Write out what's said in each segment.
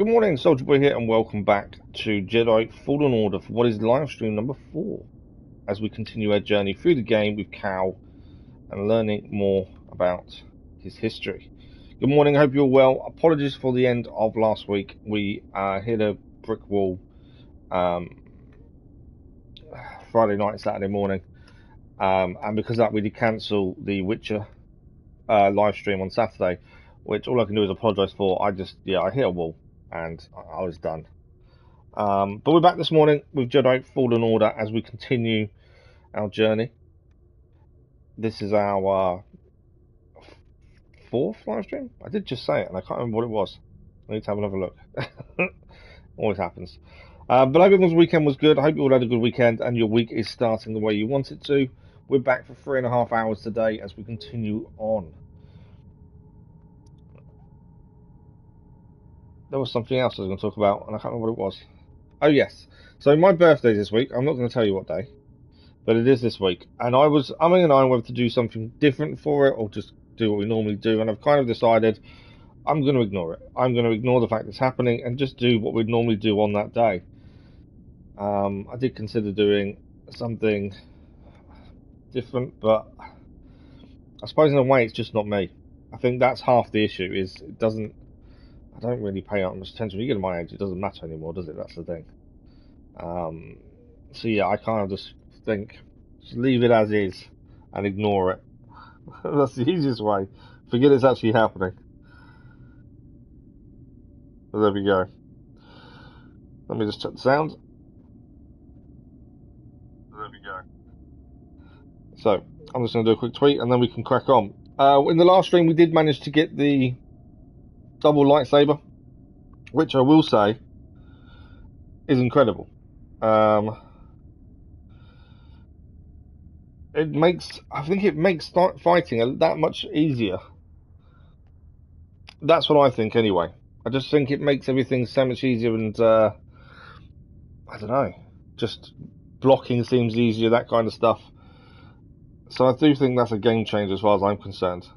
Good morning, Soldier Boy here, and welcome back to Jedi Fallen Order for what is live stream number 4, as we continue our journey through the game with Cal and learning more about his history. Good morning, I hope you're well. Apologies for the end of last week. We hit a brick wall Friday night, Saturday morning, and because of that we did cancel the Witcher live stream on Saturday, which all I can do is apologise for. I hit a wall and I was done. But we're back this morning with Jedi Fallen Order as we continue our journey. This is our 4th live stream? I did just say it and I can't remember what it was. I need to have another look. Always happens. But I hope everyone's weekend was good. I hope you all had a good weekend and your week is starting the way you want it to. We're back for 3.5 hours today as we continue on. There was something else I was going to talk about and I can't remember what it was. Oh yes, so my birthday's this week. I'm not going to tell you what day, but it is this week. And I was umming and ahhing whether to do something different for it or just do what we normally do. And I've kind of decided I'm going to ignore it. I'm going to ignore the fact it's happening and just do what we'd normally do on that day. I did consider doing something different, but I suppose in a way it's just not me. I think that's half the issue, is I don't really pay that much attention. When you get to my age, it doesn't matter anymore, does it? That's the thing. So yeah, I kind of just think, just leave it as is and ignore it. That's the easiest way. Forget it's actually happening. So there we go. Let me just check the sound. There we go. So I'm just going to do a quick tweet and then we can crack on. In the last stream we did manage to get the double lightsaber, which I will say is incredible. I think it makes fighting that much easier. That's what I think anyway. I just think it makes everything so much easier, and I don't know, just blocking seems easier, that kind of stuff. So I do think that's a game changer as far as I'm concerned.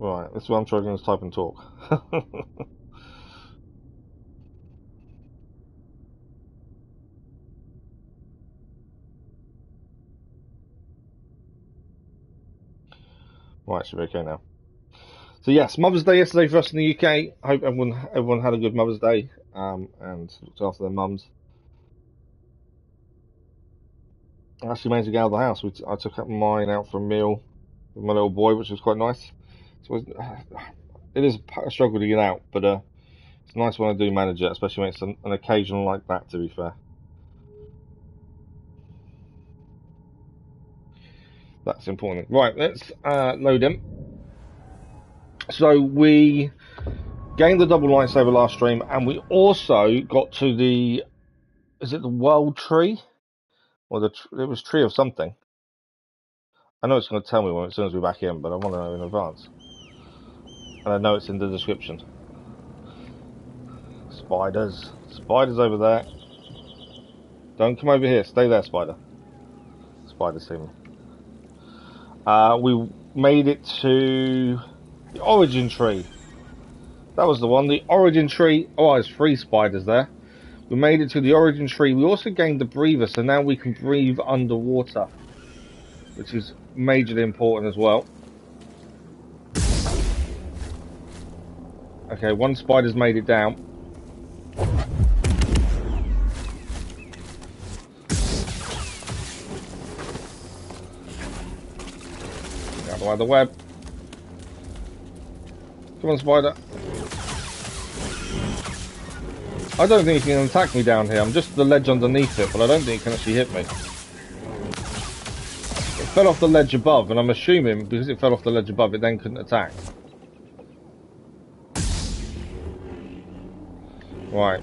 Right, this is what I'm trying to type and talk. Right, should be okay now. So yes, Mother's Day yesterday for us in the UK. I hope everyone had a good Mother's Day and looked after their mums. I actually managed to get out of the house. I took mine out for a meal with my little boy, which was quite nice. So it is a struggle to get out, but it's nice when I do manage it, especially when it's an occasion like that, to be fair. That's important. Right, let's load him. So we gained the double lightsaber last stream, and we also got to the, is it the world tree? Or it was tree of something. I know it's going to tell me as soon as we're back in, but I want to know in advance. And I know it's in the description. Spiders. Spiders over there. Don't come over here. Stay there, spider. Spider see me. We made it to the origin tree. That was the one. The origin tree. Oh, there's 3 spiders there. We made it to the origin tree. We also gained the breather, so now we can breathe underwater, which is majorly important as well. Okay, 1 spider's made it down. Get out of the web. Come on, spider. I don't think he can attack me down here. I'm just the ledge underneath it, but I don't think it can actually hit me. It fell off the ledge above, and I'm assuming because it fell off the ledge above, it then couldn't attack. Right.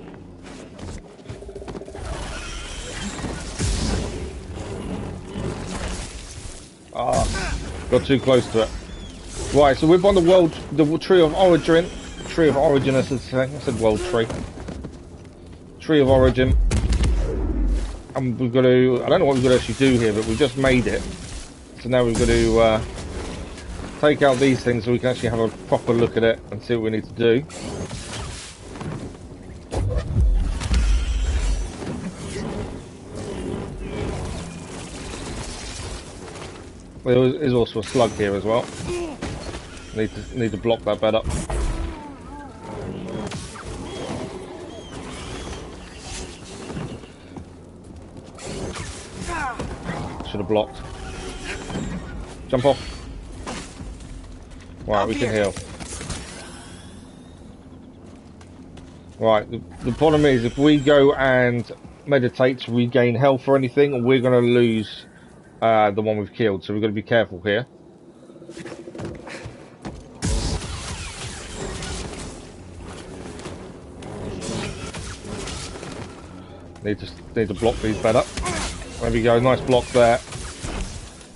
Ah, got too close to it. Right, so we're on the Tree of Origin. Tree of Origin, I said World Tree. Tree of Origin. And we've got to, I don't know what we've got to actually do here, but we've just made it. So now we've got to take out these things so we can actually have a proper look at it and see what we need to do. There is also a slug here as well. Need to block that bed up. Should have blocked. Jump off. Right, we can heal. Right, the problem is if we go and meditate to regain health or anything, we're going to lose the one we've killed, so we've got to be careful here. Need to block these better. There we go, nice block there.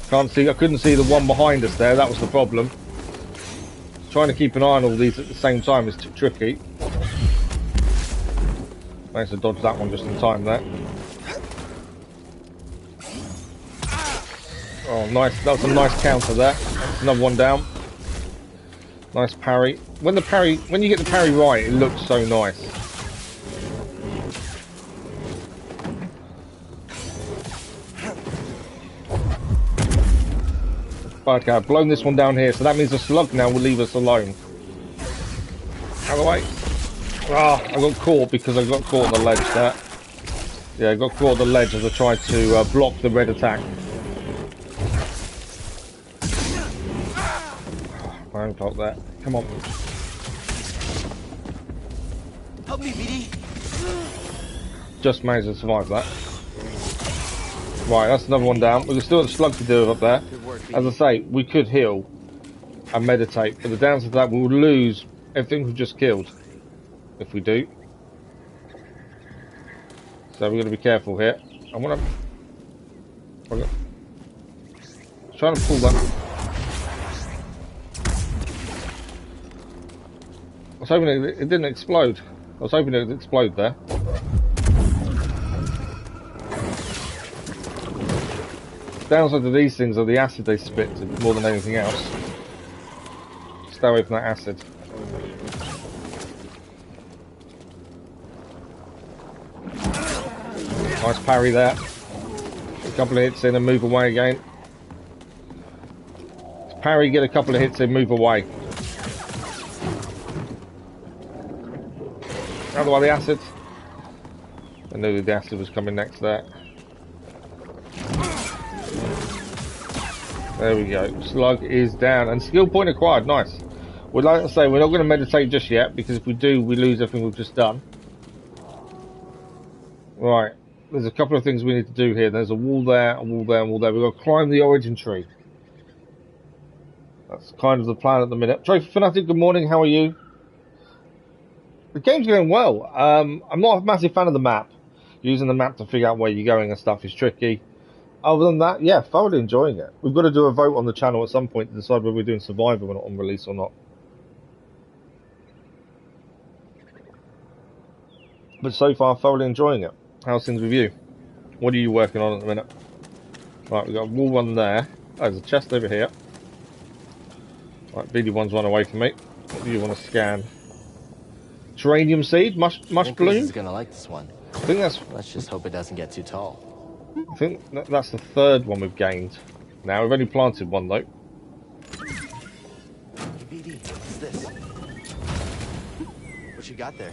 Can't see, I couldn't see the one behind us there, that was the problem. Trying to keep an eye on all these at the same time is too tricky. Managed to dodge that one just in time there. Oh, nice, that was a nice counter there. That's another one down. Nice parry. When you get the parry right, it looks so nice. Okay, I've blown this one down here, so that means the slug now will leave us alone. Out of the way. Ah, I got caught because I got caught on the ledge there. Yeah, I got caught on the ledge as I tried to block the red attack. I don't block that. Come on. Help me, BD. Just managed to survive that. Right, that's another one down. We've still got a slug to deal with up there. As I say, we could heal and meditate, but the downside of that, we'll lose everything we've just killed if we do. So we've got to be careful here. I'm trying to pull that. I was hoping it didn't explode. I was hoping it would explode there. Downside to these things are the acid they spit more than anything else. Stay away from that acid. Nice parry there. A couple of hits in and move away again. Parry, get a couple of hits in, move away. Out of the way, the acid. I knew the acid was coming next there. There we go. Slug is down. And skill point acquired. Nice. We'd like to say we're not going to meditate just yet, because if we do, we lose everything we've just done. Right. There's a couple of things we need to do here. There's a wall there, a wall there, and a wall there. We've got to climb the origin tree. That's kind of the plan at the minute. Trophy Fanatic, good morning. How are you? The game's going well. I'm not a massive fan of the map. Using the map to figure out where you're going and stuff is tricky. Other than that, yeah, thoroughly enjoying it. We've got to do a vote on the channel at some point to decide whether we're doing Survivor or not on release or not. But so far, thoroughly enjoying it. How's things with you? What are you working on at the minute? Right, we've got a wall one there. Oh, there's a chest over here. Right, BD1's run away from me. What do you want to scan? Geranium seed? Mush bloom? Is gonna like this one. I think that's... Let's just hope it doesn't get too tall. I think that's the third one we've gained. Now, we've only planted one, though. Hey, BD, what's this? What you got there?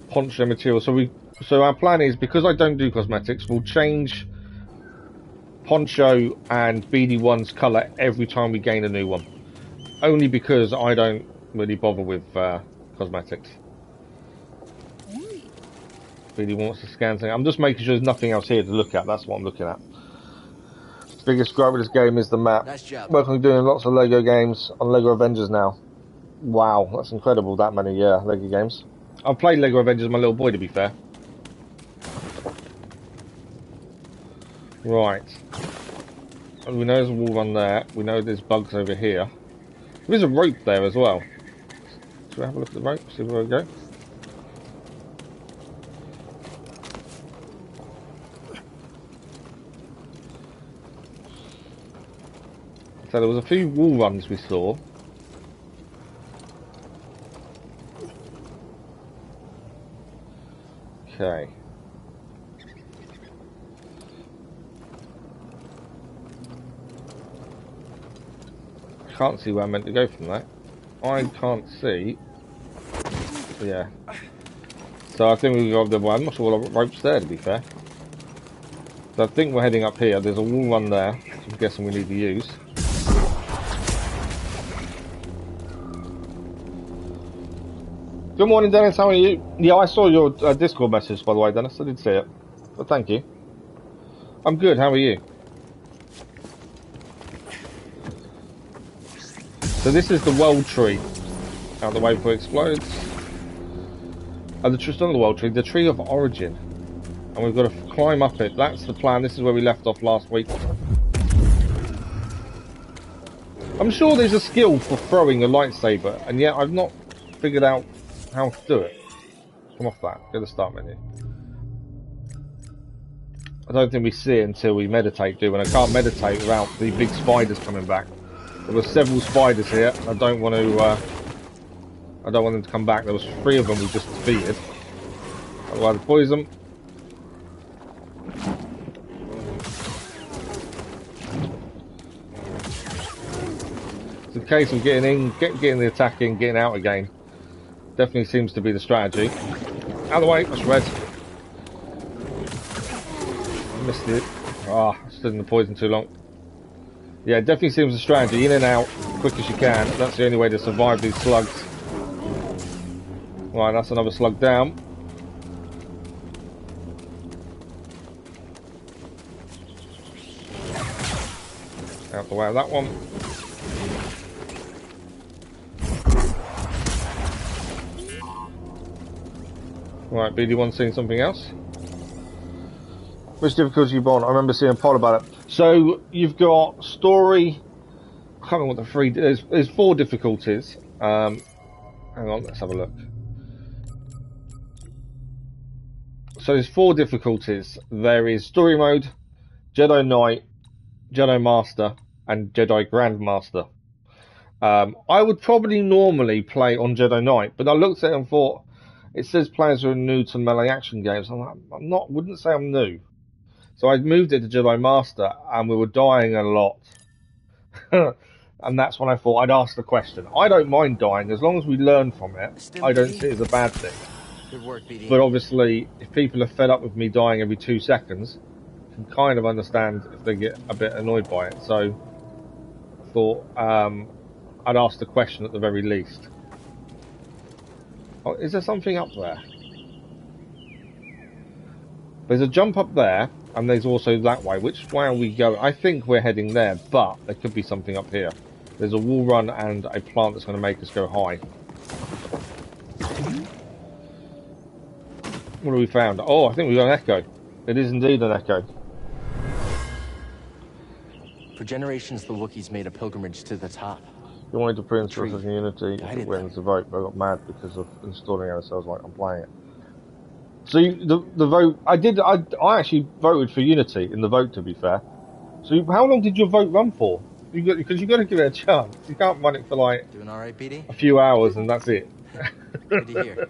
Poncho material. So our plan is, because I don't do cosmetics, we'll change Poncho and BD1's colour every time we gain a new one. Only because I don't really bother with cosmetics. BD1 wants to scan something. I'm just making sure there's nothing else here to look at. That's what I'm looking at. The biggest gripe with this game is the map. Nice job. Working on doing lots of Lego games on Lego Avengers now. Wow, that's incredible, that many Lego games. I've played Lego Avengers with my little boy, to be fair. Right. We know there's a wall run there. We know there's bugs over here. There's a rope there as well. Should we have a look at the rope? See where we go? So there was a few wall runs we saw. Okay. I can't see where I'm meant to go from that. I can't see. Yeah. So I think we go up the one. I'm not sure what rope's there, to be fair. So I think we're heading up here. There's a wall run there, which I'm guessing we need to use. Good morning, Dennis. How are you? Yeah, I saw your Discord message, by the way, Dennis. I did see it. But thank you. I'm good. How are you? So this is the world tree. Out the way before it explodes. And it's not the world tree, the tree of origin. And we've got to climb up it. That's the plan. This is where we left off last week. I'm sure there's a skill for throwing a lightsaber, and yet I've not figured out how to do it. Come off that. Go to the start menu. I don't think we see it until we meditate, do we? And I can't meditate without the big spiders coming back. There were several spiders here. I don't want them to come back. There was 3 of them we just defeated. Otherwise, poison them. It's a case of getting in, getting the attack in, getting out again. Definitely seems to be the strategy. Out of the way, that's red. Missed it. Ah, I stood in the poison too long. Yeah, it definitely seems the strategy. In and out, quick as you can. That's the only way to survive these slugs. Right, that's another slug down. Out the way of that one. Right, BD1 seeing something else? Which difficulty you on? I remember seeing a poll about it. So, you've got story... I can't remember what the 3... There's 4 difficulties. Hang on, let's have a look. So there's 4 difficulties. There is story mode, Jedi Knight, Jedi Master, and Jedi Grandmaster. I would probably normally play on Jedi Knight, but I looked at it and thought, it says players are new to melee action games. Wouldn't say I'm new. So I moved it to Jedi Master, and we were dying a lot. And that's when I thought I'd ask the question. I don't mind dying, as long as we learn from it. I don't see it as a bad thing. Good work, BD. But obviously, if people are fed up with me dying every 2 seconds, I can kind of understand if they get a bit annoyed by it. So I thought I'd ask the question at the very least. Oh, is there something up there? There's a jump up there, and there's also that way. Which way are we going? I think we're heading there, but there could be something up here. There's a wall run and a plant that's going to make us go high. What have we found? Oh, I think we've got an echo. It is indeed an echo. For generations, the Wookiees made a pilgrimage to the top. You wanted to print for us in Unity, Guided it wins the vote, but I got mad because of installing ourselves like I'm playing it. So the vote, I actually voted for Unity in the vote, to be fair. So how long did your vote run for? Because you've got to give it a chance. You can't run it for like Doing all right, BD? a few hours and that's it. Good to hear.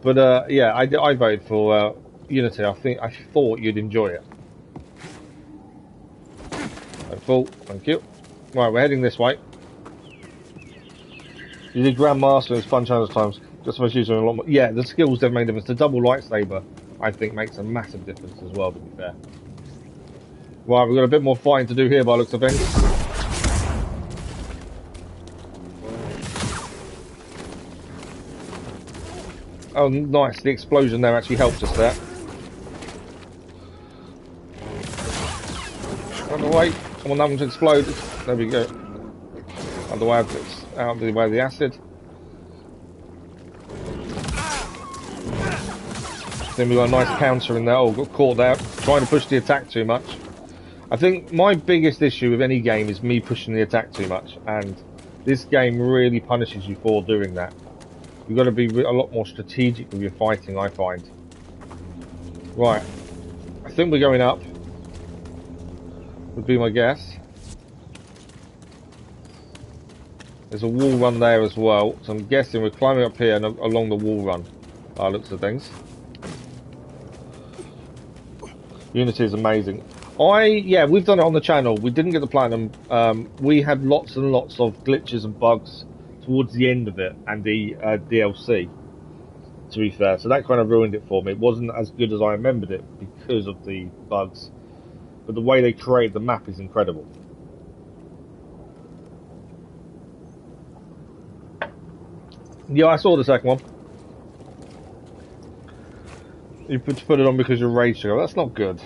But yeah, I voted for Unity. I thought you'd enjoy it. Thank you. Right, we're heading this way. You did Grandmaster, it's fun challenge times. Just supposed to use a lot more. Yeah, the skills they've made difference. The double lightsaber, I think, makes a massive difference as well, to be fair. Right, we've got a bit more fighting to do here by looks of things. Oh, nice. The explosion there actually helped us there. Run away. I want that one to explode. There we go. Out of the way of the acid. Then we got a nice counter in there. Oh, got caught there. Trying to push the attack too much. I think my biggest issue with any game is me pushing the attack too much, and this game really punishes you for doing that. You've got to be a lot more strategic with your fighting, I find. Right, I think we're going up, would be my guess. There's a wall run there as well, so I'm guessing we're climbing up here and along the wall run, by the looks of things. Unity is amazing. Yeah, we've done it on the channel. We didn't get the platinum. We had lots and lots of glitches and bugs towards the end of it, and the DLC, to be fair. So that kind of ruined it for me. It wasn't as good as I remembered it because of the bugs. But the way they created the map is incredible. Yeah, I saw the second one. You put it on because you're rage sugar. That's not good.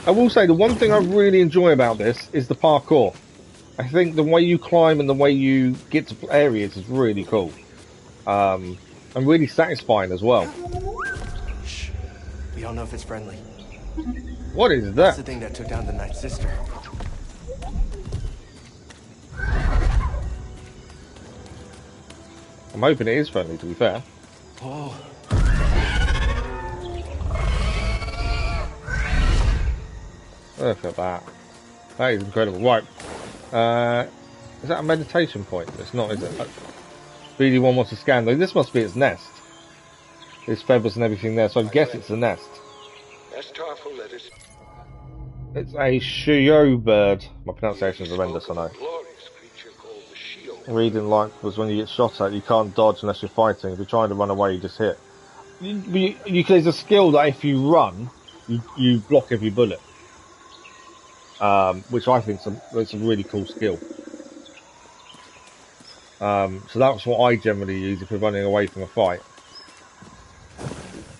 I will say the one thing I really enjoy about this is the parkour. I think the way you climb and the way you get to areas is really cool. And really satisfying as well. Shh. We don't know if it's friendly. What is that? That's the thing that took down the Nightsister. I'm hoping it is friendly, to be fair. Oh. Look at that. That is incredible. Right. Is that a meditation point? It's not, is it? BD1 wants to scan though. This must be its nest. There's feathers and everything there, so I guess it's a nest. It's a Shio bird. My pronunciation is horrendous, I know. Reading like was when you get shot at, you can't dodge unless you're fighting. If you're trying to run away, you just hit. There's a skill that if you run, you block every bullet. Which I think is a really cool skill. So that's what I generally use if we're running away from a fight.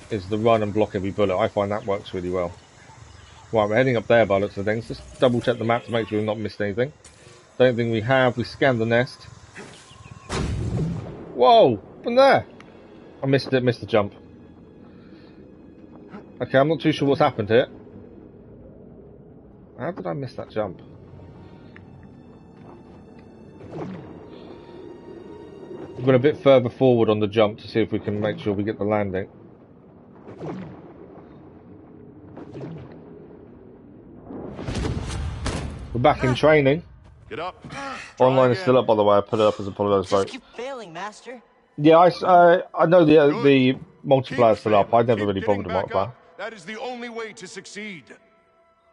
Is the run and block every bullet. I find that works really well. Right, we're heading up there by looks of things. Just double check the map to make sure we've not missed anything. Don't think we have. We scanned the nest. Whoa! From there! I missed it, missed the jump. Okay, I'm not too sure what's happened here. How did I miss that jump? We've got a bit further forward on the jump to see if we can make sure we get the landing. We're back in training. Get up. Online is still up, by the way. I put it up as a Apollo's vote. Keep failing, Master. Yeah, I know the multiplayer's still up. I never really bothered with multiplayer. That is the only way to succeed.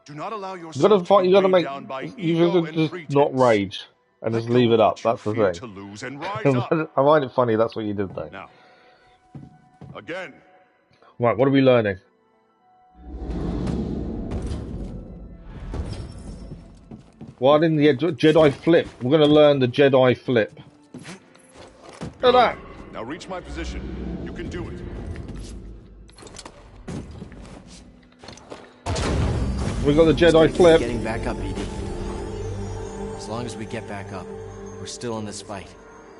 Do not allow yourself You gotta fight. You gotta make. down by You ego gotta and just not rage and just leave it up. That's the thing. To lose and rise up. I find it funny. That's what you did though. Now, again. Right. What are we learning? What in the Jedi flip? We're gonna learn the Jedi flip. Look at that. Now reach my position. You can do it. We got the Jedi flip. Getting back up, BD. As long as we get back up, we're still in this fight.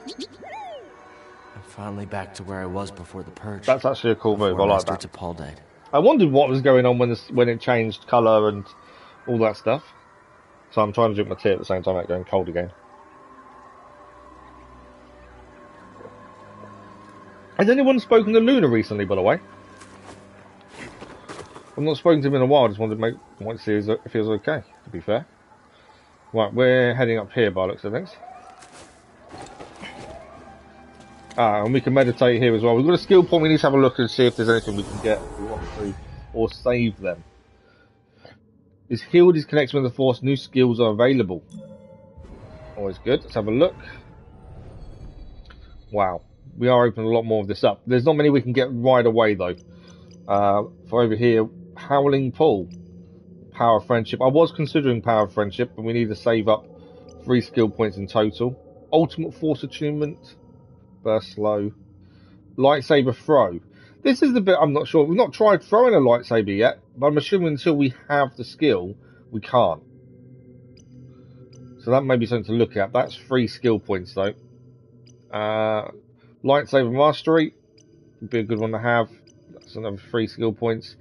I'm finally back to where I was before the purge. That's actually a cool move. I like that. Paul died. I wondered what was going on when it changed colour and all that stuff. So I'm trying to drink my tea at the same time without going cold again. Has anyone spoken to Luna recently, by the way? I've not spoken to him in a while. I just wanted to see if he was okay, to be fair. Right, we're heading up here by the looks of things. And we can meditate here as well. We've got a skill point. We need to have a look and see if there's anything we can get if we want to, or save them. Is healed his connection with the Force. New skills are available. Always good. Let's have a look. Wow. We are opening a lot more of this up. There's not many we can get right away, though. For over here, Howling Pool. Power of Friendship. I was considering Power of Friendship, but we need to save up 3 skill points in total. Ultimate Force Attunement. Burst Slow. Lightsaber Throw. This is the bit I'm not sure. We've not tried throwing a lightsaber yet, but I'm assuming until we have the skill, we can't. So that may be something to look at. That's 3 skill points, though. Lightsaber Mastery would be a good one to have. That's That's another 3 skill points.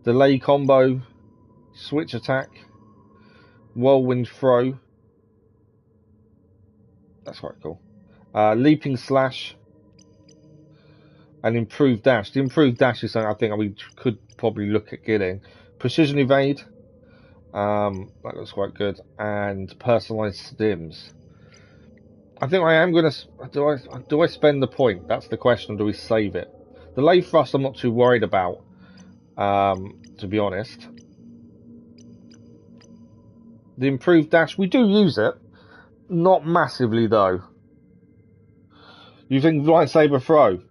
Delay combo, switch attack, whirlwind throw. That's quite cool. Leaping slash and improved dash. The improved dash is something I think we could probably look at getting. Precision evade. That looks quite good. And personalized stims. I think I am going to... Do I spend the point? That's the question. Do we save it? The lay thrust I'm not too worried about, to be honest. The improved dash, we do use it. Not massively, though. You think lightsaber throw?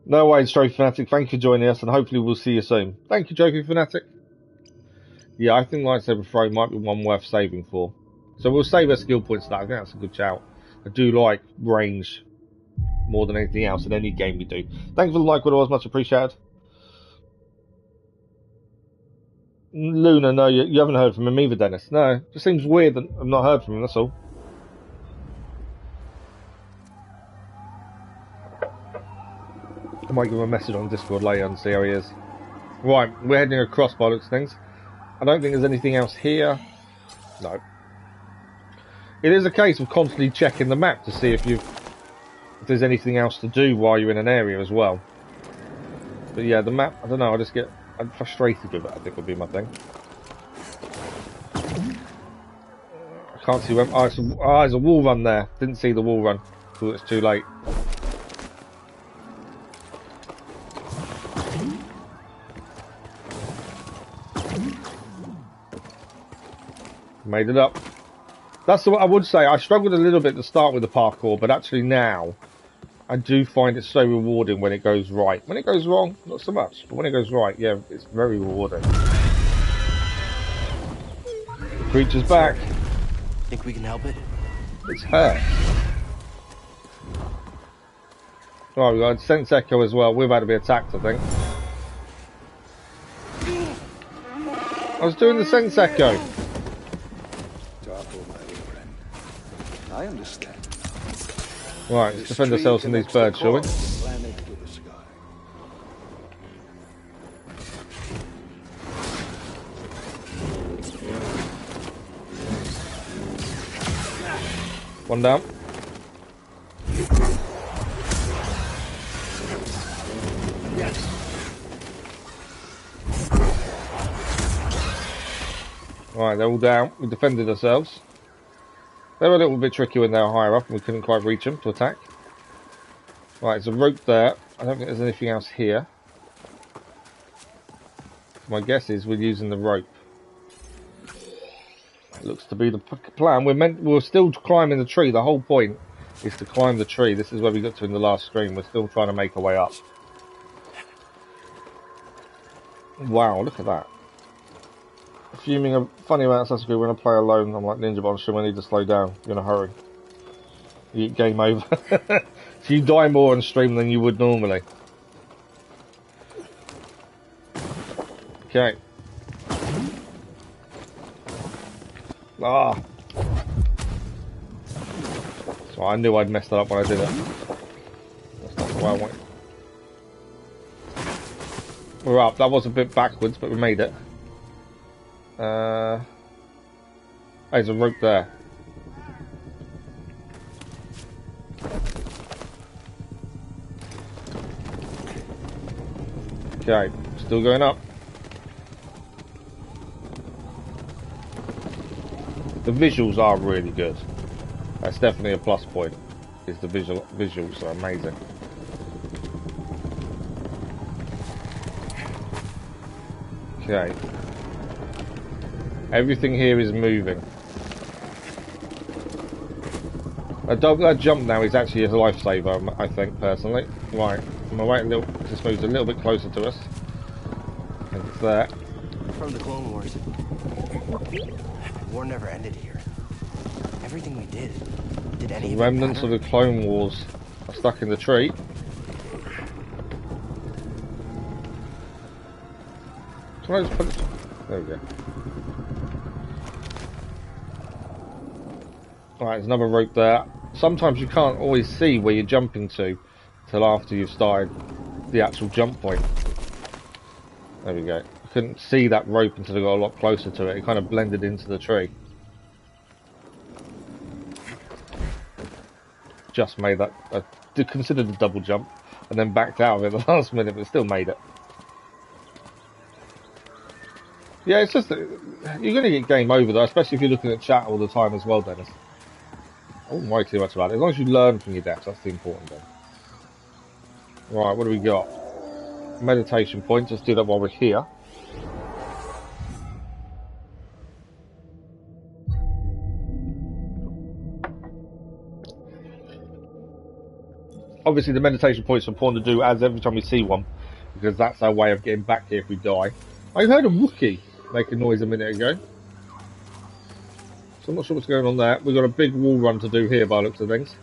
No way, Trophy Fanatic. Thank you for joining us, and hopefully we'll see you soon. Thank you, Trophy Fanatic. Yeah, I think lightsaber throw might be one worth saving for. So we'll save our skill points for that. I think that's a good shout. I do like range more than anything else in any game we do. Thanks for the like, what it was much appreciated. Luna, no, you haven't heard from him either, Dennis. No, it just seems weird that I've not heard from him, that's all. I might give him a message on Discord later and see how he is. Right, we're heading across by looks of things. I don't think there's anything else here. No. It is a case of constantly checking the map to see if there's anything else to do while you're in an area as well. But yeah, the map, I don't know, I'm frustrated with it, I think would be my thing. I can't see where... Oh, there's a wall run there. Didn't see the wall run. Thought it's too late. Made it up. That's what I would say. I struggled a little bit to start with the parkour, but actually now I do find it so rewarding when it goes right. When it goes wrong, not so much, but when it goes right, yeah, it's very rewarding. The creature's back. Think we can help it? It's her. Oh, we got Sense Echo as well. We're about to be attacked, I think. I was doing the Sense Echo. I understand. Right, let's defend ourselves from these birds, shall we? One down. Right, they're all down. We defended ourselves. They were a little bit tricky when they were higher up and we couldn't quite reach them to attack. Right, there's a rope there. I don't think there's anything else here. My guess is we're using the rope. It looks to be the plan. We're still climbing the tree. The whole point is to climb the tree. This is where we got to in the last screen. We're still trying to make our way up. Wow, look at that. Fuming a funny about Assassin's Creed when I play alone. I'm like Ninja Bomb, I need to slow down. You're in a hurry. You get game over. So you die more on stream than you would normally. Okay. Ah. So I knew I'd messed that up when I did it. That's not the way I want. We're up. That was a bit backwards, but we made it. There's a rope there. Okay, still going up. The visuals are really good. That's definitely a plus point. Is the visuals are amazing. Okay. Everything here is moving. That jump now is actually a lifesaver, I think, personally. Right, I'm gonna wait a little. This moves a little bit closer to us. I think it's there. From the Clone Wars. The war never ended here. Everything we did any of it Remnants of the Clone Wars are stuck in the tree. Can I just put it? There we go. Alright, there's another rope there. Sometimes you can't always see where you're jumping to till after you've started the actual jump point. There we go. I couldn't see that rope until I got a lot closer to it. It kind of blended into the tree. Just made that. I did consider the double jump and then backed out of it the last minute, but still made it. Yeah, it's just that you're going to get game over though, especially if you're looking at chat all the time as well, Dennis. I wouldn't worry too much about it. As long as you learn from your deaths, that's the important thing. Right, what do we got? Meditation points. Let's do that while we're here. Obviously, the meditation points are important to do as every time we see one, because that's our way of getting back here if we die. I heard a Wookiee make a noise a minute ago, so I'm not sure what's going on there. We've got a big wall run to do here by the looks of things.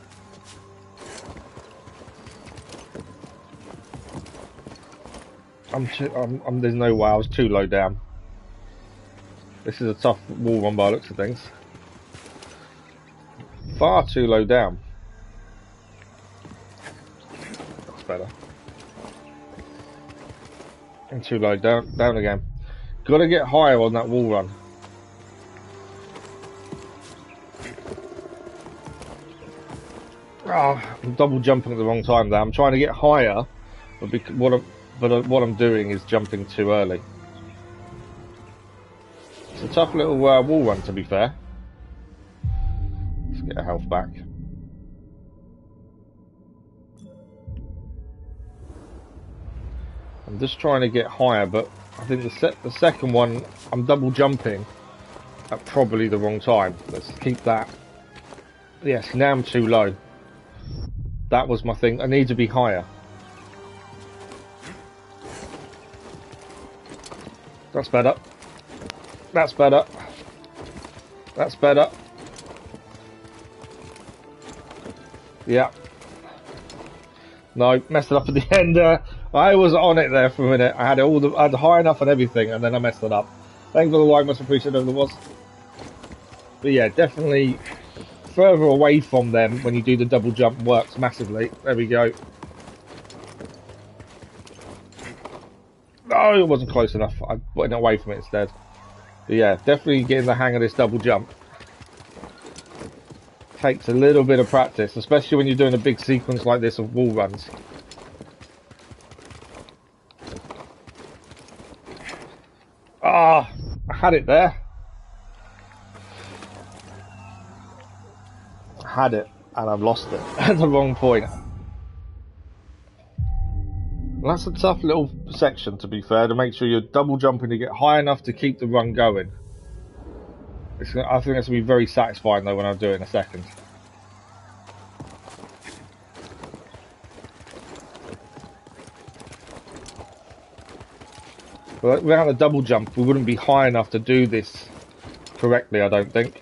There's no way, I was too low down. This is a tough wall run by the looks of things. Far too low down. That's better. And too low down again. Gotta get higher on that wall run. Oh, I'm double jumping at the wrong time there. I'm trying to get higher, but what I'm doing is jumping too early. It's a tough little wall run, to be fair. Let's get our health back. I'm just trying to get higher, but I think the second one, I'm double jumping at probably the wrong time. Let's keep that. Yes, now I'm too low. That was my thing. I need to be higher. That's better. That's better. That's better. Yeah. No, messed it up at the end. I was on it there for a minute. I had I had high enough and everything, and then I messed it up. Thanks for the like, much appreciated if there was. But yeah, definitely further away from them when you do the double jump works massively. There we go. No, it wasn't close enough. I went away from it instead. But yeah, definitely getting the hang of this double jump. Takes a little bit of practice, especially when you're doing a big sequence like this of wall runs. Ah, I had it there. I had it, and I've lost it at the wrong point. And that's a tough little section, to be fair, to make sure you're double jumping to get high enough to keep the run going. I think that's going to be very satisfying, though, when I do it in a second. But without the double jump, we wouldn't be high enough to do this correctly, I don't think.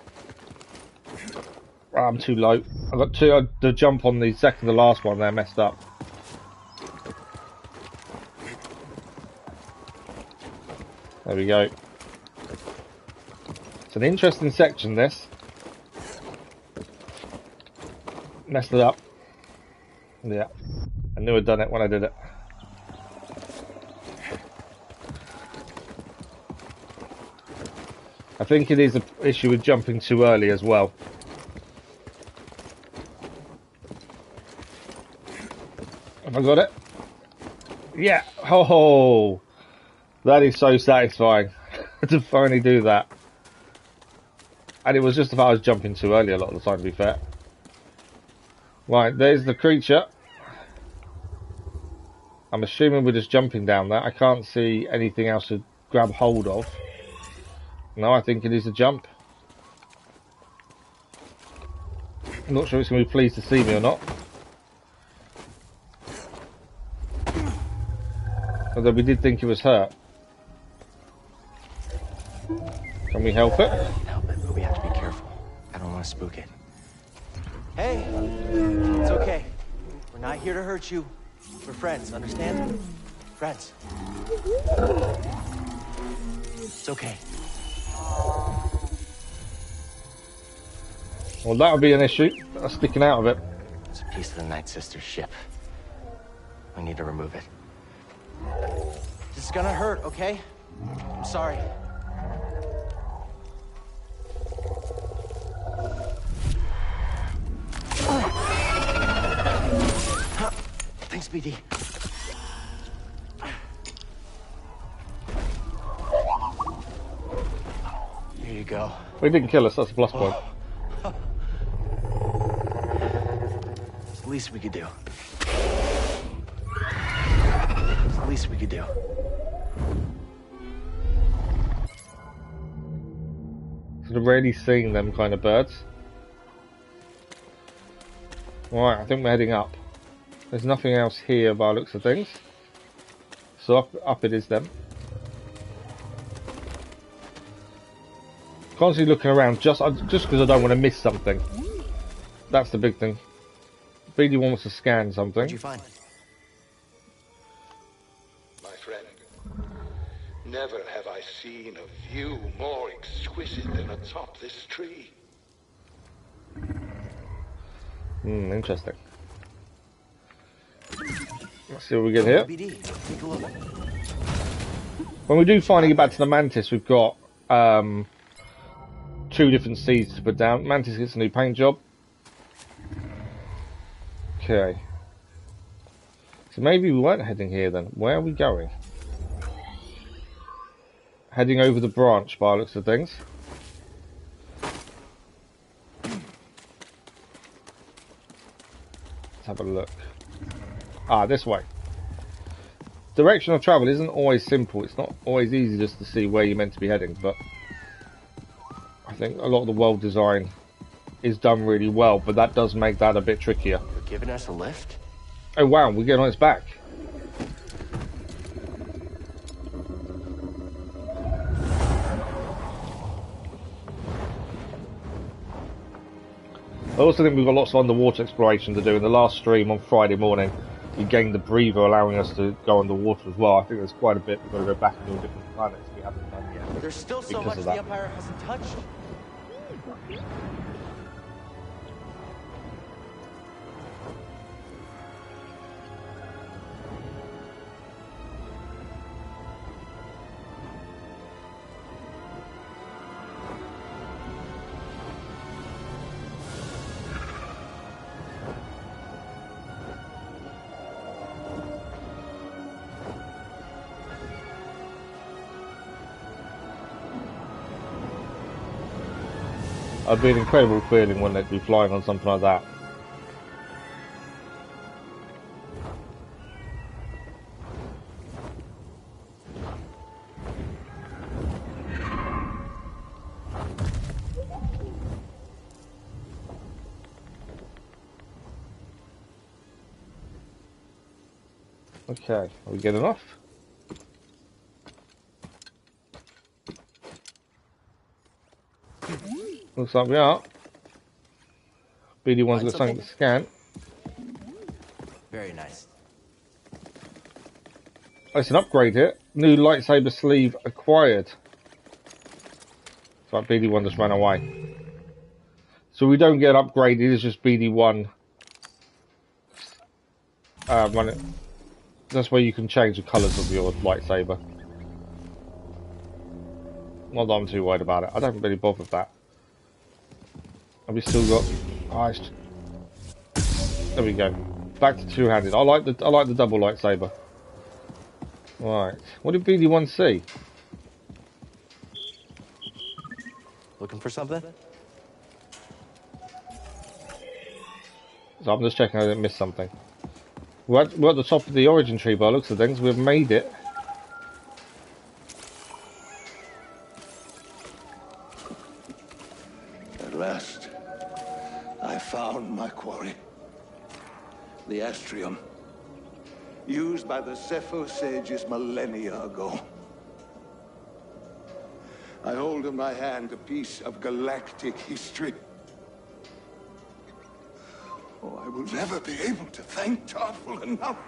I'm too low. I got the jump on the second to last one there messed up. There we go. It's an interesting section, this. Messed it up. Yeah. I knew I'd done it when I did it. I think it is an issue with jumping too early as well. Have I got it? Yeah. Oh, that is so satisfying to finally do that. And it was just if I was jumping too early a lot of the time, to be fair. Right, there's the creature. I'm assuming we're just jumping down there. I can't see anything else to grab hold of. No, I think it is a jump. I'm not sure it's going to be pleased to see me or not. Although we did think it was hurt. Can we help it? Help it, but we have to be careful. I don't want to spook it. Hey, it's okay. We're not here to hurt you. We're friends, understand? Friends. It's okay. Well, that would be an issue. Sticking out of it. It's a piece of the Nightsister ship. We need to remove it. This is gonna hurt, okay? I'm sorry. Thanks, BD. Here you go. We didn't kill us, that's a plus point. It's the least we could do. It's the least we could do. Sort of rarely seeing them kind of birds. Alright, I think we're heading up. There's nothing else here by the looks of things. So up it is then. Constantly looking around just because I don't want to miss something. That's the big thing. BD wants to scan something. What'd you find? My friend, never have I seen a view more exquisite than atop this tree. Interesting. Let's see what we get here. BD, take a look. When we do finally get back to the Mantis, we've got 2 different seeds to put down. Mantis gets a new paint job. Okay. So maybe we weren't heading here then. Where are we going? Heading over the branch by the looks of things. Let's have a look. Ah, this way. Direction of travel isn't always simple. It's not always easy just to see where you're meant to be heading, but I think a lot of the world design is done really well, but that does make that a bit trickier. You're giving us a lift? Oh wow, we're getting on its back. I also think we've got lots of underwater exploration to do. In the last stream on Friday morning, we gained the breather, allowing us to go underwater as well. I think there's quite a bit. We've got to go back and do different planets we haven't done yet. There's still so much the Empire hasn't touched. It'd be an incredible feeling, wouldn't it, to be flying on something like that. Okay, are we getting off? Looks like we are. BD1's got something to scan. Very nice. Oh, it's an upgrade here. New lightsaber sleeve acquired. It's like BD1 just ran away. So we don't get upgraded, it's just BD1. That's where you can change the colours of your lightsaber. Not that I'm too worried about it. I don't really bother with that. Have we still got? There we go. Back to two-handed. I like the double lightsaber. Right. What did BD1 see? Looking for something? So I'm just checking I didn't miss something. We're at the top of the origin tree by the looks of things. We've made it. At last, I found my quarry. The Astrium, used by the Zepho sages millennia ago. I hold in my hand a piece of galactic history. Oh, I will never be able to thank Tarful enough.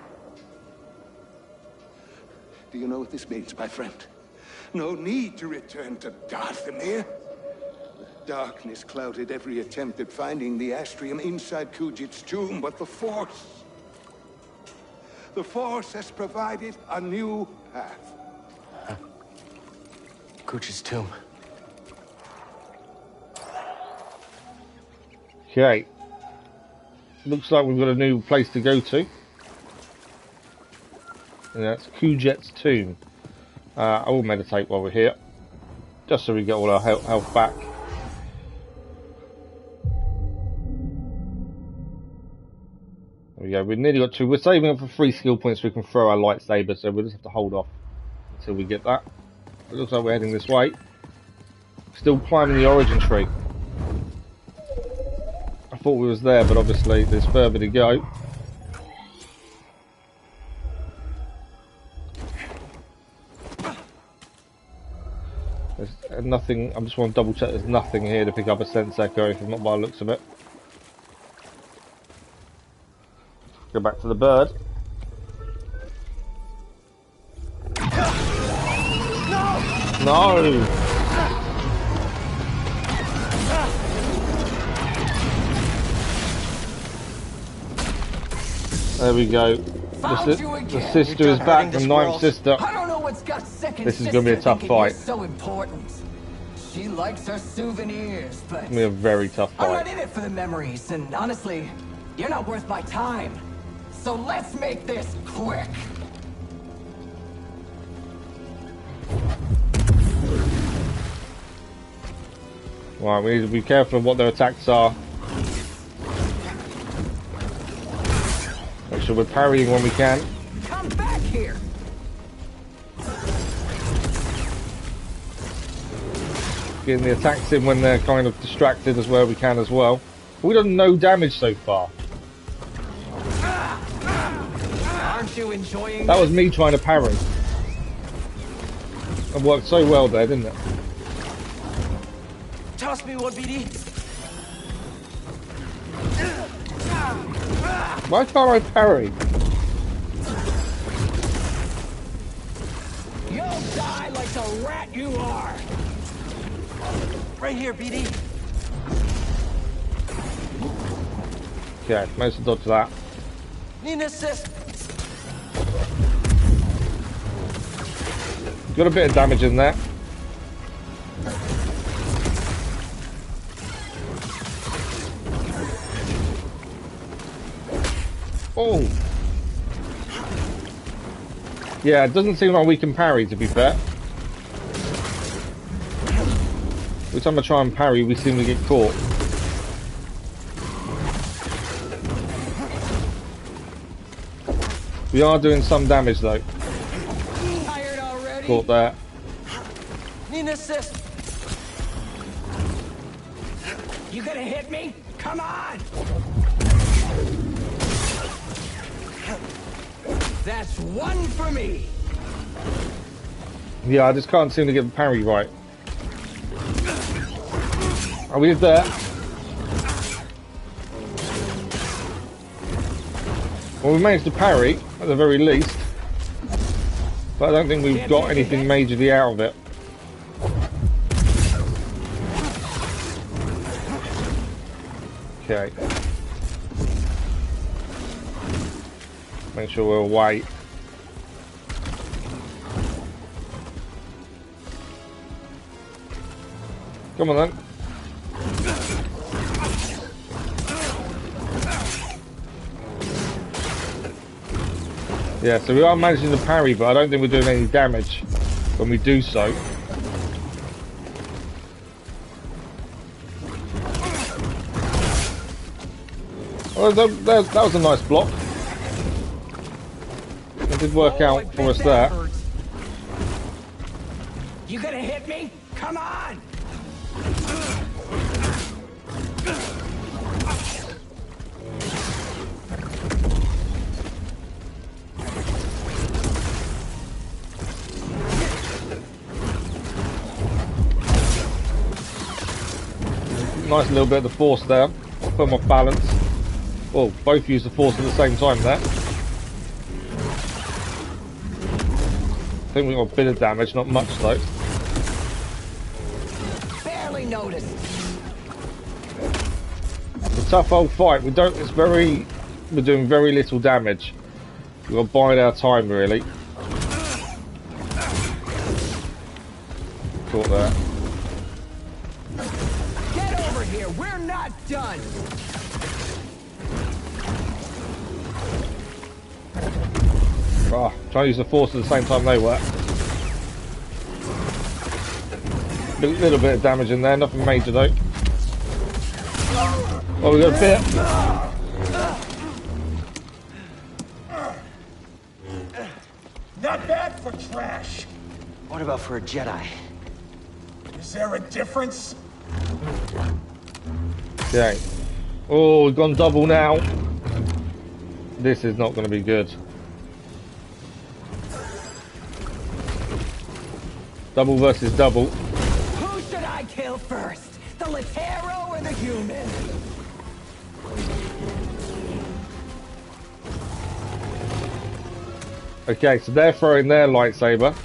Do you know what this means, my friend? No need to return to Dathomir. Darkness clouded every attempt at finding the Astrium inside Kujit's tomb, but the Force. The Force has provided a new path. Cooch's tomb. Okay. Looks like we've got a new place to go to. And that's Kujet's tomb. I will meditate while we're here. Just so we get all our health back. There we go. We've nearly got 2. We're saving up for 3 skill points so we can throw our lightsaber, so we'll just have to hold off until we get that. It looks like we're heading this way. Still climbing the origin tree. I thought we was there, but obviously there's further to go. There's nothing. I just want to double check there's nothing here to pick up a sense echo, if not by the looks of it. Go back to the bird. No! There we go. The sister is back, the Nightsister. I don't know what's got second. This is going to be a tough fight. So important. She likes her souvenirs, but It's going to be a very tough I'm not fight. in it for the memories, and honestly, you're not worth my time. So let's make this quick. Right, we need to be careful of what their attacks are. Make sure we're parrying when we can. Come back here. Getting the attacks in when they're kind of distracted as well we can as well. We've done no damage so far. Aren't you enjoying That was me trying to parry. It worked so well there, didn't it? Toss me one, BD. Why can't I parry? You'll die like the rat you are. Right here, BD. Okay, managed to dodge that. Need an assist. Got a bit of damage in there. Oh! Yeah, it doesn't seem like we can parry, to be fair. Every time I try and parry, we seem to get caught. We are doing some damage, though. Tired already? Caught that. Need an assist. You gonna hit me? Come on! That's one for me. Yeah, I just can't seem to get the parry right. Are we there? Well, we managed to parry, at the very least. But I don't think we've got anything majorly out of it. Okay. Make sure we're away. Come on then. Yeah, so we are managing to parry, but I don't think we're doing any damage when we do so. Oh, that was a nice block. It did work out for us there. You gonna hit me? Come on! Nice little bit of the force there. Put them off balance. Oh, both use the force at the same time there. I think we got a bit of damage, not much though. Barely noticed. It's a tough old fight. We're doing very little damage. We've got to bide our time, really. Caught that. Get over here! We're not done! Ah, trying to use the force at the same time they were. A little bit of damage in there, nothing major though. Oh, we got a bit. Not bad for trash. What about for a Jedi? Is there a difference? Okay. Oh, we've gone double now. This is not going to be good. Double versus double. Who should I kill first? The Latero or the human? Okay, so they're throwing their lightsaber.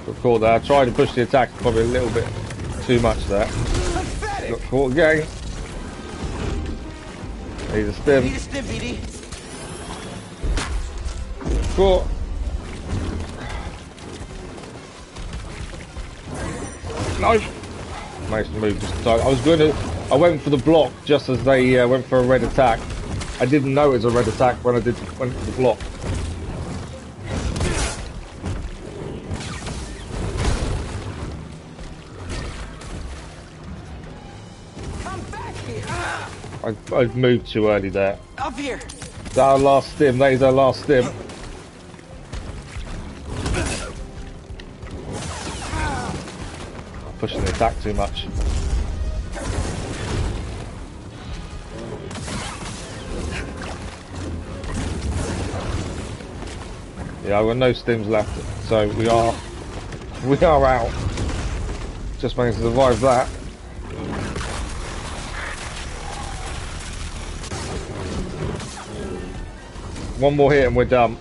Got caught there. I tried to push the attack probably a little bit too much there. Got caught again. Need a stim. Need a stim, BD. Caught. No. Managed to move just in time. I went for the block just as they went for a red attack. I didn't know it was a red attack when I went for the block. Come back here! I moved too early there. Up here. That's our last stim. That is our last stim. Pushing the attack too much. Yeah, I've got no stims left, so we are out. Just managed to survive that. One more hit and we're done.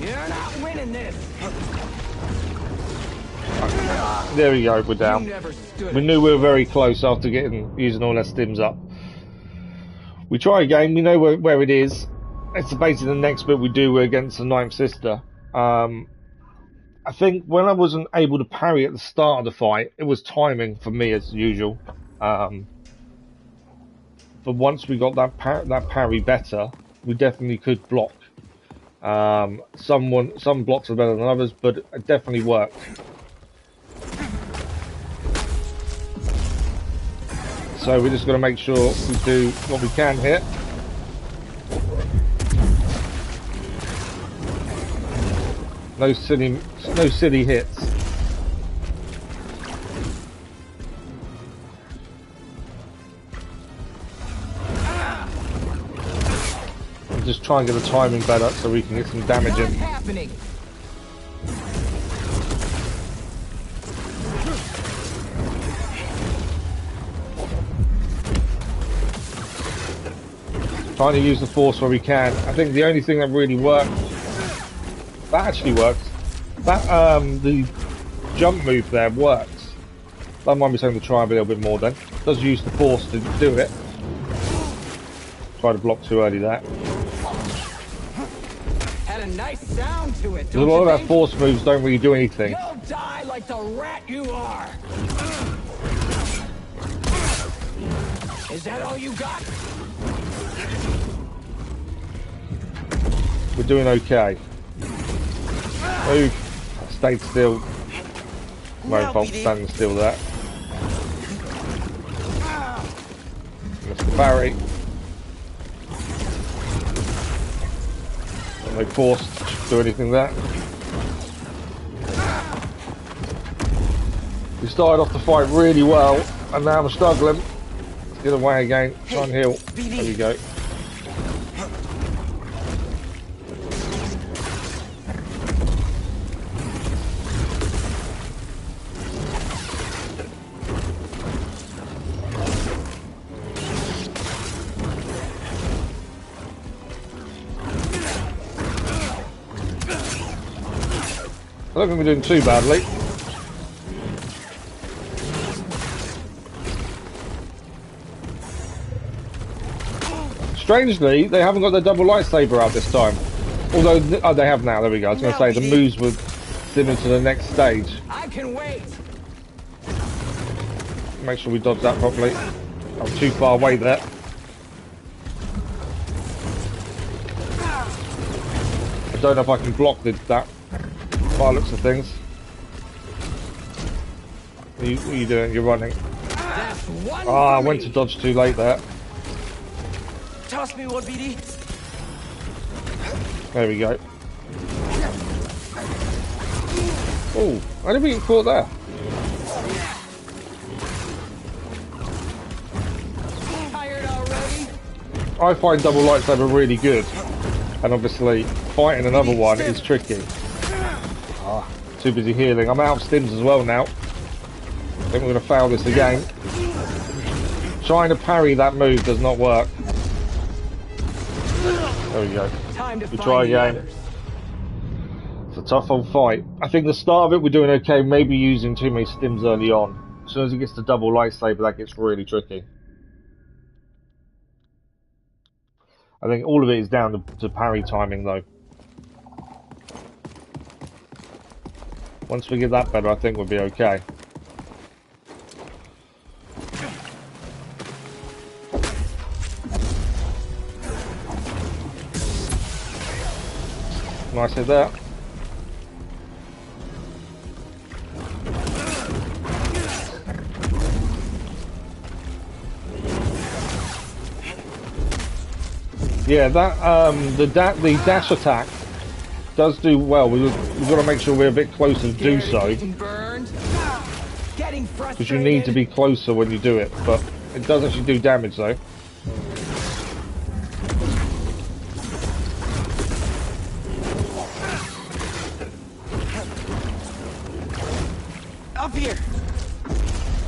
You're not winning this! There we go, we're You down. never stood We knew we were very close after using all our stims up. We try again, we know where it is. It's basically the next bit we do against the Nightsister. I think when I wasn't able to parry at the start of the fight, it was timing for me as usual. But once we got that parry better, we definitely could block. Some blocks are better than others, but it definitely worked. So we're just going to make sure we do what we can here. No silly hits. And just try and get the timing better so we can get some damage in. What's happening? Trying to use the force where we can. I think the only thing that really worked, that actually works. That the jump move there works. That might be something to try a little bit more then. It does use the force to do it. Try to block too early there. Had a nice sound to it, A don't lot you of our think? force moves don't really do anything. You'll die like the rat you are! Is that all you got? We're doing okay. Move. Stayed still. No fault standing still there. Mr. Barry. No force to do anything there. We started off the fight really well, and now we're struggling. Let's get away again. Try and heal. There we go. I don't think we're doing too badly. Strangely, they haven't got their double lightsaber out this time. Although, oh, they have now. There we go. I was going to say the moves would dim into the next stage. I can wait. Make sure we dodge that properly. I'm too far away there. I don't know if I can block that by the looks of things. What are you doing? You're running. Ah, I went to dodge too late there. Toss me one, BD. There we go. Oh, how did we get caught there? Tired already? I find double lightsaber really good, and obviously fighting another one is tricky. Ah, too busy healing. I'm out of stims as well now. I think we're going to fail this again. Trying to parry that move does not work. There we go. We try again. It's a tough old fight. I think the start of it we're doing okay, maybe using too many stims early on. As soon as it gets to double lightsaber, that gets really tricky. I think all of it is down to parry timing though. Once we get that better, I think we'll be okay. Nice hit there. Yeah, that the dash attack does do well. We've got to make sure we're a bit closer to do so, because you need to be closer when you do it. But it does actually do damage though. Up here.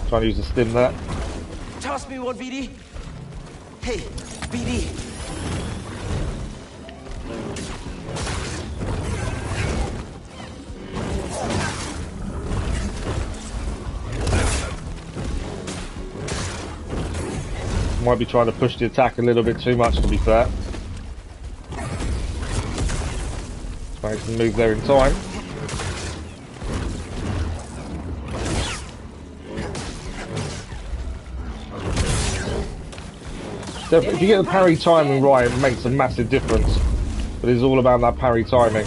Trying to use the stim there. Toss me one, BD. Hey, BD. Might be trying to push the attack a little bit too much, to be fair. Managed to move there in time. Definitely, if you get the parry timing right, it makes a massive difference. But it's all about that parry timing.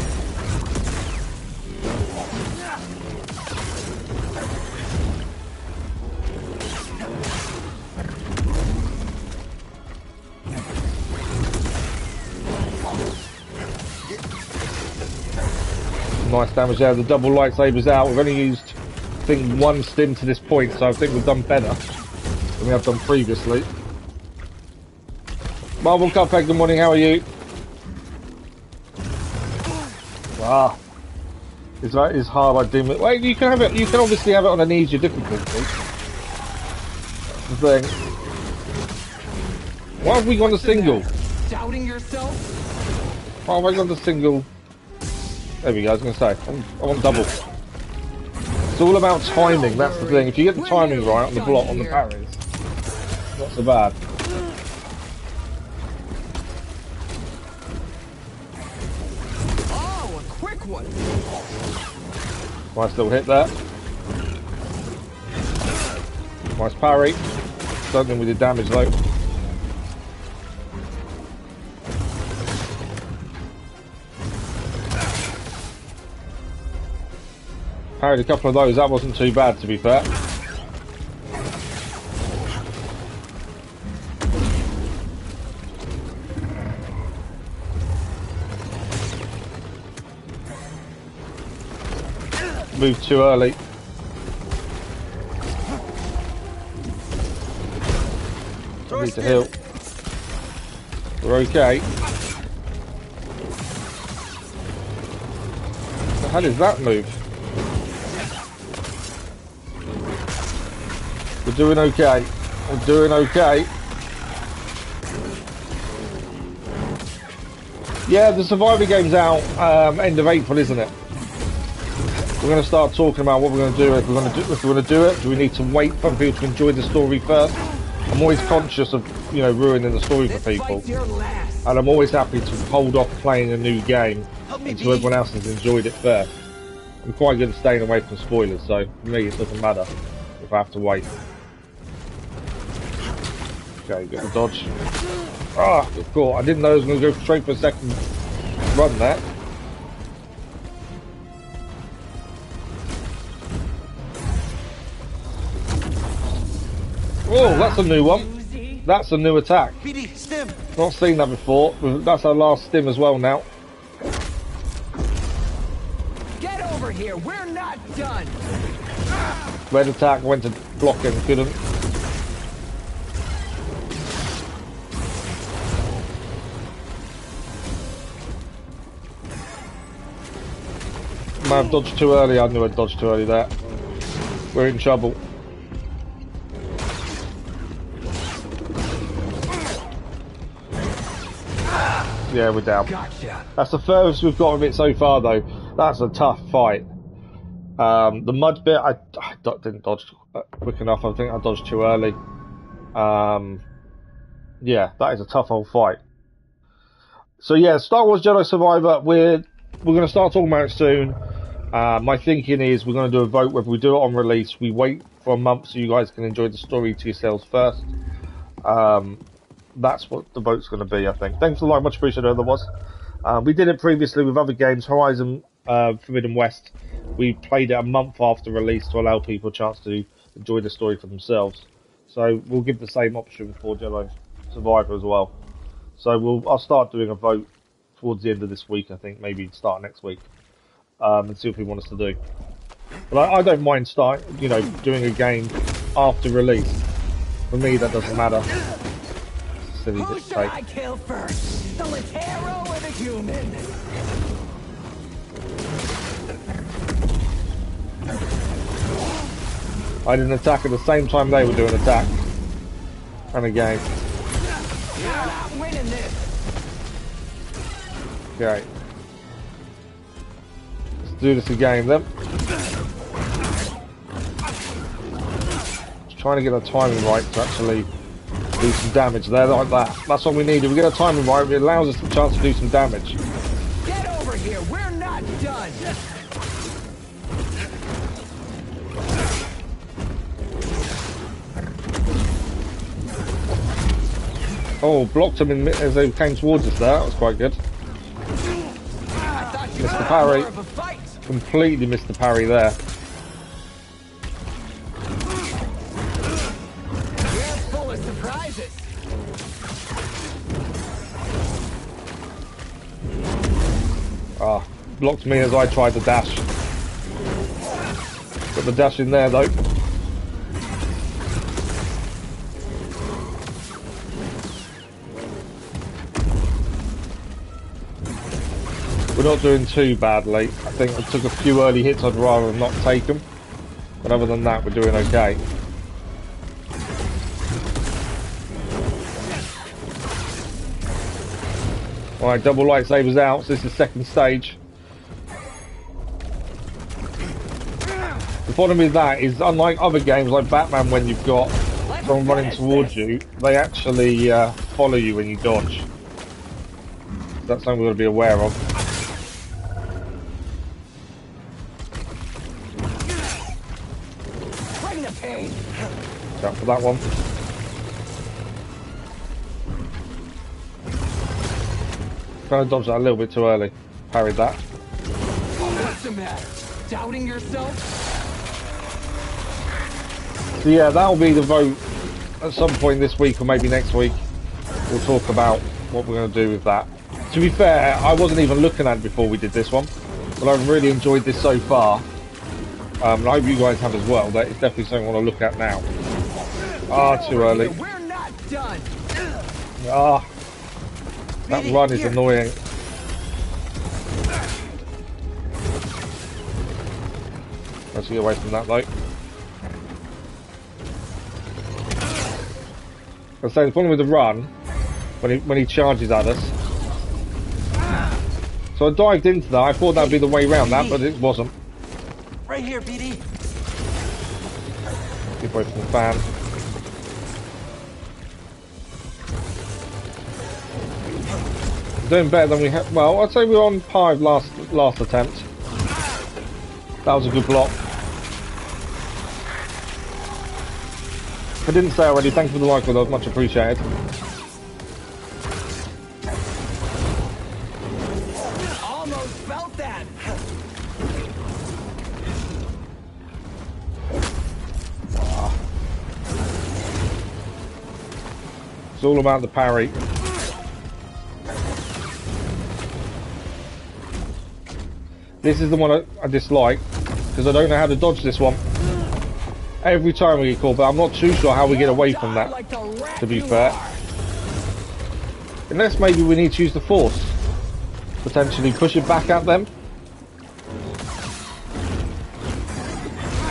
Nice damage there. The double lightsabers out. We've only used, I think, one stim to this point, so I think we've done better than we have done previously. Marvel Cuphead, good morning, how are you? Ah, it's hard. I do. Wait, you can have it. You can obviously have it on an easier difficulty. The thing. Why have we gone to single? Doubting yourself? Why have I gone to single? There we go. I was going to say, I want double. It's all about timing. That's the thing. If you get the timing right on the block, on the parries, not so bad. One. Nice little hit there. Nice parry. Don't think we did damage though. Parried a couple of those. That wasn't too bad, to be fair. Moved too early. I need to heal. We're okay. How does that move? We're doing okay. We're doing okay. Yeah, the Survivor game's out end of April, isn't it? we're going to start talking about what we're going to do. If we're going to do it, do we need to wait for people to enjoy the story first? I'm always conscious of, you know, ruining the story for people, and I'm always happy to hold off playing a new game until everyone else has enjoyed it first. I'm quite good at staying away from spoilers, so for me it doesn't matter if I have to wait. Okay, get the dodge. Ah, cool. I didn't know I was going to go straight for a second run there. Oh, that's a new one. That's a new attack. Not seen that before. That's our last stim as well now. Get over here. We're not done. Red attack went to block and couldn't. Might have dodged too early. I knew I'd dodged too early there. We're in trouble. Yeah, we're down. Gotcha. That's the furthest we've got of it so far, though. That's a tough fight. The mud bit, I didn't dodge quick enough. I think I dodged too early. Yeah, that is a tough old fight. So yeah, Star Wars Jedi Survivor. We're going to start talking about it soon. My thinking is we're going to do a vote whether we do it on release. We wait for a month so you guys can enjoy the story to yourselves first. That's what the vote's going to be, I think. Thanks a lot, much appreciated, whoever was. We did it previously with other games. Horizon Forbidden West, we played it a month after release to allow people a chance to enjoy the story for themselves. So we'll give the same option for Jedi Survivor as well. So I'll start doing a vote towards the end of this week, I think, maybe start next week, and see what we want us to do. But I don't mind doing a game after release. For me, that doesn't matter. Who should I kill first? The Latero or the human? I did an attack at the same time they were doing an attack. And a game. You're not winning this. Okay. Let's do this again then. Just trying to get the timing right to actually do some damage there, like that. That's what we need. If we get a timing right, it allows us a chance to do some damage. Get over here. We're not done. Oh, blocked them as they came towards us there. That was quite good. Missed the parry. Completely missed the parry there. Ah, blocked me as I tried to dash. Got the dash in there though. We're not doing too badly. I think I took a few early hits I'd rather not take them. But other than that, we're doing okay. Alright, double lightsabers out, so this is second stage. The problem with that is, unlike other games like Batman, when you've got someone running towards you, they actually follow you when you dodge. That's something we've got to be aware of. Watch out for that one. Trying to dodge that a little bit too early. Parried that. What's the matter? Doubting yourself? So yeah, that'll be the vote at some point this week or maybe next week. We'll talk about what we're going to do with that. To be fair, I wasn't even looking at it before we did this one, but I've really enjoyed this so far. And I hope you guys have as well. That is definitely something I want to look at now. Ah, too early. We're not done. Ah. That run is annoying. Let's get away from that though. I say the problem with the run, when he charges at us. So I dived into that. I thought that'd be the way around that, but it wasn't. Right here, BD. Keep away from the fan. Doing better than we had. Well, I'd say we were on par last attempt. That was a good block. If I didn't say already, thank you for the like, that was much appreciated. Almost felt that. It's all about the parry. This is the one I dislike, because I don't know how to dodge this one. Every time we get caught, but I'm not too sure how we get away from that, to be fair. Unless maybe we need to use the force. Potentially push it back at them.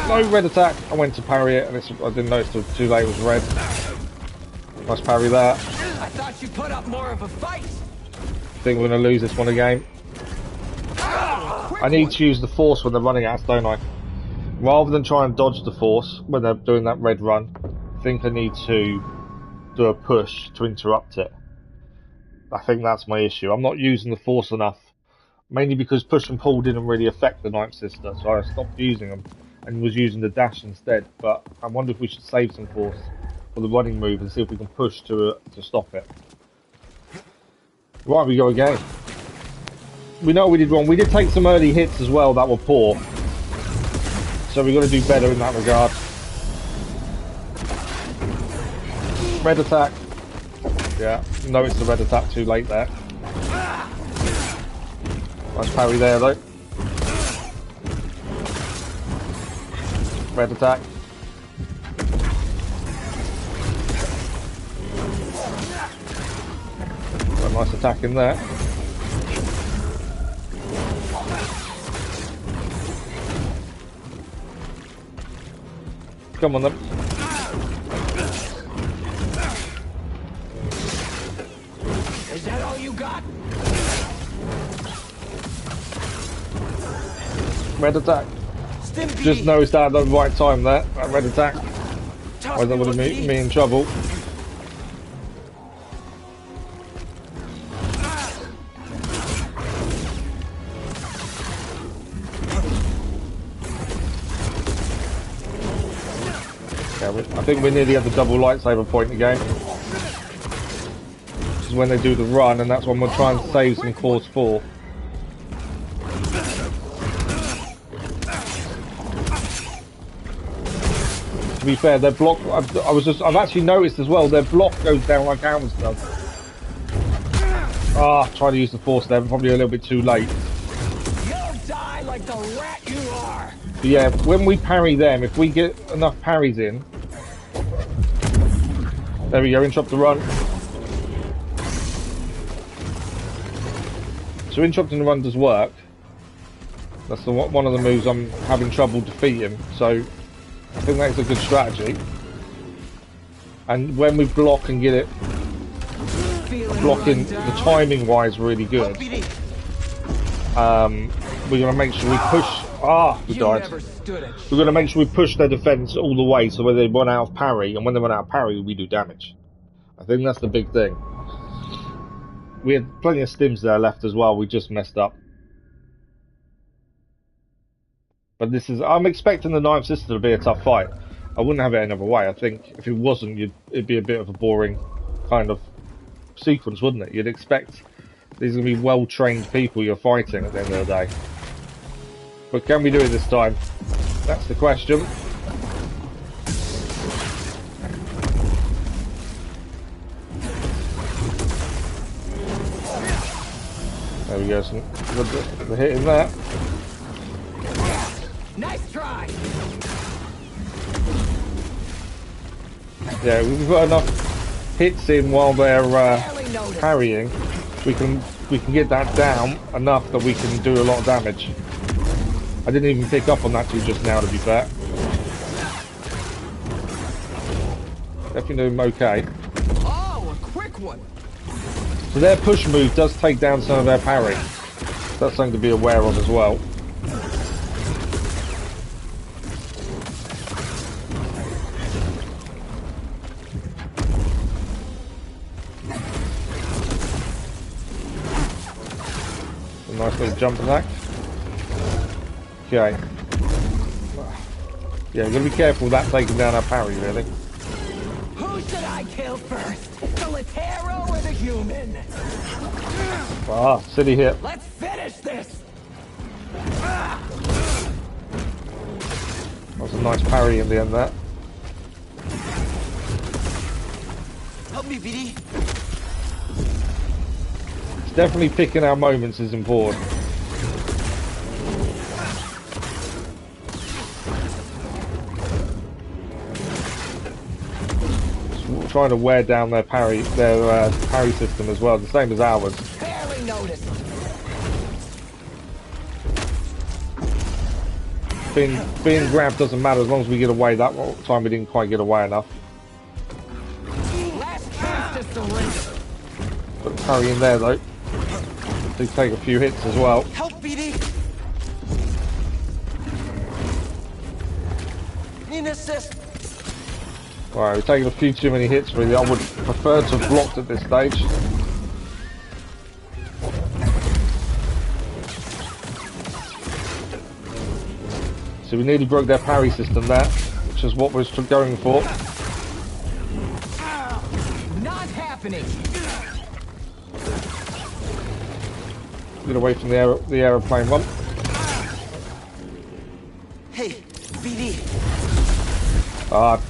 No red attack. I went to parry it, and I didn't notice till too late it was red. Nice parry there. I thought you put up more of a fight. Think we're going to lose this one again. I need to use the force when they're running at us, don't I? Rather than try and dodge the force when they're doing that red run, I think I need to do a push to interrupt it. I think that's my issue. I'm not using the force enough, mainly because push and pull didn't really affect the Nightsister, so I stopped using them and was using the dash instead. But I wonder if we should save some force for the running move and see if we can push to stop it. Right, we go again. We know we did wrong. We did take some early hits as well that were poor. So we've got to do better in that regard. Red attack. Yeah, noticed the red attack too late there. Nice parry there though. Red attack. Got a nice attack in there. Come on then. Is that all you got? Red attack. Just noticed that at the right time there. That red attack. Or that would have made me in trouble. I think we're nearly at the double lightsaber point again. Which is when they do the run, and that's when we'll try and save some force for. To be fair, their block. I've actually noticed as well. Their block goes down like ours does. Try to use the force there, but probably a little bit too late. You'll die like the rat you are. But yeah, when we parry them, if we get enough parries in. There we go, interrupt the run. So interrupting the run does work. That's one of the moves I'm having trouble defeating. So I think that's a good strategy. And when we block and get it, blocking the timing wise really good. We're gonna make sure we push. We died. We're going to make sure we push their defence all the way so when they run out of parry, and when they run out of parry, we do damage. I think that's the big thing. We had plenty of stims there left as well, we just messed up. But this is... I'm expecting the Nightsister to be a tough fight. I wouldn't have it any other way. I think if it wasn't, it'd be a bit of a boring kind of sequence, wouldn't it? You'd expect these are going to be well-trained people you're fighting at the end of the day. But can we do it this time? That's the question. There we go, some good hit in there. Nice try. Yeah, we've got enough hits in while they're parrying. We can get that down enough that we can do a lot of damage. I didn't even pick up on that till just now, to be fair. Definitely doing okay. Oh, a quick one. So their push move does take down some of their parry. That's something to be aware of as well. nice little jump attack. Okay. Yeah, we've got to be careful with that taking down our parry, really. Who should I kill first? The Latero or the human? Ah, silly hit. Let's finish this! That was a nice parry in the end there. Help me, BD. It's definitely picking our moments is important. Just trying to wear down their parry system as well, the same as ours. Barely noticed. Being grabbed doesn't matter as long as we get away. That time we didn't quite get away enough. Last chance to surrender. But parry in there though. They take a few hits as well. Help, BD. Need an assist. Alright, we're taking a few too many hits really. I would prefer to have blocked at this stage. So we nearly broke their parry system there, which is what we're going for. Not happening. Get away from the aeroplane one. Hey, BD.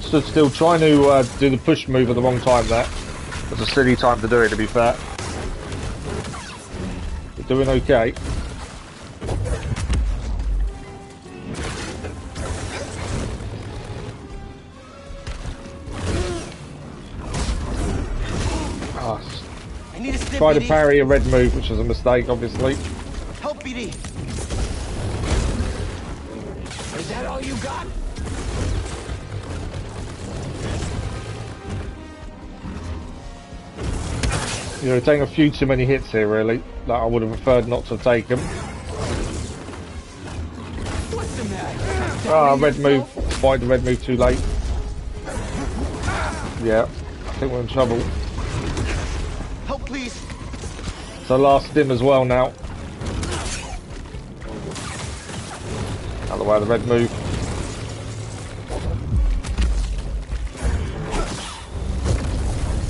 Stood still trying to do the push move at the wrong time there. It's a silly time to do it, to be fair. We're doing okay. I need a stim, Tried to BD. parry a red move, which was a mistake, obviously. Help, BD. Is that all you got? You know, taking a few too many hits here, really. That I would have preferred not to have taken. What's the matter? Red move. Spied the red move too late. Yeah, I think we're in trouble. Help, please. So last stim as well now. Out of the way of the red move.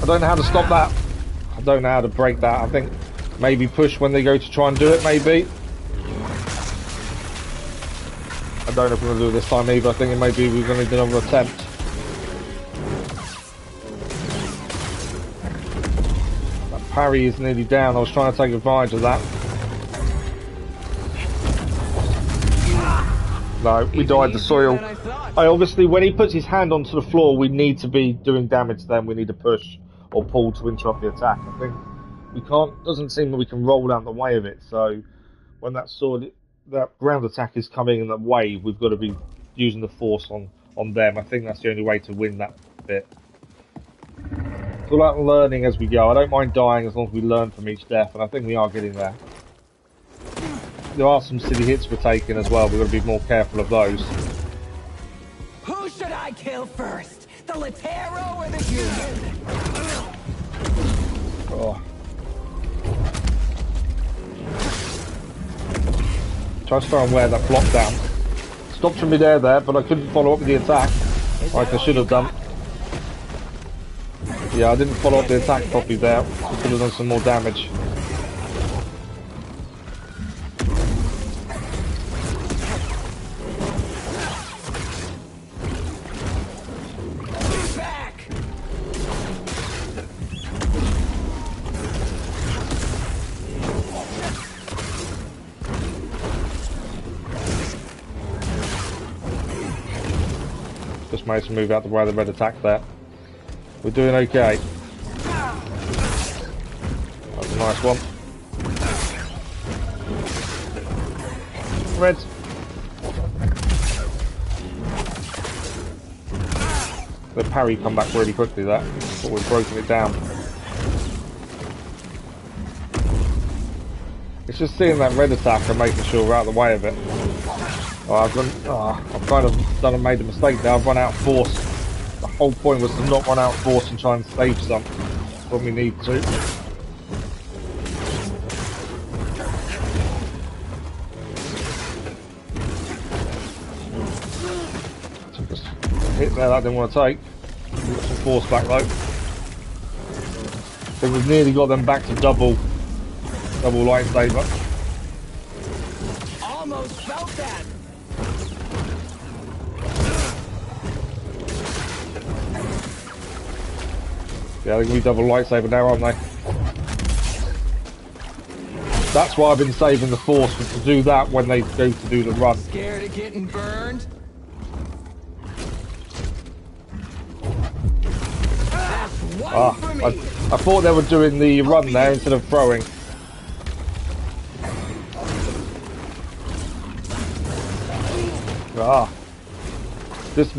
I don't know how to stop that. I don't know how to break that. I think maybe push when they go to try and do it, maybe. I don't know if we're going to do it this time either. I think it maybe we're going to do another attempt. That parry is nearly down. I was trying to take advantage of that. No, we died the soil. I obviously, when he puts his hand onto the floor, we need to be doing damage then. We need to push or pull to interrupt the attack. I think we can't, doesn't seem that we can roll out the way of it. So when that ground attack is coming in that wave, we've got to be using the force on them. I think that's the only way to win that bit. It's all about learning as we go. I don't mind dying as long as we learn from each death, and I think we are getting there. There are some silly hits we're taking as well. We've got to be more careful of those. Who should I kill first? The Latero or the human? Oh. Try to try and wear that block down. Stopped from midair there, but I couldn't follow up with the attack like I should have done. Yeah, I didn't follow up the attack properly there. I could have done some more damage. Just managed to move out the way of the red attack there. We're doing okay. That's a nice one. Red. The parry come back really quickly there, but we've broken it down. It's just seeing that red attack and making sure we're out of the way of it. Oh, I've kind of made a mistake there. I've run out of force. The whole point was to not run out of force and try and save some when we need to. hit there that I didn't want to take. We got some force back though. So we've nearly got them back to double lightsaber. Almost felt that. Yeah, they're going to be double lightsaber now, aren't they? That's why I've been saving the force to do that when they go to do the run. Scared of getting burned? That's one for me. I thought they were doing the run there instead of throwing. Just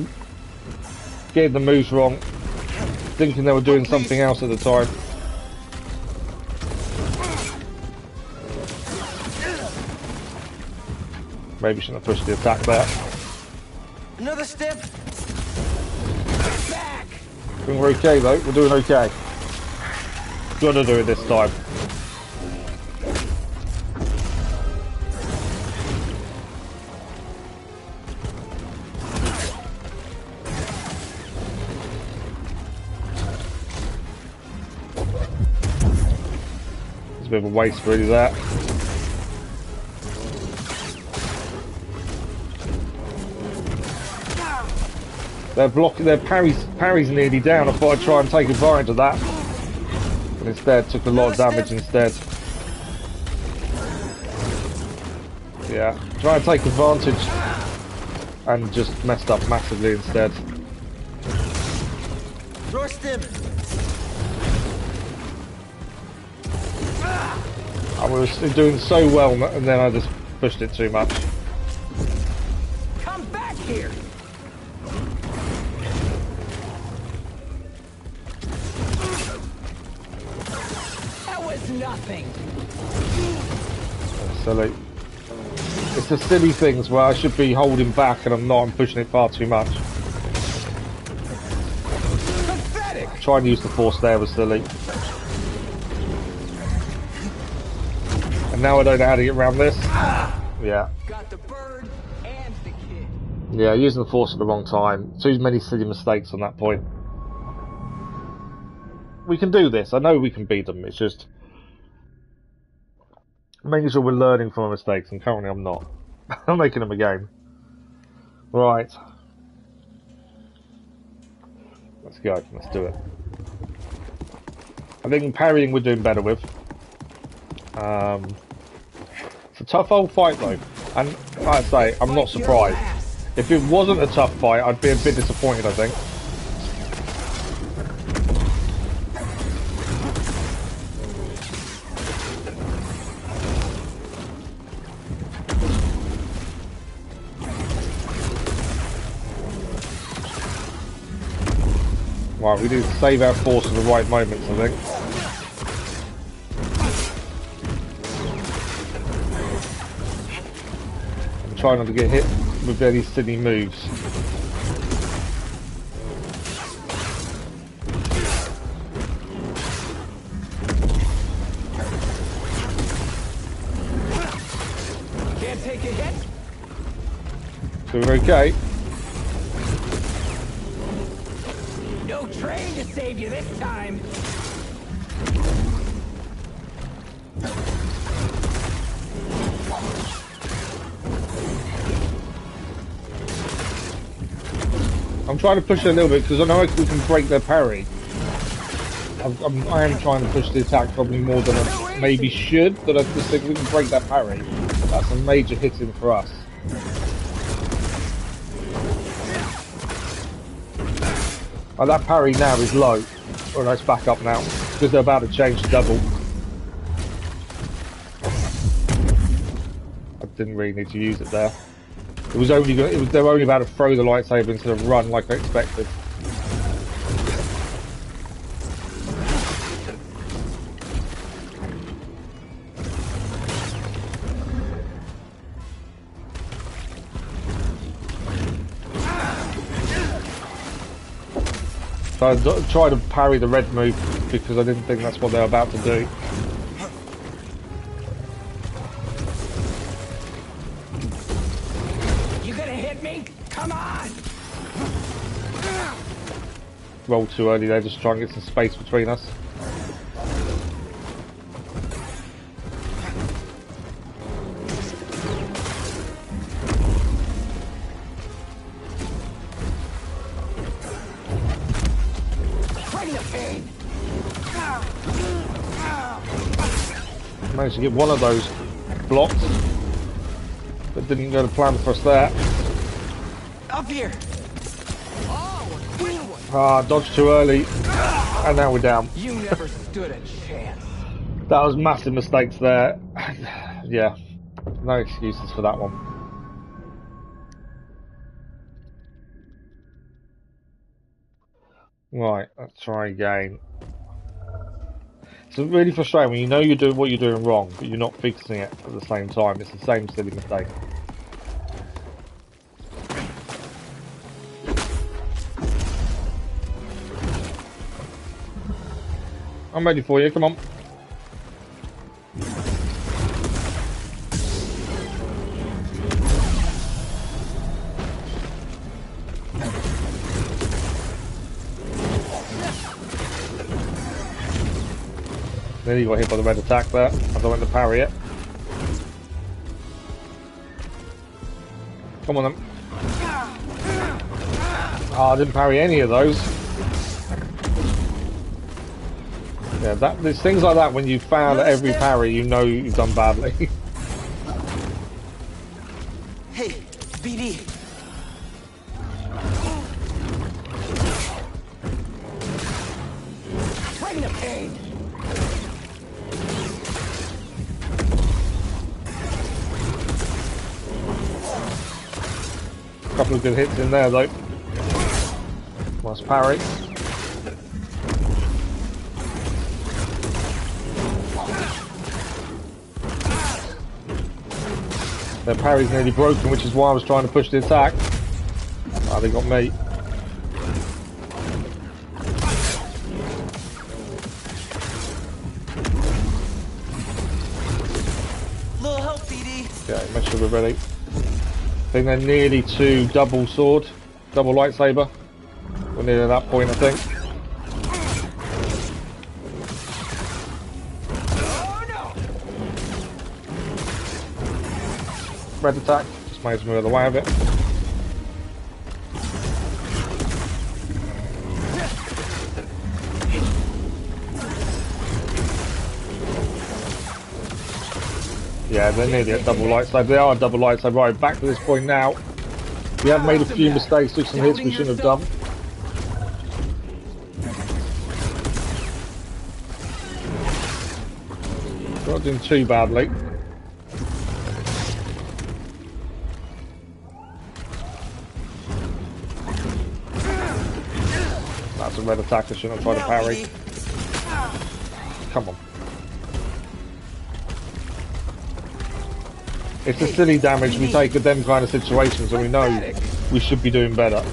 getting the moves wrong. Thinking they were doing something else at the time. Maybe shouldn't have pushed the attack there. Another step. Back. I think we're okay though, we're doing okay. Gotta do it this time. It's a bit of a waste really that. They're blocking, their parry's nearly down. I thought I'd try and take advantage of that. But instead, took a lot of damage instead. Yeah, try and take advantage and just messed up massively instead. I was doing so well and then I just pushed it too much. Come back here. Nothing. Silly. It's the silly things where I should be holding back and I'm not. I'm pushing it far too much. Pathetic. Trying to use the force there was silly. And now I don't know how to get around this. Yeah. Got the bird and the kid. Yeah, using the force at the wrong time. Too many silly mistakes on that point. We can do this. I know we can beat them. It's just making sure we're learning from our mistakes, and currently I'm not. I'm making them again. Right. Let's go. Let's do it. I think parrying we're doing better with. It's a tough old fight though, and like I say, I'm not surprised. If it wasn't a tough fight, I'd be a bit disappointed, I think. Right, we need to save our force at the right moments, I think. I'm trying not to get hit with any silly moves. Can't take a hit. Doing okay. No train to save you this time. I'm trying to push it a little bit because I know we can break their parry. I am trying to push the attack probably more than I maybe should, but I just think we can break that parry. That's a major hitting for us. Oh, that parry now is low. Oh no, it's back up now because they're about to change to double. I didn't really need to use it there. It was only they were only about to throw the lightsaber instead of run like I expected. So I tried to parry the red move because I didn't think that's what they were about to do. You gonna hit me? Come on! roll too early there, just try and get some space between us. Managed to get one of those blocked, but didn't go to plan for us there. Up here. Dodged too early, and now we're down. You never stood a chance. That was massive mistakes there. Yeah, no excuses for that one. Right, let's try again. It's really frustrating when you know you're doing what you're doing wrong, but you're not fixing it at the same time. It's the same silly mistake. I'm ready for you, come on. Then you got hit by the red attack there, as I went to parry it. Come on then. I didn't parry any of those. Yeah, there's things like that when you fail at every parry, you know you've done badly. Hey, BD. Bring the pain. Couple of good hits in there though. Nice parry. Their parry's nearly broken, which is why I was trying to push the attack. Ah, they got me. Little help, BD. Okay, make sure we're ready. I think they're nearly to double sword, double lightsaber. We're nearly at that point, I think. Red attack, just managed to move out of the way of it. Yeah, they're nearly at double lightsaber. They are double lightsaber. Right, back to this point now. We have made a few mistakes, took some hits we shouldn't have done. We're not doing too badly. That's a red attack, I shouldn't have tried to parry. Come on. It's a silly damage we take at them kind of situations and we know we should be doing better. Out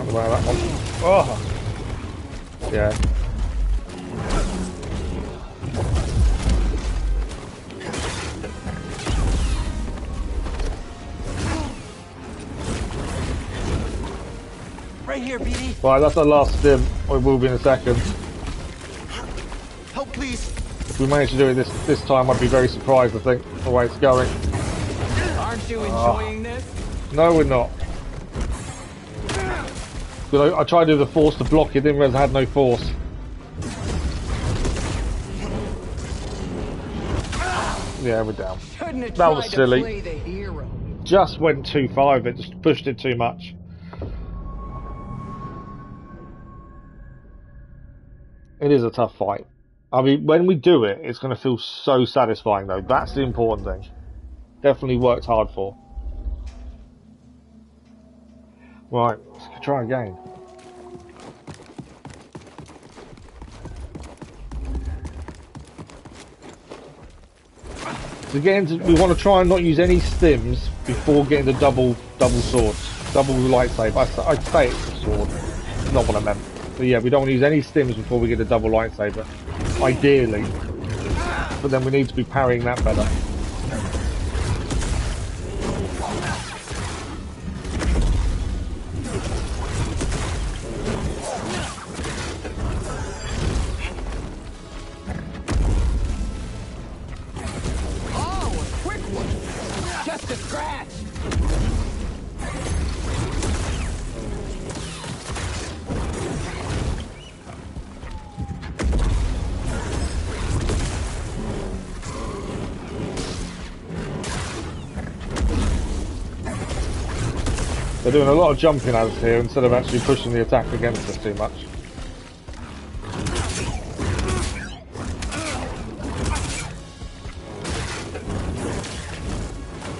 the way of that one. Oh! Yeah. Right here, BD. Right, that's our last stim. We will be in a second. Help, please. If we manage to do it this time, I'd be very surprised, I think, the way it's going. Aren't you enjoying this? No, we're not. But I tried to do the force to block it, didn't realize I had no force. Yeah, we're down. That was silly. Just went too far of it, just pushed it too much. It is a tough fight. I mean, when we do it, it's going to feel so satisfying, though. That's the important thing. Definitely worked hard for. Right, let's try again. So again, we want to try and not use any stims before getting the double swords, double lightsaber. I'd say it's a sword, not what I meant. But yeah, we don't want to use any stims before we get a double lightsaber, ideally. But then we need to be parrying that better. They're doing a lot of jumping at us here instead of actually pushing the attack against us too much.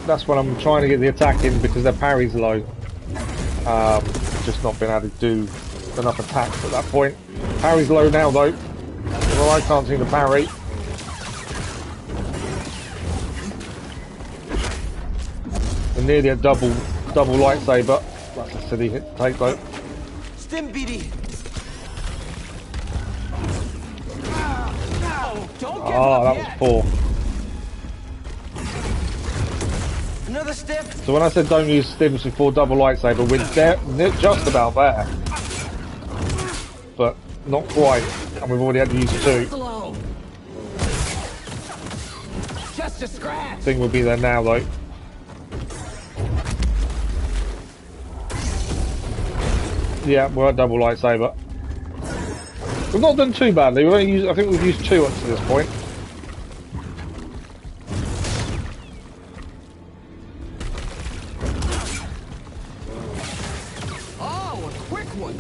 That's when I'm trying to get the attack in because their parry's low. Just not been able to do enough attacks at that point. Parry's low now though. Well, I can't seem to parry. We're nearly at double lightsaber. That's a silly hit to take though. Stim BD. Don't give Oh, up that yet. was poor. Another stim. So when I said don't use stims before double lightsaber, we're just about there. But not quite. And we've already had to use two. Slow. Just a scratch. Thing will be there now though. Yeah, we're at double lightsaber. We've not done too badly. We've only used, I think we've used two up to this point. Oh, a quick one.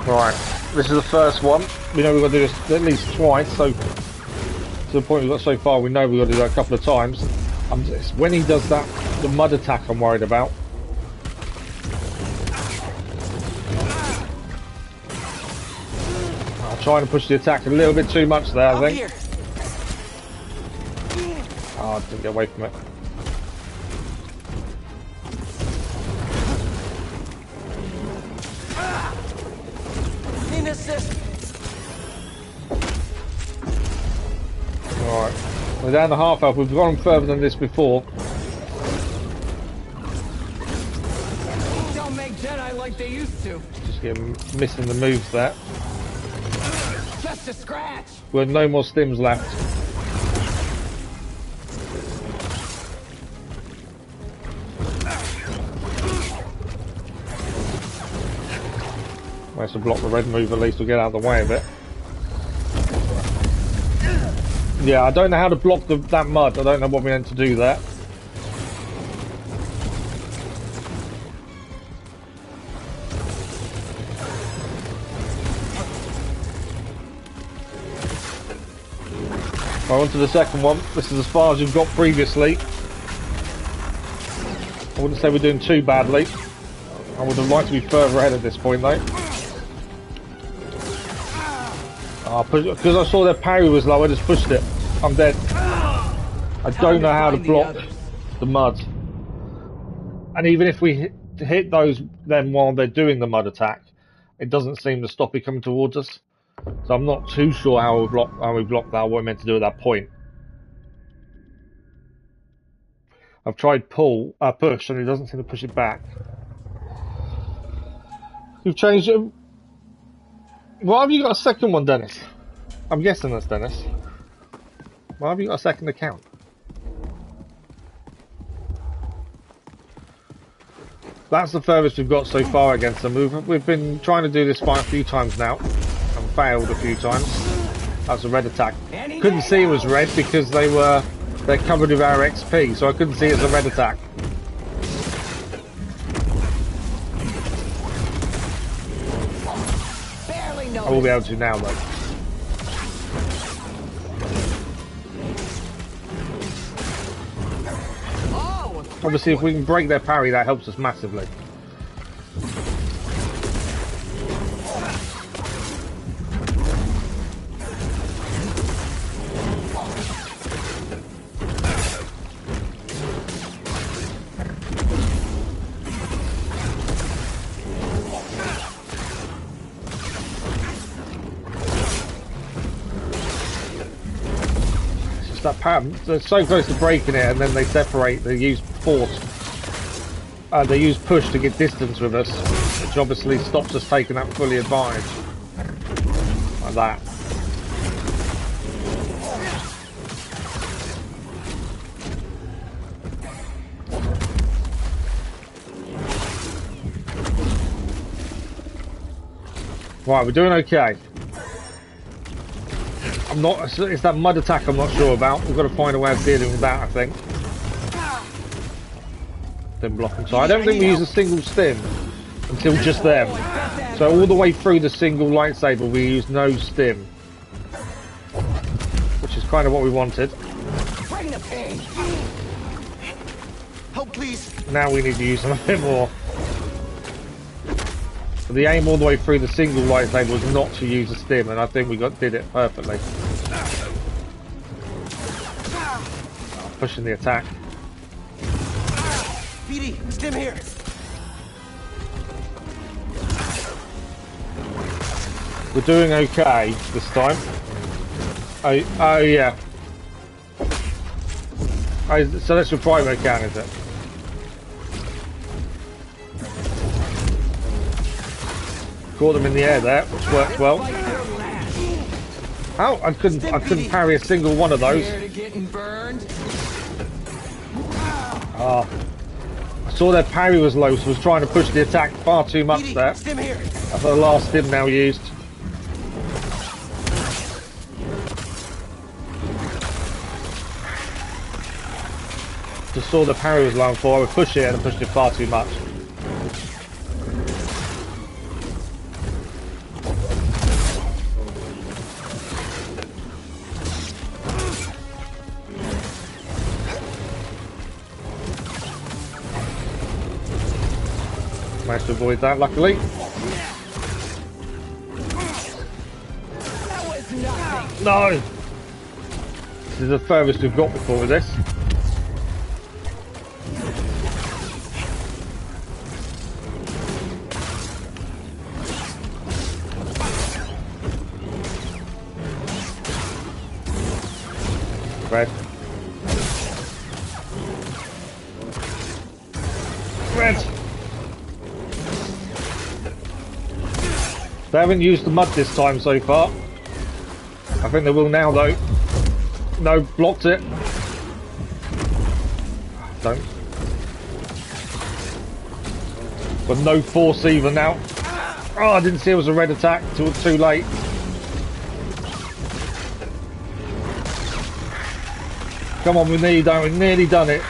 Right, this is the first one. We know we've got to do this at least twice, so to the point we've got so far, we know we've got to do that a couple of times. It's when he does that, the mud attack I'm worried about. I'm trying to push the attack a little bit too much there, I think. Here. Oh, I didn't get away from it. Need an assist. Alright, we're down to half health. We've gone further than this before. Don't make Jedi like they used to. Just getting missing the moves there. Just a scratch. We have no more stims left. Nice to block the red move, at least we'll get out of the way of it. Yeah, I don't know how to block that mud. I don't know what we're meant to do there. Right, on to the second one. This is as far as we've got previously. I wouldn't say we're doing too badly. I would have liked to be further ahead at this point though. Because I saw their parry was low, I just pushed it. I'm dead. I don't know how to block the mud. And even if we hit those them while they're doing the mud attack, it doesn't seem to stop it coming towards us. So I'm not too sure how we block that, what we're meant to do at that point. I've tried push, and it doesn't seem to push it back. You've changed it. Why have you got a second one, Dennis? I'm guessing that's Dennis. Why have you got a second account? That's the furthest we've got so far against them. We've been trying to do this fight a few times now, and failed a few times. That's a red attack. Couldn't see it was red because they're covered with our XP, so I couldn't see it as a red attack. I will be able to now though. Obviously if we can break their parry, that helps us massively. That pattern, they're so close to breaking it, and then they separate. They use force. They use push to get distance with us, which obviously stops us taking that fully advantage. Like that. Right, we're doing okay. I'm not. It's that mud attack I'm not sure about. We've got to find a way of dealing with that, I think. Stim blocking. So I don't think we use a single stim until just then. So all the way through the single lightsaber, we use no stim, which is kind of what we wanted. Bring the pain. Help, please. Now we need to use them a bit more. But the aim all the way through the single lightsaber was not to use a stim, and I think we did it perfectly. Pushing the attack. BD, stim here. We're doing okay this time. Oh yeah. So that's your primo can, is it? Caught them in the air there, which worked well. How? I couldn't parry a single one of those. I saw their parry was low, so I was trying to push the attack far too much there. That's the last stim now used. Just saw the parry was low for, I would push it and I pushed it far too much. Managed to avoid that, luckily. No! This is the furthest we've got before with this. Red. Red! They haven't used the mud this time so far. I think they will now though. No, blocked it. Don't. But no force either now. Oh, I didn't see it was a red attack till too late. Come on, we've nearly done it.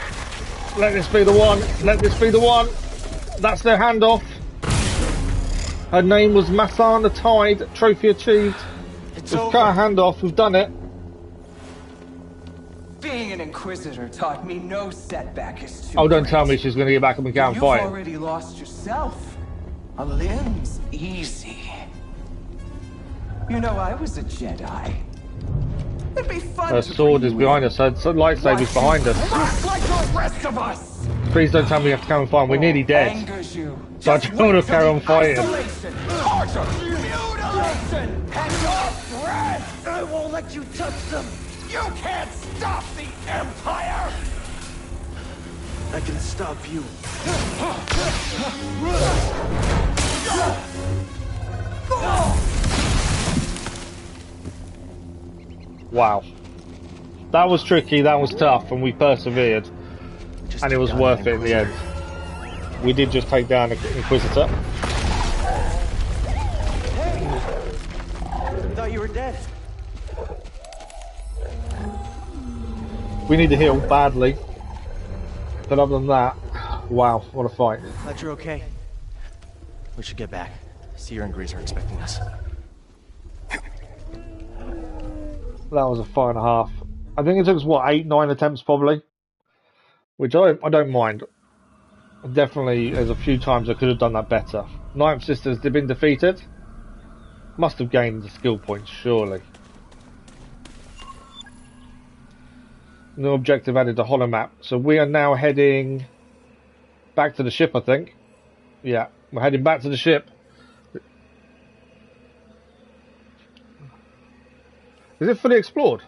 Let this be the one. Let this be the one. That's their handoff. Her name was Masana Tide. Trophy achieved. We've cut her hand off. We've done it. Being an Inquisitor taught me no setback is too Oh, don't great. tell me she's going to get back up and go and fight. You've already lost yourself. A limb's easy. You know, I was a Jedi. It'd be fun. Her sword is behind us. Her lightsaber's behind us. Just like the rest of us. Please don't tell me we have to come and fight. We're nearly dead. Angers you. So I don't want to carry on fighting. Isolation, torture, mutilation, and your breath. I won't let you touch them. You can't stop the Empire! I can stop you. Wow. That was tricky, that was tough, and we persevered. And it was worth it in the end. We did just take down the Inquisitor. Hey! I thought you were dead. We need to heal badly. But other than that, wow, what a fight. Glad you're okay. We should get back. Seer and Grease are expecting us. That was a 5.5. I think it took us, what, 8, 9 attempts probably? Which I don't mind. Definitely, there's a few times I could have done that better. Nightsisters have been defeated. Must have gained the skill points, surely. New objective added to holo map. So we are now heading back to the ship, I think. Yeah, we're heading back to the ship. Is it fully explored?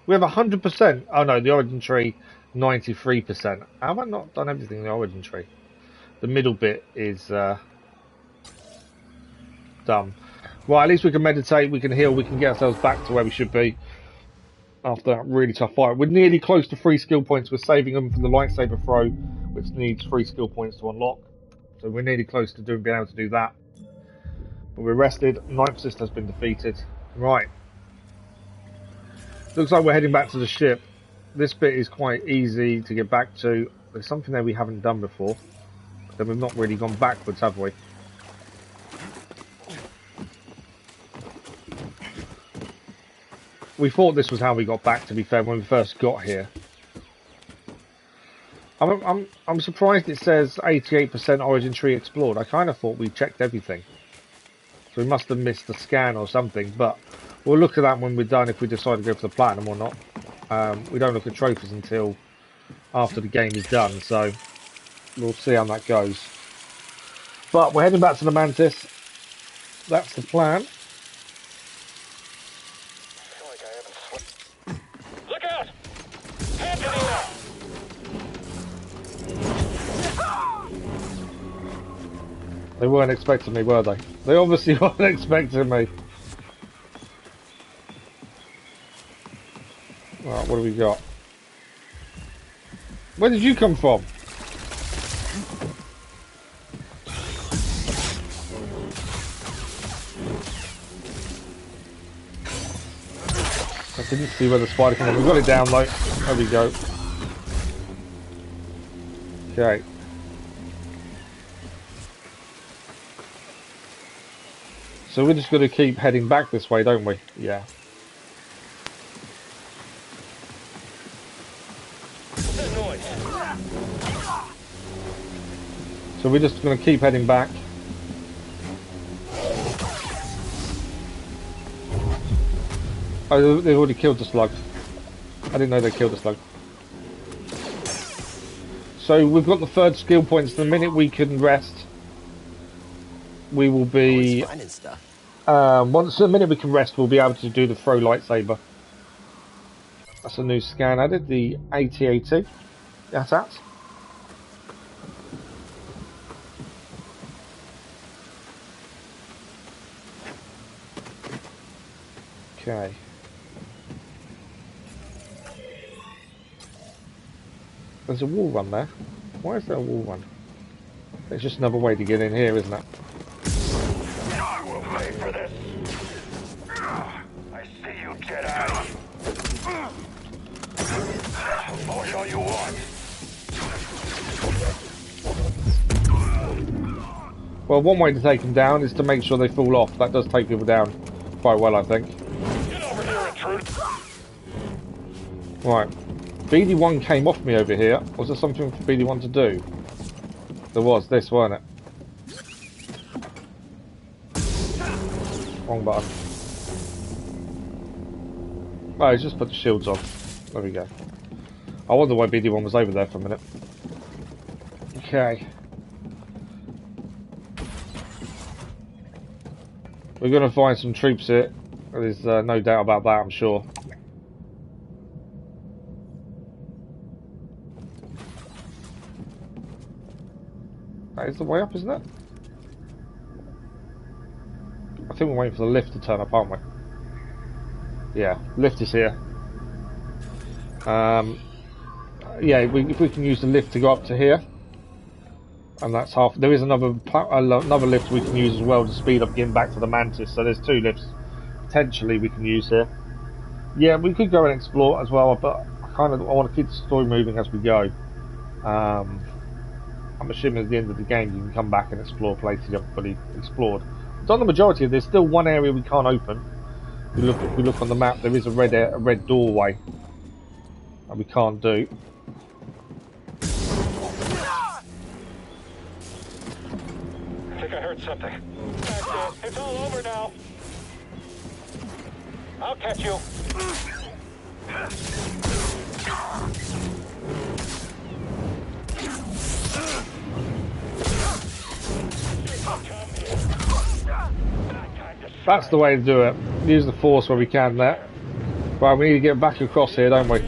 We have 100%. Oh no, the origin tree, 93%. How have I not done everything in the origin tree? The middle bit is done. Well, at least we can meditate, we can heal, we can get ourselves back to where we should be after that really tough fight. We're nearly close to 3 skill points. We're saving them for the lightsaber throw, which needs 3 skill points to unlock. So we're nearly close to being able to do that. We're rested. Nightsister has been defeated. Right. Looks like we're heading back to the ship. This bit is quite easy to get back to. There's something there we haven't done before. Then we've not really gone backwards, have we? We thought this was how we got back, to be fair, when we first got here. I'm surprised it says 88% origin tree explored. I kind of thought we checked everything. So we must have missed the scan or something, but we'll look at that when we're done if we decide to go for the platinum or not. We don't look at trophies until after the game is done, so we'll see how that goes. But we're heading back to the Mantis. That's the plan. Look out! Hands in the air! They weren't expecting me, were they? They obviously weren't expecting me. Right, what do we got? Where did you come from? I didn't see where the spider came from. We've got it down though. There we go. Okay. So we're just going to keep heading back this way, don't we? Yeah. What's that noise? So we're just going to keep heading back. Oh, they've already killed the slug. I didn't know they killed the slug. So we've got the third skill points. The minute we can rest, we will be... once the minute we can rest, we'll be able to do the throw lightsaber. That's a new scan added, the AT-AT. That's that. Okay. There's a wall run there. Why is there a wall run? It's just another way to get in here, isn't it? I will pay for this. I see you, Jedi. Push all you want. Well, one way to take them down is to make sure they fall off. That does take people down quite well, I think. Get over here, intruder. Right. BD1 came off me over here. Was there something for BD1 to do? There was this, weren't it? Wrong button. Oh, he's just put the shields on. There we go. I wonder why BD1 was over there for a minute. Okay. We're going to find some troops here. There's no doubt about that, I'm sure. That is the way up, isn't it? I think we're waiting for the lift to turn up, aren't we? Yeah, lift is here. Yeah, if we can use the lift to go up to here, and that's half. There is another lift we can use as well to speed up getting back to the Mantis. So there's two lifts potentially we can use here. Yeah, we could go and explore as well, but I want to keep the story moving as we go. I'm assuming at the end of the game you can come back and explore places you haven't fully explored. It's on the majority of. There's still one area we can't open. If we look on the map, there is a red doorway that we can't do. I think I heard something. That's it. It's all over now. I'll catch you. That's the way to do it. Use the force where we can there. Right, we need to get back across here, don't we?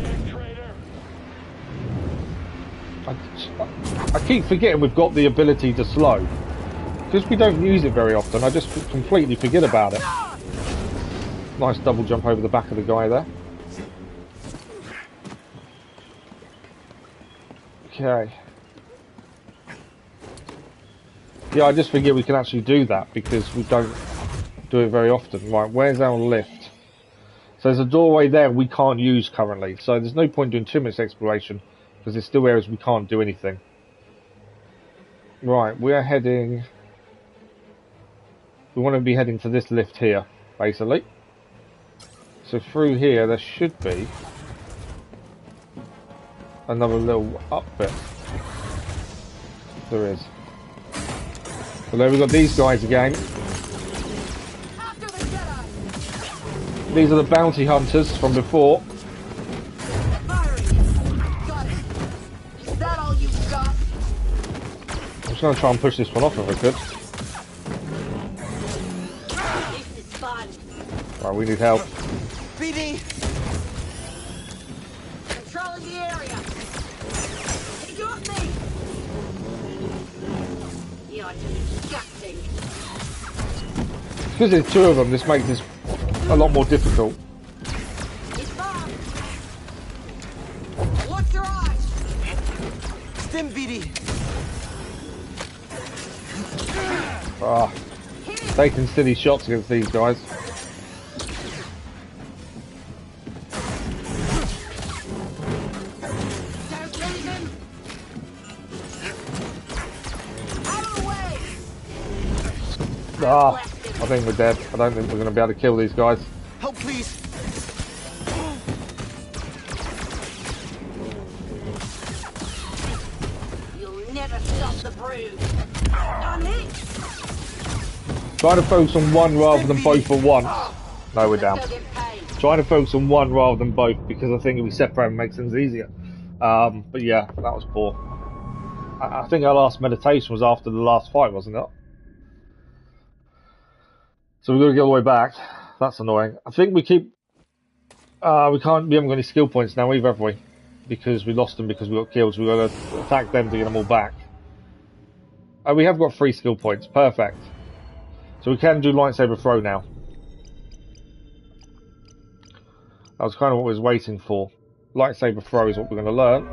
I keep forgetting we've got the ability to slow. Because we don't use it very often, I just completely forget about it. Nice double jump over the back of the guy there. Okay. Yeah, I just forget we can actually do that because we don't do it very often. Right, where's our lift? So there's a doorway there we can't use currently. So there's no point doing too much exploration because there's still areas we can't do anything. Right, we are heading... We want to be heading to this lift here, basically. So through here there should be another little up bit. There is. So there we've got these guys again. These are the bounty hunters from before. Is that all you got? I'm just going to try and push this one off if I could. This is fun. Right, we need help. BD! Controlling the area. You got me. You're disgusting. Because there's two of them, this makes this a lot more difficult. It's fine. Watch your eyes. Stim BD! Ah, taking steady shots against these guys. Don't leave him. Out of the way. Ah, I think we're dead. I don't think we're going to be able to kill these guys. Help, please! You'll never stop the brood. On it. Try to focus on one rather than both at once. No, we're down. Still get paid. Try to focus on one rather than both because I think if we separate them, it makes things easier. But yeah, that was poor. I think our last meditation was after the last fight, wasn't it? So we've got to get all the way back. That's annoying. I think we keep... we haven't got any skill points now either, have we? Because we lost them because we got killed, so we've got to attack them to get them all back. Oh, we have got 3 skill points. Perfect. So we can do lightsaber throw now. That was kind of what we was waiting for. Lightsaber throw is what we're going to learn.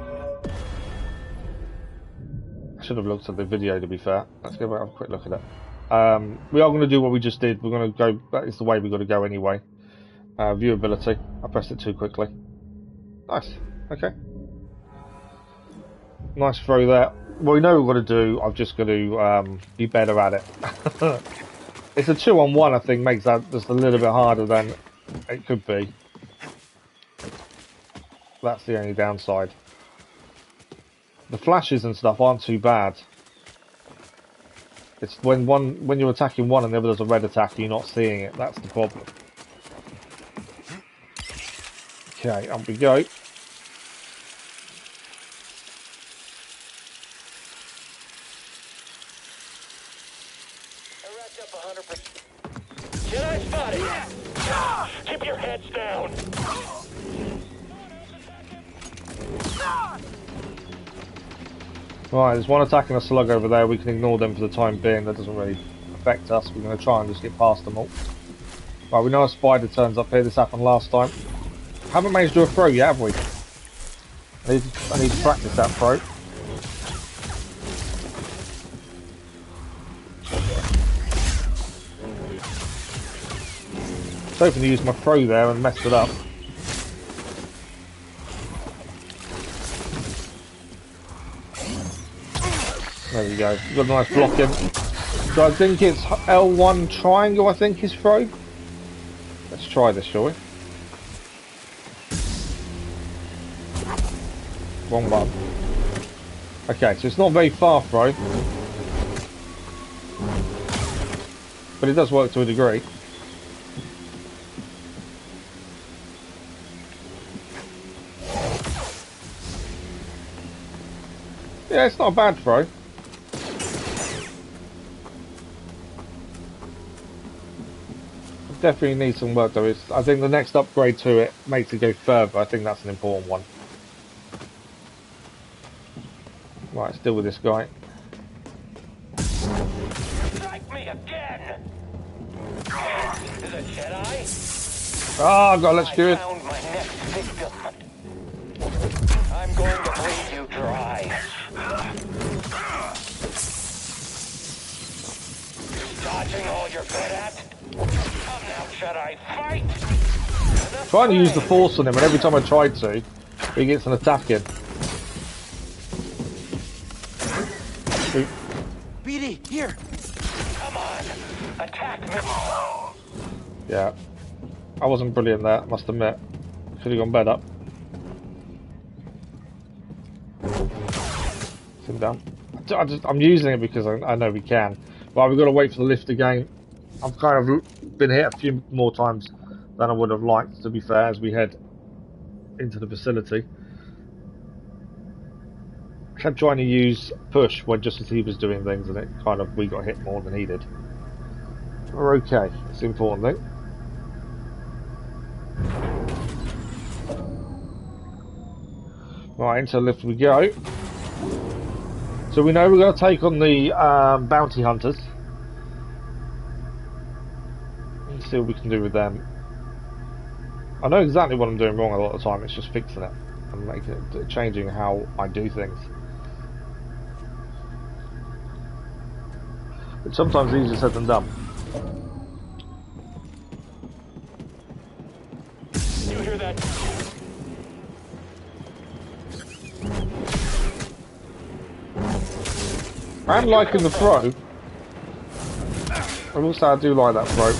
I should have looked at the video, to be fair. Let's go back and have a quick look at it. We are going to do what we just did. We're going to go... That is the way we've got to go anyway. Viewability. I pressed it too quickly. Nice. Okay. Nice throw there. Well, we know what we've got to do. I've just got to be better at it. It's a 2-on-1, I think, makes that just a little bit harder than it could be. That's the only downside. The flashes and stuff aren't too bad. It's when you're attacking one and the other does a red attack and you're not seeing it. That's the problem. Okay, up we go. Jedi spotted! Keep your heads down! Right, there's one attacking a slug over there. We can ignore them for the time being. That doesn't really affect us. We're going to try and just get past them all. Right, we know a spider turns up here. This happened last time. Haven't managed to do a throw yet, have we? I need to practice that throw. I was hoping to use my throw there and messed it up. There we go. Got a nice block in. So I think it's L1 triangle, I think, is throw. Let's try this, shall we? Wrong button. Okay, so it's not very far throw. But it does work to a degree. Yeah, it's not a bad throw. Definitely needs some work though. I think the next upgrade to it makes it go further. I think that's an important one. Right, let's deal with this guy. Strike me again! The Jedi? Ah, oh, God, let's do it. Found my next victim. I'm going to bleed you dry. Dodging all you're good at? Jedi, fight! Trying to use the Force on him, and every time I tried to, he gets an attack in. BD, here! Come on, attack me! Yeah. I wasn't brilliant there, must admit. Should have gone better. Sit him down. I'm using it because I know we can. Right, we've got to wait for the lift again. I've kind of been hit a few more times than I would have liked, to be fair, as we head into the facility. I kept trying to use push when just as he was doing things, and it kind of, we got hit more than he did. We're okay, it's the important thing. Right, into the lift we go. So we know we're going to take on the bounty hunters. Let's see what we can do with them. I know exactly what I'm doing wrong a lot of the time, it's just fixing it and making it, changing how I do things. It's sometimes easier said than done. You hear that? I'm liking the throw. And also I do like that throw.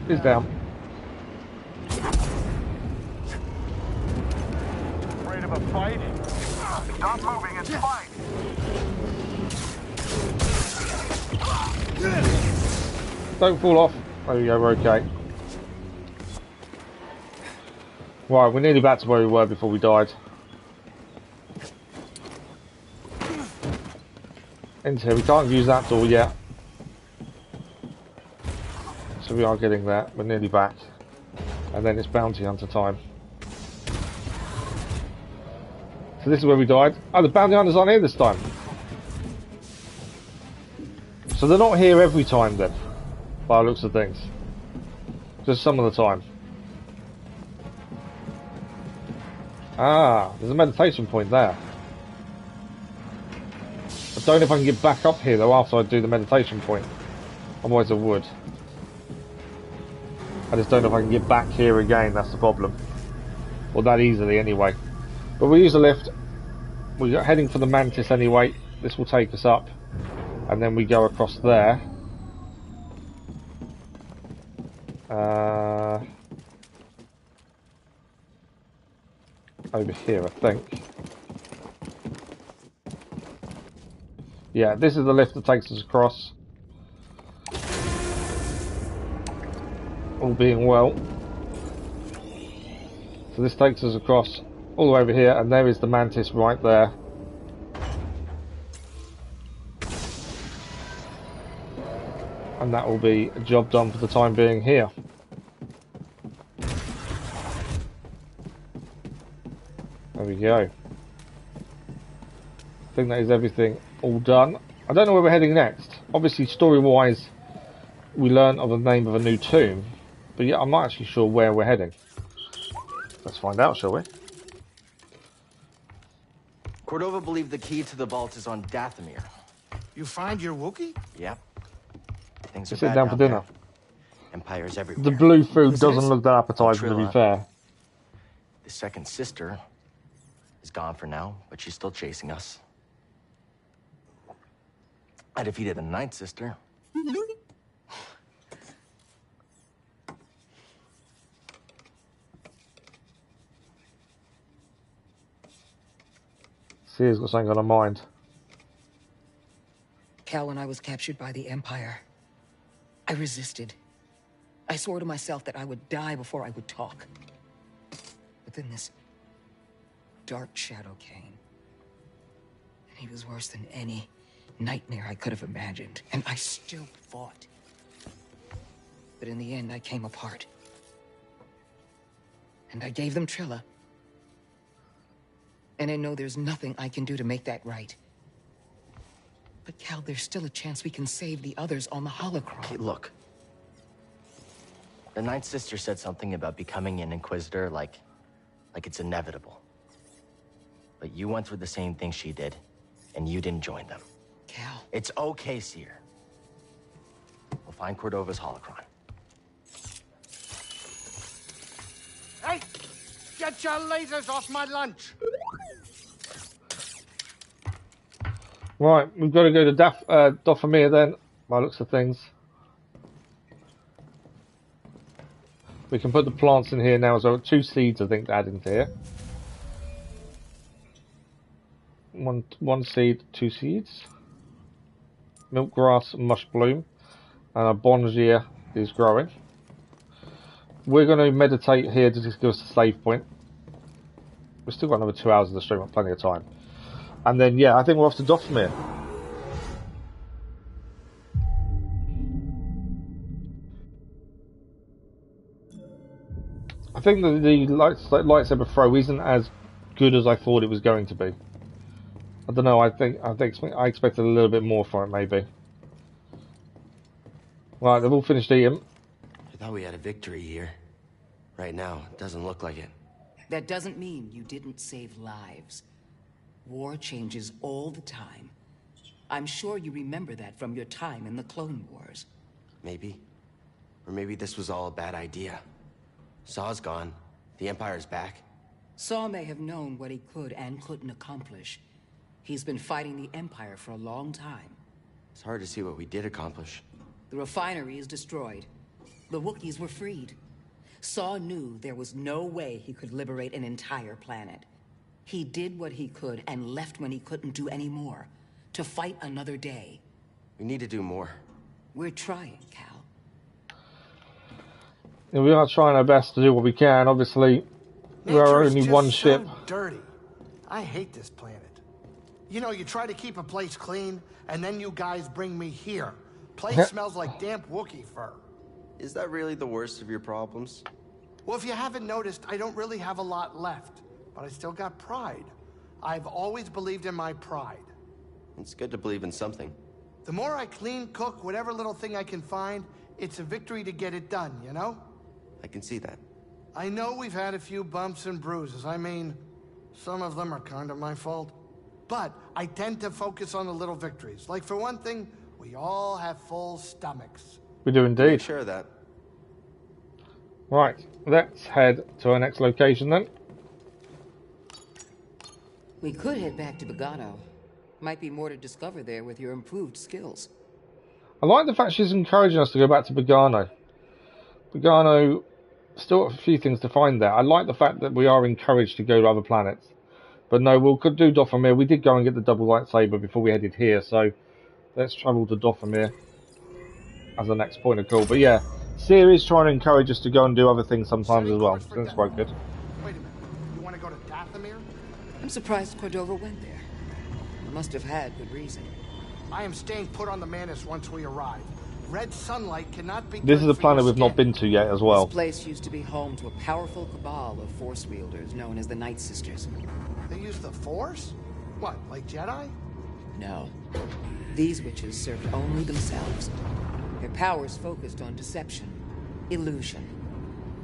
He's down. Afraid of a fight? Stop moving and fight! Don't fall off. There we go, we're okay. Right, we're nearly back to where we were before we died. Into here, we can't use that door yet. So we are getting there, we're nearly back. And then it's bounty hunter time. So this is where we died. Oh, the bounty hunters aren't here this time. So they're not here every time then, by the looks of things. Just some of the time. Ah, there's a meditation point there. I don't know if I can get back up here though after I do the meditation point. Otherwise I would. I just don't know if I can get back here again, that's the problem. Or that easily anyway. But we'll use the lift. We're heading for the Mantis anyway. This will take us up. And then we go across there. Over here, I think. Yeah, this is the lift that takes us across. All being well. So this takes us across all the way over here, and there is the Mantis right there. And that will be a job done for the time being here. There we go. I think that is everything all done. I don't know where we're heading next. Obviously, story-wise, we learn of the name of a new tomb. But yeah, I'm not actually sure where we're heading. Let's find out, shall we? Cordova believed the key to the vault is on Dathomir. You find your Wookiee? Yep. Things are Sit bad down for dinner. there. Empires everywhere. The blue food doesn't look that appetizing, to be fair. The second sister is gone for now, but she's still chasing us. I defeated the Nightsister. See, he's got something on her mind. Cal, when I was captured by the Empire, I resisted. I swore to myself that I would die before I would talk. But then this dark shadow came. And he was worse than any nightmare I could have imagined. And I still fought. But in the end, I came apart. And I gave them Trilla. And I know there's nothing I can do to make that right. But Cal, there's still a chance we can save the others on the holocron. Okay, look. The Nightsister said something about becoming an Inquisitor like it's inevitable. But you went through the same thing she did, and you didn't join them. Cal. It's okay, Seer. We'll find Cordova's holocron. Hey! Get your lasers off my lunch! Right, we've got to go to Dathomir then, by the looks of things. We can put the plants in here now as well. 2 seeds, I think, to add into here. One seed, 2 seeds. Milkgrass, mush bloom, and a bongier is growing. We're going to meditate here to just give us a save point. We've still got another 2 hours of the stream, plenty of time. And then, yeah, I think we're off to Dathomir. I think that the lightsaber throw isn't as good as I thought it was going to be. I don't know. I expected a little bit more from it, maybe. Right, they've all finished eating. I thought we had a victory here. Right now, it doesn't look like it. That doesn't mean you didn't save lives. War changes all the time. I'm sure you remember that from your time in the Clone Wars. Maybe. Or maybe this was all a bad idea. Saw's gone. The Empire's back. Saw may have known what he could and couldn't accomplish. He's been fighting the Empire for a long time. It's hard to see what we did accomplish. The refinery is destroyed. The Wookiees were freed. Saw knew there was no way he could liberate an entire planet. He did what he could and left when he couldn't do any more. To fight another day. We need to do more. We're trying, Cal. And we are trying our best to do what we can. Obviously, we are only one ship. So dirty. I hate this planet. You know, you try to keep a place clean, and then you guys bring me here. Place smells like damp Wookiee fur. Is that really the worst of your problems? Well, if you haven't noticed, I don't really have a lot left. But I still got pride. I've always believed in my pride. It's good to believe in something. The more I clean, cook, whatever little thing I can find, it's a victory to get it done, you know? I can see that. I know we've had a few bumps and bruises. I mean, some of them are kind of my fault. But I tend to focus on the little victories. Like, for one thing, we all have full stomachs. We do indeed. Make sure of that. Right, let's head to our next location then. We could head back to Bogano. Might be more to discover there with your improved skills. I like the fact she's encouraging us to go back to Bogano. Bogano, still a few things to find there. I like the fact that we are encouraged to go to other planets. But no, we could do Dathomir. We did go and get the double lightsaber before we headed here, so let's travel to Dathomir as the next point of call. But yeah, Series trying to encourage us to go and do other things sometimes as well. So that's quite good. Wait a minute. You want to go to Dathomir? I'm surprised Cordova went there. He must have had good reason. I am staying put on the Mantis once we arrive. Red sunlight cannot be. This is a planet we've not been to yet as well. This place used to be home to a powerful cabal of Force wielders known as the Nightsisters. They use the Force? What, like Jedi? No. These witches served only themselves. Their powers focused on deception, illusion,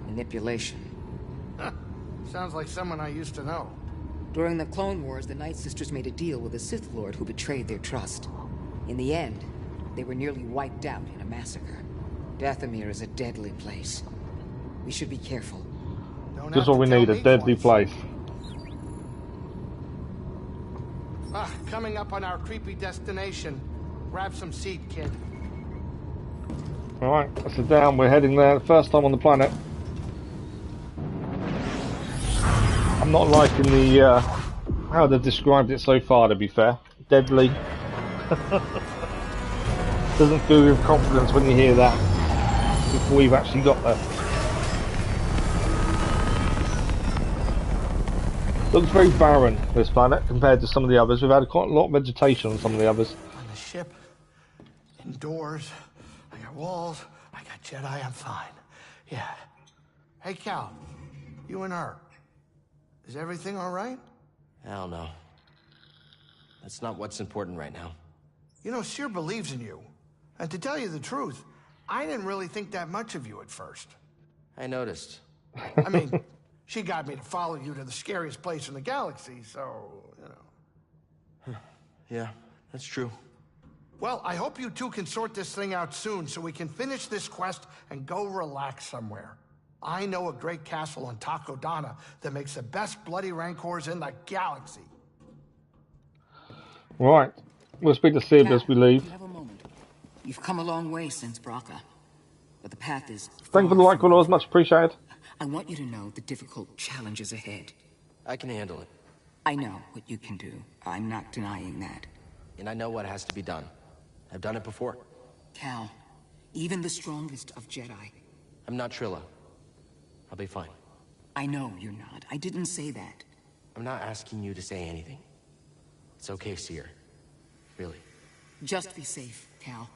manipulation. Huh. Sounds like someone I used to know. During the Clone Wars, the Nightsisters made a deal with a Sith Lord who betrayed their trust. In the end, they were nearly wiped out in a massacre. Dathomir is a deadly place. We should be careful. Just what we need, a deadly place. Coming up on our creepy destination. Grab some seed, kid. Alright, let's sit down. We're heading there. First time on the planet. I'm not liking the how they've described it so far, to be fair. Deadly. Doesn't fill you with confidence when you hear that before you've actually got there. Looks very barren, this planet, compared to some of the others. We've had quite a lot of vegetation on some of the others. On the ship, indoors, I got walls, I got Jedi, I'm fine. Yeah. Hey, Cal, you and her, is everything all right? Hell no. That's not what's important right now. You know, Seer believes in you. And to tell you the truth, I didn't really think that much of you at first. I noticed. I mean, she got me to follow you to the scariest place in the galaxy, so, you know. Yeah, that's true. Well, I hope you two can sort this thing out soon so we can finish this quest and go relax somewhere. I know a great castle on Takodana that makes the best bloody rancors in the galaxy. Right. We'll speak to Sid as we leave. You have a moment. You've come a long way since Braca, but the path is... Thank you for the like, followers. Much appreciated. I want you to know the difficult challenges ahead. I can handle it. I know what you can do. I'm not denying that. And I know what has to be done. I've done it before. Cal, even the strongest of Jedi... I'm not Trilla. I'll be fine. I know you're not. I didn't say that. I'm not asking you to say anything. It's okay, Seer. Really. Just be safe, Cal.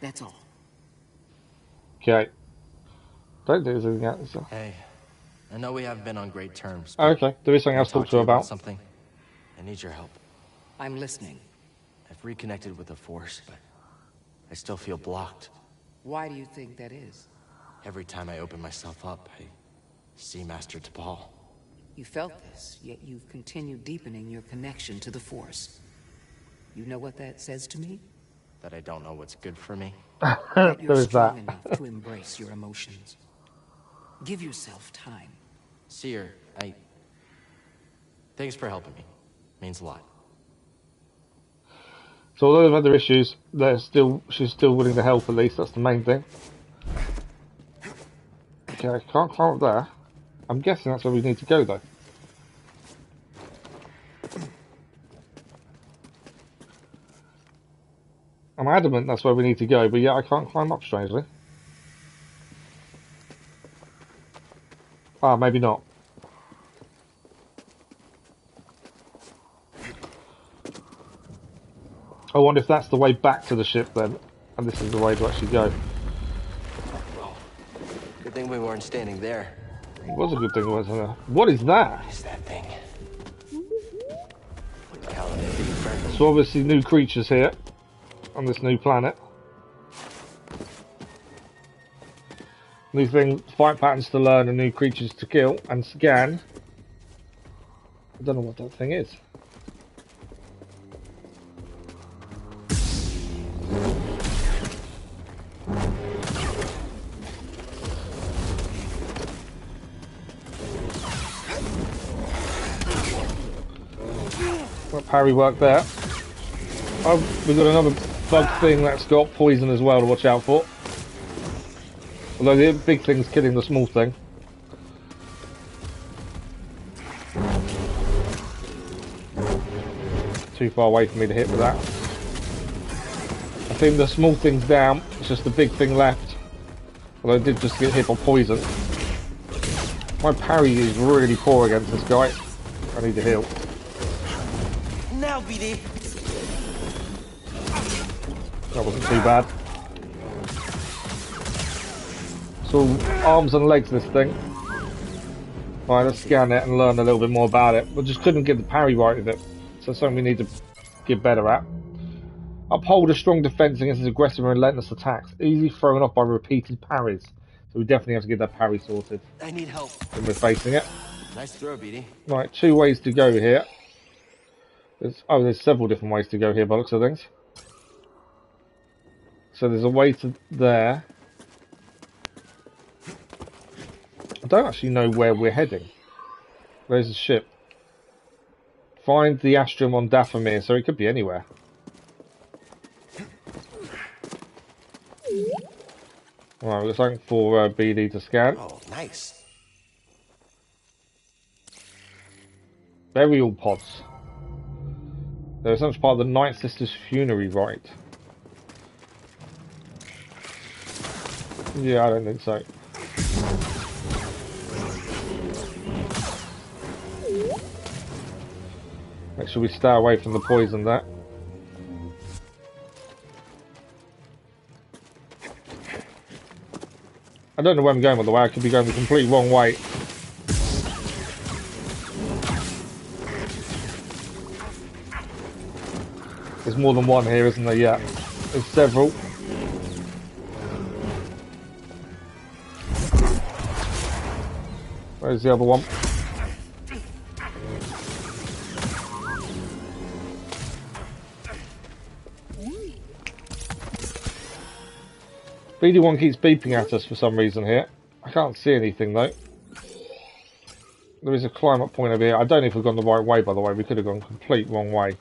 That's all. Okay. Don't do anything else. Hey, I know we haven't been on great terms. Okay, there is something else to talk to you about. Something. I need your help. I'm listening. I've reconnected with the Force, but I still feel blocked. Why do you think that is? Every time I open myself up, I see Master T'Pol. You felt this, yet you've continued deepening your connection to the Force. You know what that says to me? That I don't know what's good for me. That you're There is strong that. enough to embrace your emotions. Give yourself time. Seer, thanks for helping me. Means a lot. So although they've had their issues, she's still willing to help at least. That's the main thing. Okay, I can't climb up there. I'm guessing that's where we need to go though. I'm adamant that's where we need to go, but yeah, I can't climb up strangely. Ah, maybe not. I wonder if that's the way back to the ship then, and this is the way to actually go. Well, good thing we weren't standing there. It was a good thing, wasn't it? What is that? What is that thing? What the hell are they being friendly? So obviously new creatures here on this new planet. New thing, fight patterns to learn and new creatures to kill and scan. I don't know what that thing is. Got parry work there. Oh, we've got another bug thing that's got poison as well to watch out for. Although the big thing's killing the small thing. Too far away for me to hit with that. I think the small thing's down, it's just the big thing left. Although I did just get hit by poison. My parry is really poor against this guy. I need to heal. Now, BD. That wasn't too bad. So arms and legs this thing. Right, let's scan it and learn a little bit more about it. We just couldn't get the parry right with it. So something we need to get better at. Uphold a strong defense against his aggressive and relentless attacks. Easily thrown off by repeated parries. So we definitely have to get that parry sorted I need help. when we're facing it. Nice throw, BD. Right, 2 ways to go here. There's several different ways to go here by the looks of things. So there's a way to there. I don't actually know where we're heading. Where's the ship? Find the Astrum on Dathomir, so it could be anywhere. Alright, we're looking for BD to scan. Oh, nice. Burial pods. They're essentially part of the Nightsister's funerary rite. Yeah, I don't think so. Make sure we stay away from the poison there. I don't know where I'm going, by the way. I could be going the complete wrong way. There's more than one here, isn't there? Yeah. There's several. Where's the other one? BD1 keeps beeping at us for some reason here. I can't see anything though. There is a climb up point over here. I don't know if we've gone the right way, by the way. We could have gone complete wrong way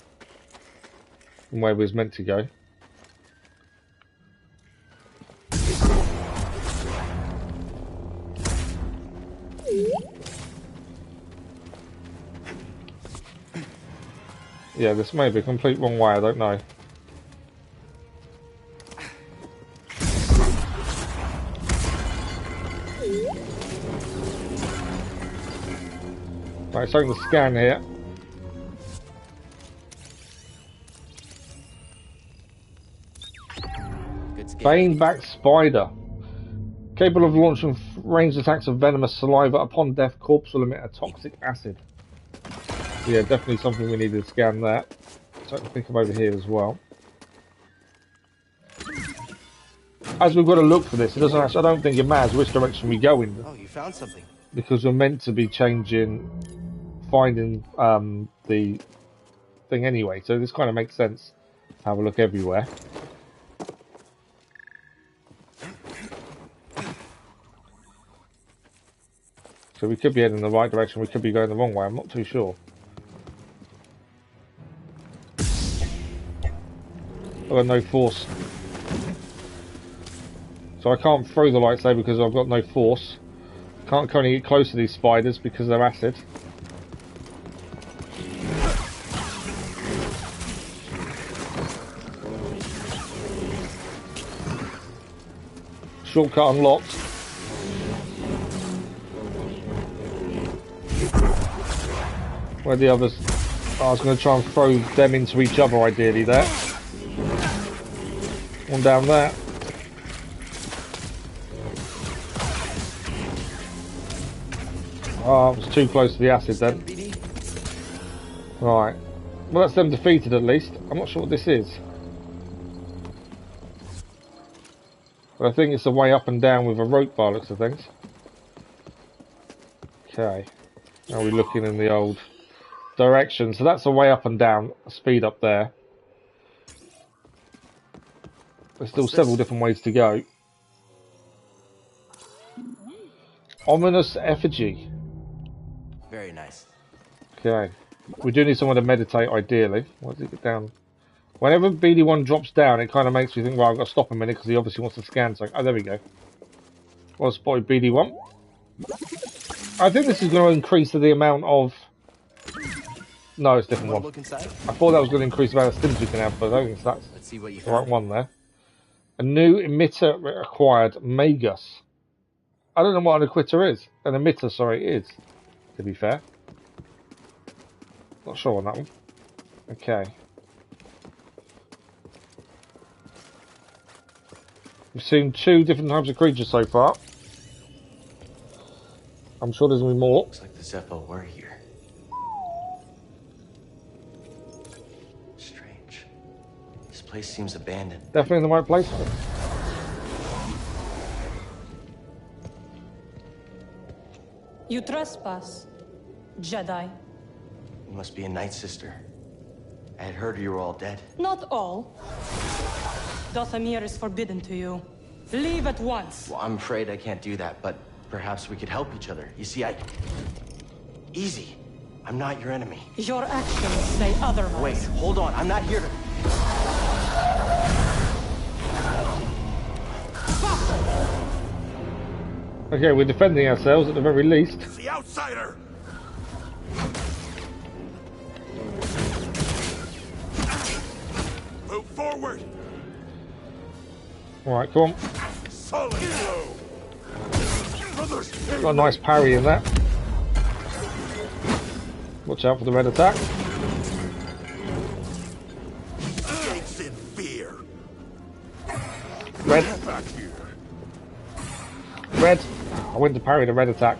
from where we was meant to go. Yeah, this may be a complete wrong way, I don't know. Right, so I'm going to scan here. Baneback spider. Capable of launching ranged attacks of venomous saliva. Upon death, corpse will emit a toxic acid. So yeah, definitely something we need to scan that. So I can think of over here as well. As we've got to look for this, it doesn't actually, I don't think it matters which direction we go in. Oh, you found something. Because we're meant to be finding the thing anyway. So this kind of makes sense. Have a look everywhere. So we could be heading in the right direction, we could be going the wrong way, I'm not too sure. I've got no force. So I can't throw the lightsaber because I've got no force. Can't currently get close to these spiders because they're acid. Shortcut unlocked. Where the others? Oh, I was going to try and throw them into each other ideally there. One down there. Oh, I was too close to the acid then. Right. Well, that's them defeated at least. I'm not sure what this is. But I think it's a way up and down with a rope by looks of things. Okay. Now we're looking in the old direction. So that's a way up and down. A speed up there. There's still several different ways to go. Ominous effigy. Very nice. Okay. We do need someone to meditate ideally. Why does it get down? Whenever BD1 drops down, it kind of makes me think, well, I've got to stop a minute because he obviously wants to scan something. Oh, there we go. Well spotted, BD1. I think this is going to increase the amount of... No, it's a different one. Look inside? I thought that was going to increase the amount of stims we can have, but I don't think that's Let's see what you the right found. one there. A new emitter acquired, Magus. I don't know what an emitter is. An emitter, sorry, is, to be fair. Not sure on that one. Okay. We've seen 2 different types of creatures so far. I'm sure there's going to be more. Looks like the Zeppo were here. Strange. This place seems abandoned. Definitely in the right place. You trespass, Jedi. You must be a Nightsister. I had heard you were all dead. Not all. Dathomir is forbidden to you. Leave at once. Well, I'm afraid I can't do that, but perhaps we could help each other. You see, Easy. I'm not your enemy. Your actions say otherwise. Wait, hold on. I'm not here to... Okay, we're defending ourselves at the very least. The outsider! Move forward! Alright, come on. Solid blow! Brothers! Got a nice parry in that. Watch out for the red attack. Gates in fear! Red. Get back here! Red. I went to parry the red attack.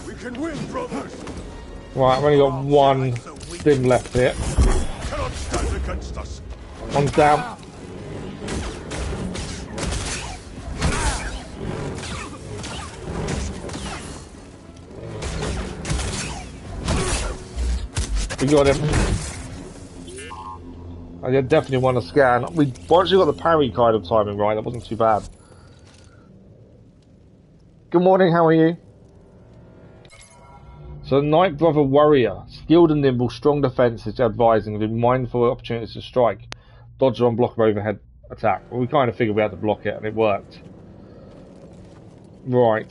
We can win, brothers! Right, I've only got one stim left here. Cannot stand against us! One's down. We got him. I definitely want to scan. We once you got the parry kind of timing right, that wasn't too bad. Good morning, how are you? So, Night Brother Warrior, skilled and nimble, strong defense is advising, be mindful of opportunities to strike. Dodge or unblock overhead attack. Well, we kind of figured we had to block it, and it worked. Right.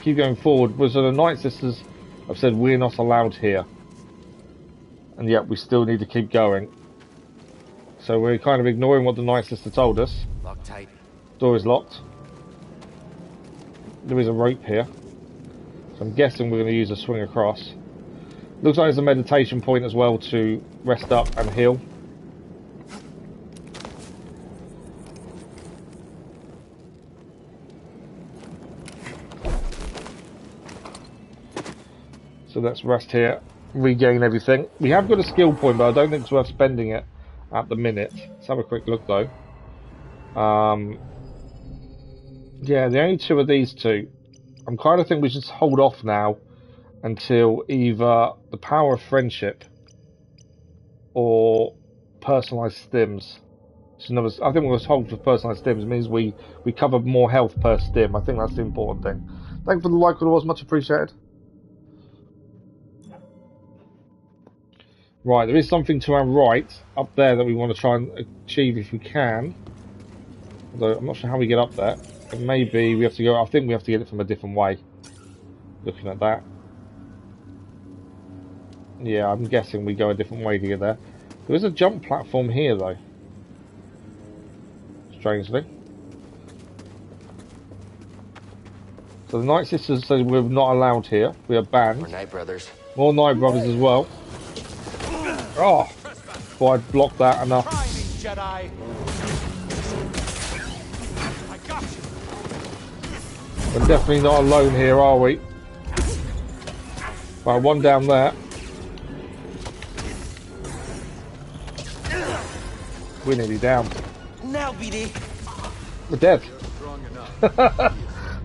Keep going forward. So the Nightsisters have said we're not allowed here. And yet we still need to keep going. So we're kind of ignoring what the Nightsister told us. Lock tight. Door is locked. There is a rope here. So I'm guessing we're going to use a swing across. Looks like there's a meditation point as well to rest up and heal. So let's rest here, regain everything. We have got a skill point, but I don't think it's worth spending it at the minute. Let's have a quick look though. Yeah, the only two are these two. I'm kind of think we should hold off now until either the power of friendship or personalized stims. So another, I think we'll hold for personalized stims. It means we cover more health per stim. I think that's the important thing. Thank you for the like, it was much appreciated. Right, there is something to our right up there that we want to try and achieve if we can. Although I'm not sure how we get up there. But maybe we have to go. I think we have to get it from a different way. Looking at that. Yeah, I'm guessing we go a different way to get there. There is a jump platform here though. Strangely. So the Nightsisters say we're not allowed here. We are banned. More Night Brothers. More Night Brothers as well. Oh! Well, I blocked that enough. Jedi. I got you. We're definitely not alone here, are we? Right, one down there. We're nearly down. Now, BD. We're dead.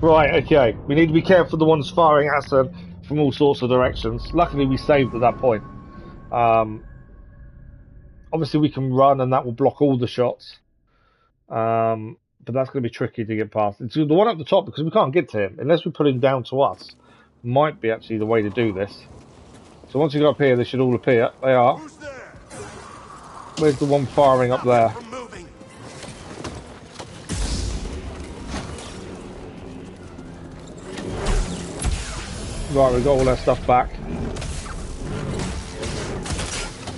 Right, okay. We need to be careful of the ones firing at us from all sorts of directions. Luckily, we saved at that point. Obviously, we can run and that will block all the shots. But that's going to be tricky to get past. It's the one up the top because we can't get to him. Unless we put him down to us. Might be actually the way to do this. So once you go up here, they should all appear. They are. Where's the one firing up there? Right, we've got all our stuff back.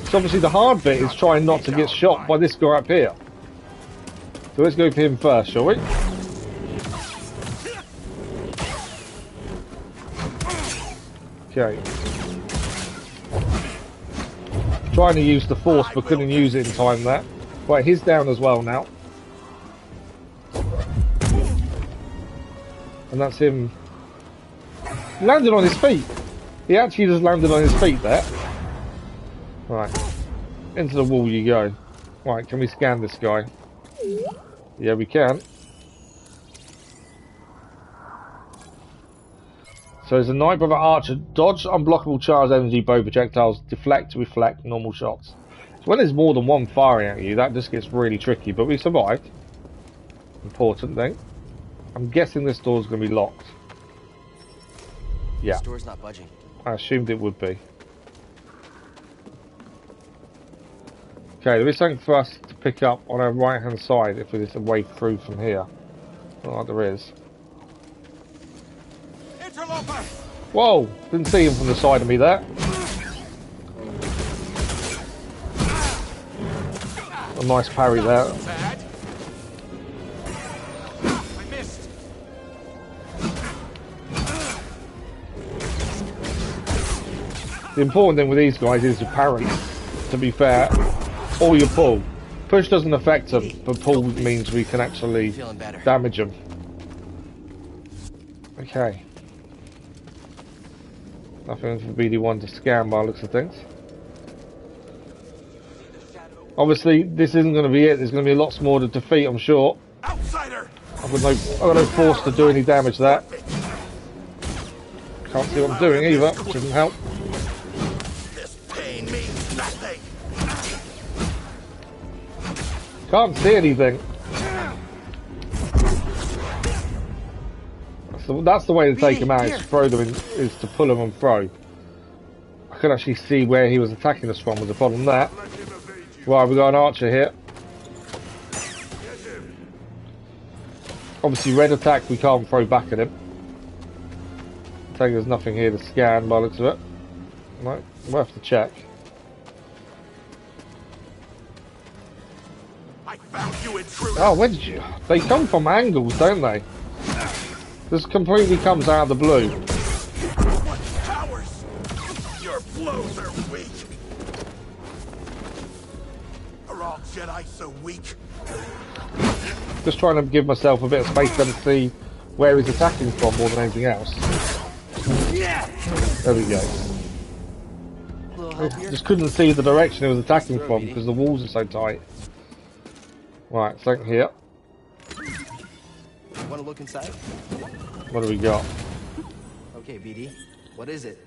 So obviously the hard bit is trying not to get shot by this guy up here. So let's go for him first, shall we? Okay. Trying to use the force but couldn't use it in time there. Right, he's down as well now. And that's him. He landed on his feet. He actually just landed on his feet there. Right. Into the wall you go. Right, can we scan this guy? Yeah, we can. So there's a Night Brother Archer. Dodge unblockable charged energy bow projectiles. Deflect, reflect, normal shots. So when there's more than one firing at you, that just gets really tricky. But we survived. Important thing. I'm guessing this door's going to be locked. Yeah. This door's not budging. I assumed it would be. Okay, there is something for us to pick up on our right hand side if there's a way through from here. Not like there is. Whoa! Didn't see him from the side of me there. A nice parry there. The important thing with these guys is to parry, to be fair, or you pull. Push doesn't affect them, but pull means we can actually damage them. Okay. Nothing for BD1 to scan by the looks of things. Obviously, this isn't going to be it. There's going to be lots more to defeat, I'm sure. Outsider. I've got no force to do any damage there. Can't see what I'm doing either, which doesn't help. This pain means nothing. Can't see anything. So that's the way to take him out, is throw them in, is to pull him and throw. I couldn't actually see where he was attacking us from, was the problem there. Right, we got an archer here. Obviously red attack we can't throw back at him. I think there's nothing here to scan by the looks of it. No, we'll have to check. I found you, intruder. Oh, where did you... They come from angles, don't they? This completely comes out of the blue. What powers? Your blows are weak. Are all Jedi so weak? Just trying to give myself a bit of space to see where he's attacking from more than anything else. There we go. Just couldn't see the direction he was attacking from because the walls are so tight. Right, something here. Want to look inside? What do we got? Okay, BD. What is it?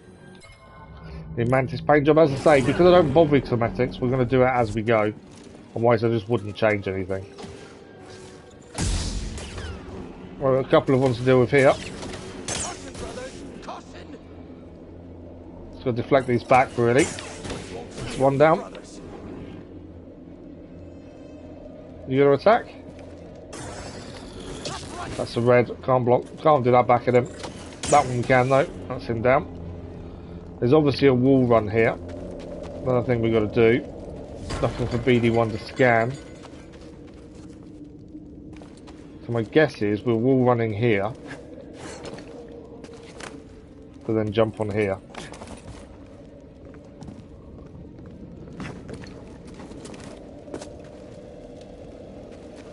The Mantis paint job, as I say, because I don't bother with cosmetics, we're going to do it as we go. Otherwise I just wouldn't change anything. Well, a couple of ones to deal with here. Caution, brothers! Caution! Just got to deflect these back, really. That's one down. You going to attack? That's a red. Can't block. Can't do that back at him. That one we can though. That's him down. There's obviously a wall run here. Another thing we've got to do. Nothing for BD1 to scan. So my guess is we're wall running here. To then jump on here.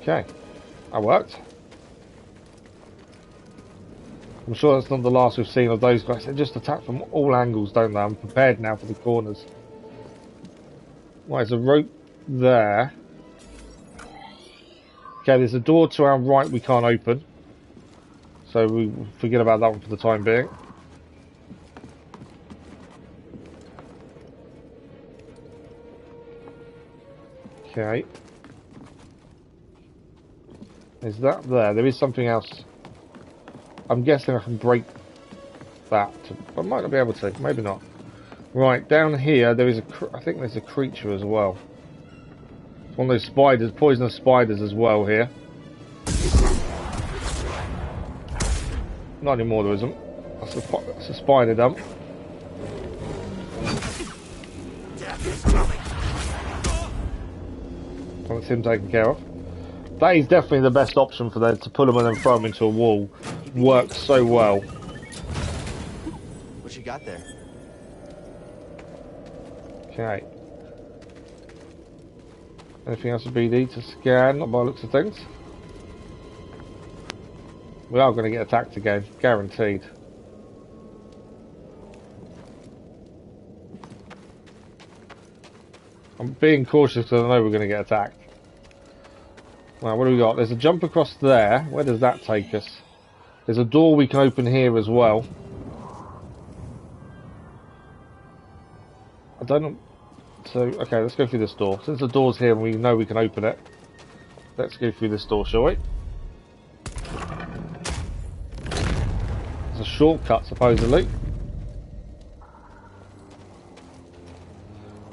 Okay. That worked. I'm sure that's not the last we've seen of those guys. They just attack from all angles, don't they? I'm prepared now for the corners. Right, there's a rope there. Okay, there's a door to our right we can't open. So we forget about that one for the time being. Okay. Is that there? There is something else. I'm guessing I can break that. I might not be able to. Maybe not. Right, down here there is I think there's a creature as well. One of those spiders, poisonous spiders as well here. Not anymore, there isn't. That's a spider dump. That's him taken care of. That is definitely the best option for them, to pull him and then throw him into a wall. Works so well. What you got there? Okay. Anything else for BD to scan, by the looks of things? We are going to get attacked again, guaranteed. I'm being cautious because I know we're going to get attacked. Right, what do we got? There's a jump across there. Where does that take us? There's a door we can open here as well. I don't know. So, okay, let's go through this door. Since the door's here and we know we can open it, let's go through this door, shall we? There's a shortcut, supposedly.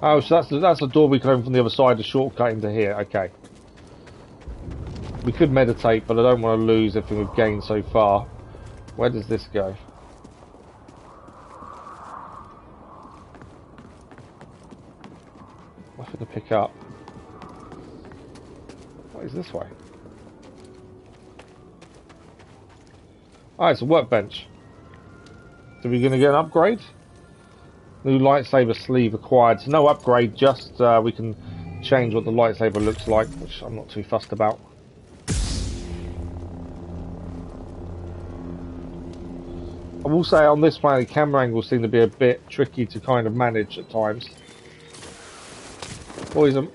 Oh, so that's the door we can open from the other side, the shortcut into here. Okay. We could meditate, but I don't want to lose everything we've gained so far. Where does this go? Nothing to pick up. What is this way? Oh, it's a workbench. Are we going to get an upgrade? New lightsaber sleeve acquired. So no upgrade, just we can change what the lightsaber looks like, which I'm not too fussed about. I will say on this one, the camera angles seem to be a bit tricky to kind of manage at times. Poison.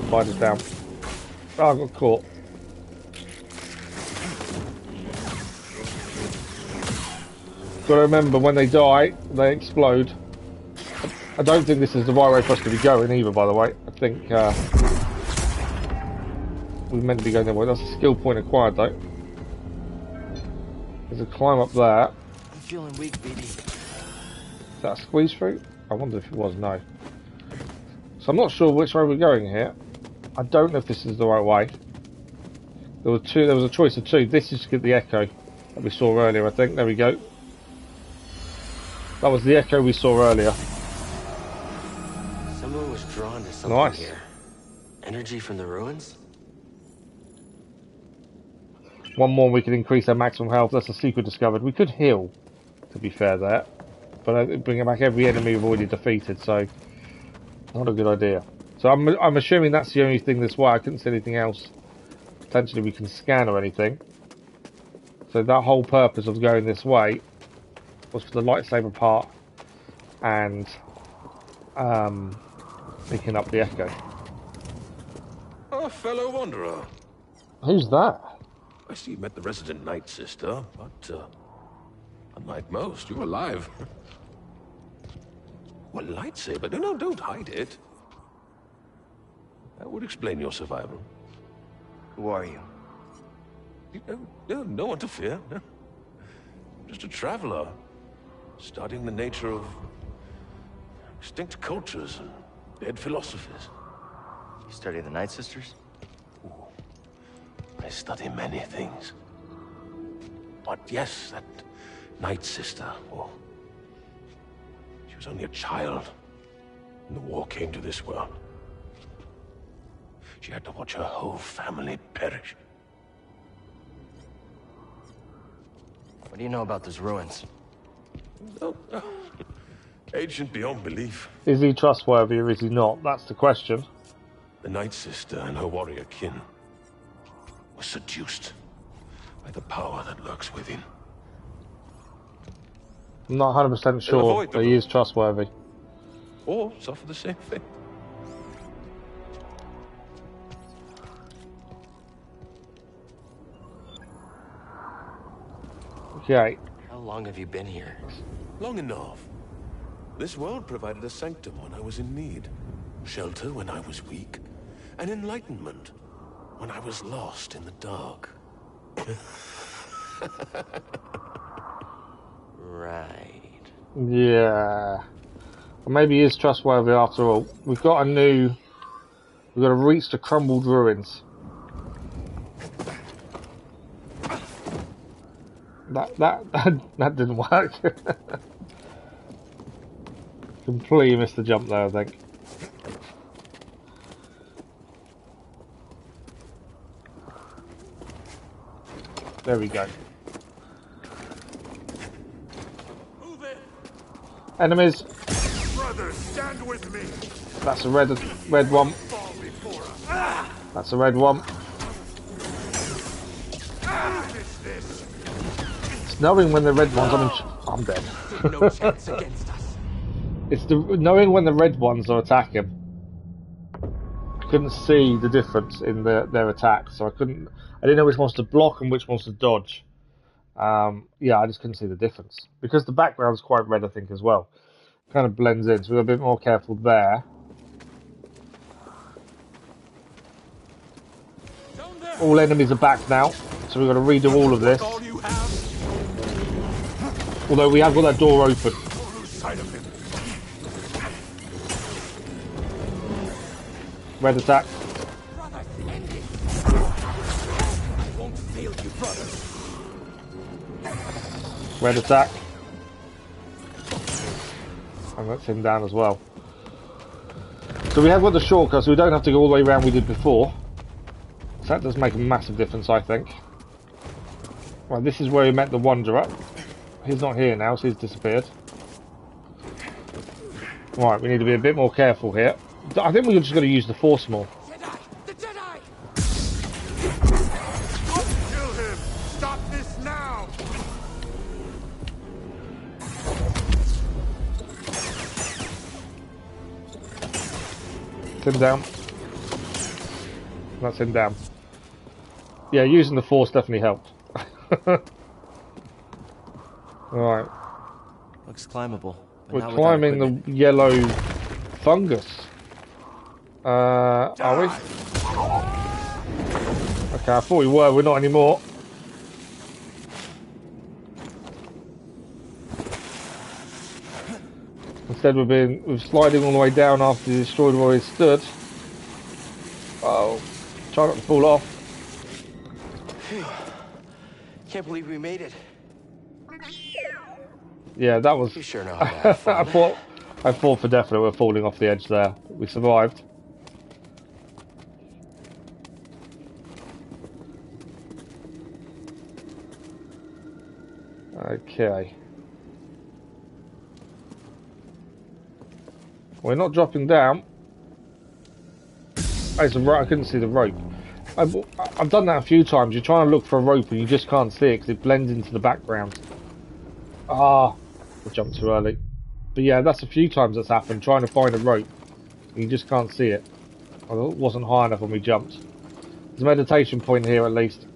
Spider's down. Oh, I got caught. Got to remember, when they die, they explode. I don't think this is the right way for us to be going either, by the way. I think we're meant to be going that way. That's a skill point acquired, though. There's a climb up there. I'm feeling weak, BD. Is that a squeeze through? I wonder if it was. No. So I'm not sure which way we're going here. I don't know if this is the right way. There was a choice of two. This is to get the echo that we saw earlier, I think. There we go. That was the echo we saw earlier. Someone was drawn to something Nice. here. Energy from the ruins? One more, we can increase our maximum health. That's a secret discovered. We could heal, to be fair there. But bringing back every enemy we've already defeated, so not a good idea. So I'm assuming that's the only thing this way. I couldn't see anything else. Potentially we can scan or anything. So that whole purpose of going this way was for the lightsaber part and picking up the echo. A fellow wanderer. Who's that? I see you met the resident Nightsister, but unlike most, you're alive. Well, lightsaber? No, don't hide it. That would explain your survival. Who are you? No one to fear. Just a traveler, studying the nature of extinct cultures and dead philosophies. You study the Nightsisters? I study many things. But yes, that Nightsister, she was only a child when the war came to this world. She had to watch her whole family perish. What do you know about those ruins? Oh, ancient beyond belief. Is he trustworthy or is he not? That's the question. The Nightsister and her warrior kin were seduced by the power that lurks within. I'm not 100% sure that he is trustworthy. Or suffer the same fate. Okay. How long have you been here? Long enough. This world provided a sanctum when I was in need, shelter when I was weak, and enlightenment when I was lost in the dark. Right. Yeah. Or maybe he is trustworthy after all. We've got to reach the crumbled ruins. That didn't work. Completely missed the jump there, I think. There we go. Enemies. Brothers, stand with me. That's a red one. That's a red one. It's knowing when the red ones. I'm dead. No chance against us. It's knowing when the red ones are attacking. I couldn't see the difference in their attacks, so I didn't know which ones to block and which ones to dodge. Yeah, I just couldn't see the difference because the background's quite red, I think, as well. Kind of blends in, so we're a bit more careful there. All enemies are back now, so we've got to redo all of this. Although we have got that door open. Red attack. Red attack. And that's him down as well. So we have got the shortcut, so we don't have to go all the way around we did before. So that does make a massive difference, I think. Right, this is where we met the Wanderer. He's not here now, so he's disappeared. Right, we need to be a bit more careful here. I think we're just going to use the Force more. Jedi! The Jedi! Kill him! Stop this now! Him down. That's him down. Yeah, using the Force definitely helped. Alright. Looks climbable. But We're not without climbing equipment. the yellow fungus. Are we? Okay, I thought we were. We're not anymore. Instead, we're sliding all the way down after the destroyed where we stood. Oh, try not to fall off. Phew. Can't believe we made it. Yeah, that was. You sure know how to have fun. I thought for definite we're falling off the edge there. We survived. Okay. We're not dropping down. Oh, it's a rope. I couldn't see the rope. I've done that a few times. You're trying to look for a rope and you just can't see it because it blends into the background. Ah, I jumped too early. But yeah, that's a few times that's happened. Trying to find a rope, you just can't see it. Well, it wasn't high enough when we jumped. There's a meditation point here at least.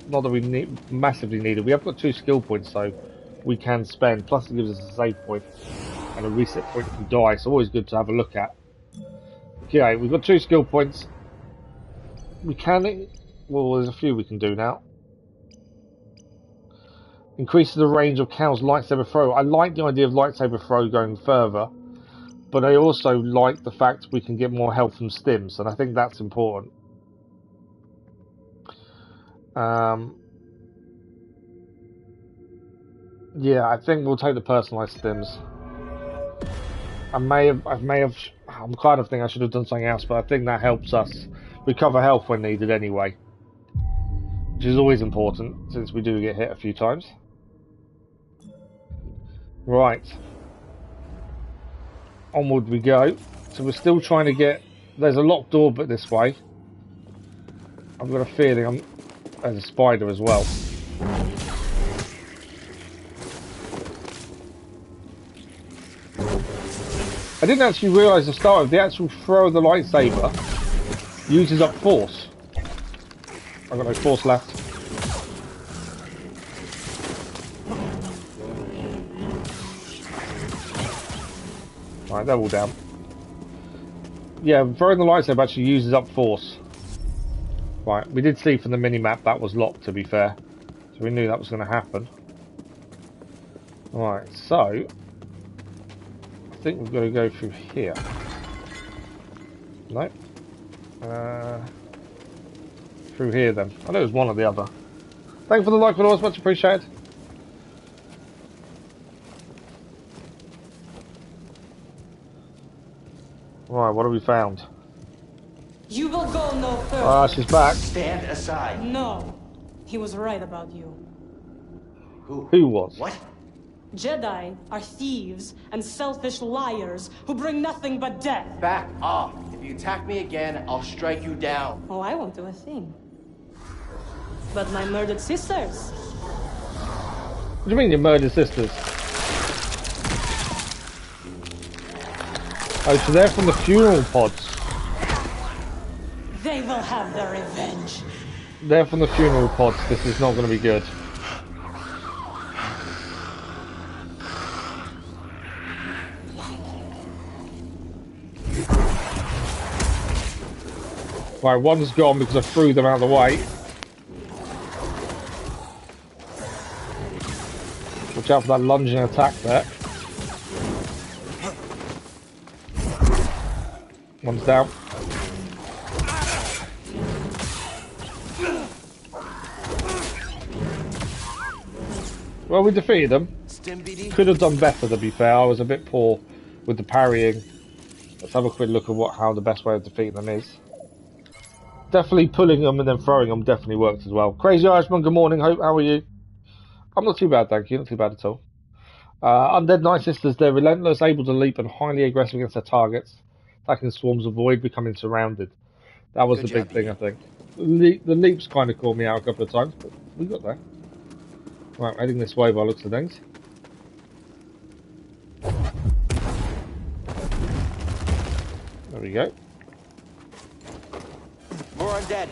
Not that we massively need it. We have got 2 skill points, so we can spend. Plus, it gives us a save point and a reset point if we die. So always good to have a look at. Okay, we've got 2 skill points. We can. Well, there's a few we can do now. Increases the range of Cal's lightsaber throw. I like the idea of lightsaber throw going further, but I also like the fact we can get more health from stims, and I think that's important. Yeah, I think we'll take the personalized stims. I'm kind of think I should have done something else, but I think that helps us recover health when needed anyway, which is always important since we do get hit a few times. Right, onward we go. So we're still trying to get. There's a locked door, but this way. I've got a feeling there's a spider as well. I didn't actually realise the start of the actual throw of the lightsaber uses up force. I've got no force left. Right, they're all down. Yeah, throwing the lightsaber actually uses up force. Right, we did see from the mini-map that was locked, to be fair. So we knew that was going to happen. Right, so I think we've got to go through here. No. Through here then. I know it was one or the other. Thank you for the like, followers, much appreciated. Right, what have we found? You will go no further. Ah, she's back. Stand aside. No. He was right about you. Who was? What? Jedi are thieves and selfish liars who bring nothing but death. Back off. If you attack me again, I'll strike you down. Oh, I won't do a thing. But my murdered sisters. What do you mean your murdered sisters? Oh, so they're from the funeral pods. They will have their revenge. They're from the funeral pods. This is not going to be good. Right, one's gone because I threw them out of the way. Watch out for that lunging attack there. One's down. Well, we defeated them. Could have done better, to be fair. I was a bit poor with the parrying. Let's have a quick look at how the best way of defeating them is. Definitely pulling them and then throwing them definitely works as well. Crazy Irishman, good morning. Hope, how are you? I'm not too bad, thank you. Not too bad at all. Undead Nightsisters, they're relentless, able to leap and highly aggressive against their targets. Attacking swarms, avoid becoming surrounded. That was the big thing, I think. The leaps kind of caught me out a couple of times, but we got there. Right, heading this way by the looks of things. There we go. More undead.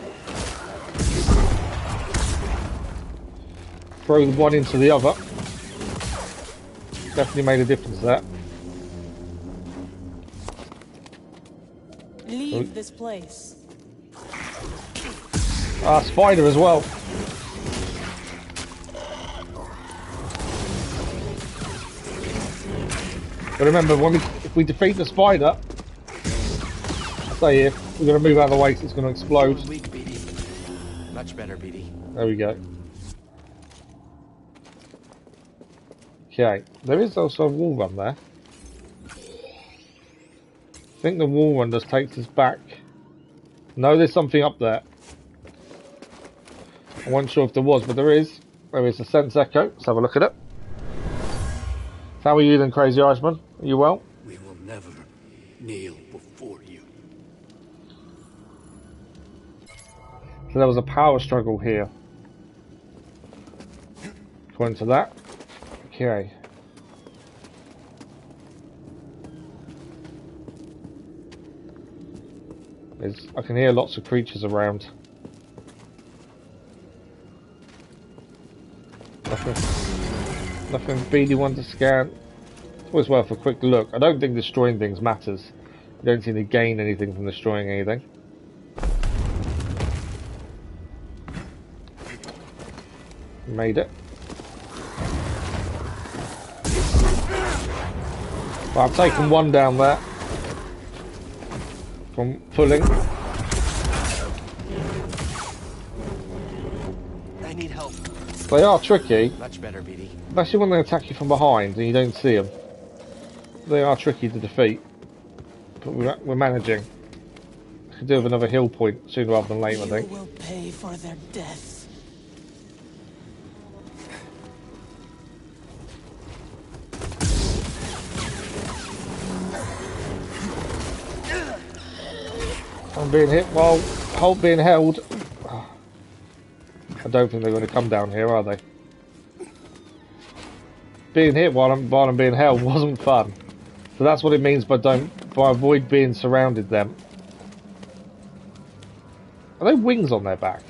Throw the one into the other. Definitely made a difference there. Leave this place. Ah, spider as well. But remember, if we defeat the spider, I say here, we're going to move out of the way so it's going to explode. Weak, BD. Much better, BD. There we go. Okay, there is also a wall run there. I think the wall run just takes us back. No, there's something up there. I wasn't sure if there was, but there is. There is a sense echo. Let's have a look at it. How are you then, Crazy Irishman? Are you well? We will never kneel before you. So there was a power struggle here. According to that. Okay. I can hear lots of creatures around. Nothing BD1 to scan. It's always worth a quick look. I don't think destroying things matters. You don't seem to gain anything from destroying anything. Made it. Well, I've taken one down there. From pulling. I need help. They are tricky. Much better, BD. Especially when they attack you from behind and you don't see them. They are tricky to defeat. But we're managing. I could do with another heal point sooner rather than later, I think. You will pay for their death. I'm being hit while Holt being held. I don't think they're going to come down here, are they? Being hit while I'm being held wasn't fun. So that's what it means by avoid being surrounded them. Are there wings on their back?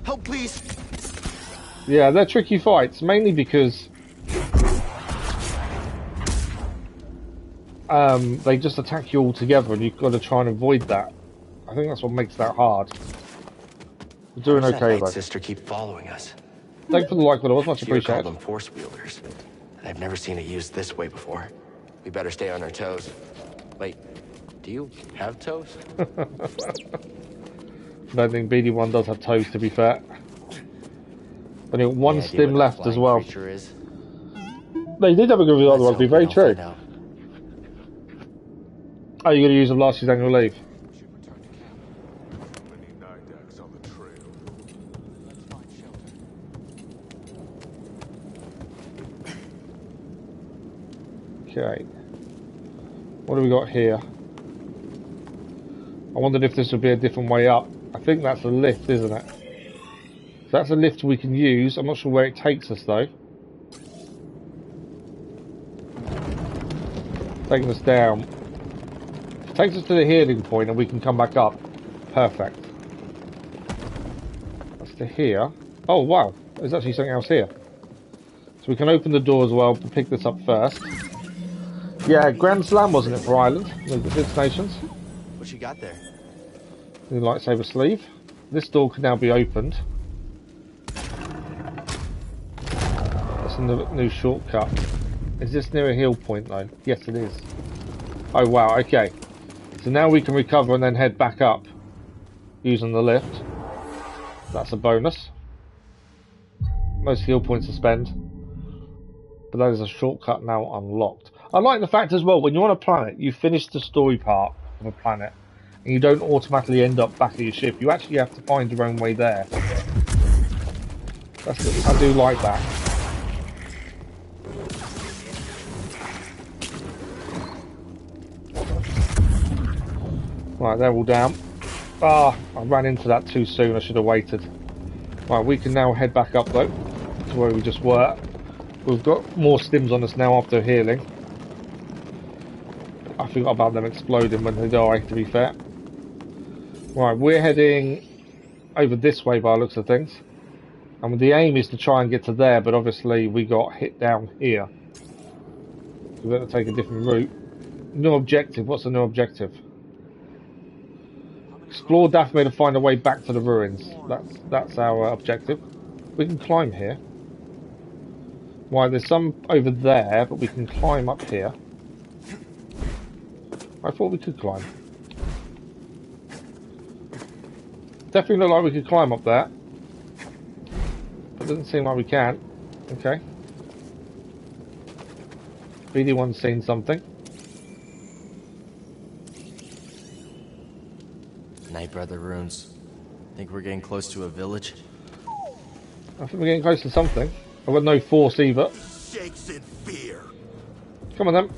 Help, please. Yeah, they're tricky fights, mainly because they just attack you all together and you've got to try and avoid that. I think that's what makes that hard. We're doing okay, though. Nightsister keep following us. Thank you for the like, but it was much Fear appreciated. called them force wielders. I've never seen it used this way before. We better stay on our toes. Wait, do you have toes? I don't think BD1 does have toes, to be fair. Only one stim left as well. They did have a good result, otherwise, be very true. Oh, you're going to use them last year's annual leave? Okay. What do we got here? I wondered if this would be a different way up. I think that's a lift, isn't it? So that's a lift we can use. I'm not sure where it takes us though. Taking us down. It takes us to the healing point and we can come back up. Perfect. That's to here. Oh wow, there's actually something else here. So we can open the door as well to pick this up first. Yeah, Grand Slam wasn't it for Ireland? The Six Nations. What you got there? The lightsaber sleeve. This door can now be opened. That's a new shortcut. Is this near a heal point though? Yes it is. Oh wow, okay. So now we can recover and then head back up using the lift. That's a bonus. Most heal points to spend. But that is a shortcut now unlocked. I like the fact as well, when you're on a planet, you finish the story part of a planet, and you don't automatically end up back at your ship. You actually have to find your own way there. I do like that. Right, they're all down. Ah, I ran into that too soon. I should have waited. Right, we can now head back up though, to where we just were. We've got more stims on us now after healing. I forgot about them exploding when they die, to be fair. Right, we're heading over this way by the looks of things. And the aim is to try and get to there, but obviously we got hit down here. We're going to take a different route. New objective. What's the new objective? Explore Dathomir to find a way back to the ruins. That's our objective. We can climb here. Right, there's some over there, but we can climb up here. I thought we could climb. Definitely look like we could climb up there. It doesn't seem like we can. Okay. BD1's seen something. Nightbrother ruins. Think we're getting close to a village? I think we're getting close to something. I've got no force either. Shakes in fear. Come on then.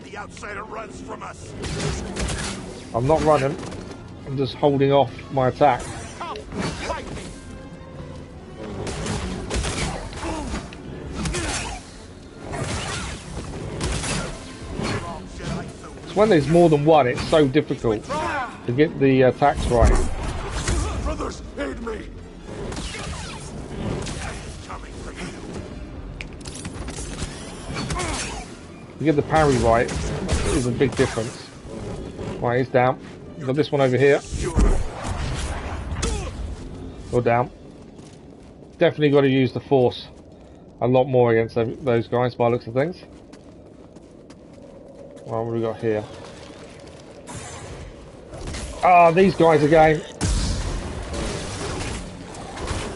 The outsider runs from us. I'm not running. I'm just holding off my attack. It's when there's more than one, it's so difficult to get the attacks right. Brothers, aid me. To get the parry right is a big difference. Right, he's down. We've got this one over here. Go down. Definitely got to use the force a lot more against those guys by the looks of things. Well, what have we got here? Ah, these guys again.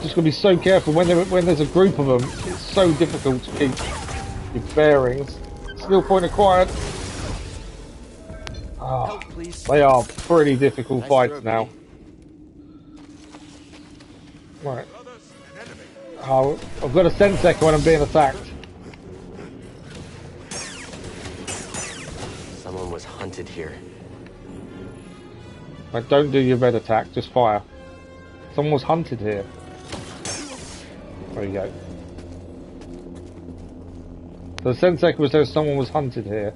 Just gotta be so careful when there's a group of them. It's so difficult to keep your bearings. Skill point acquired. Ah, they are pretty difficult fights now. Right. Oh, I've got a sense echo when I'm being attacked. Someone was hunted here. Right, don't do your red attack, just fire. Someone was hunted here. There you go. So the sense echo was there someone was hunted here.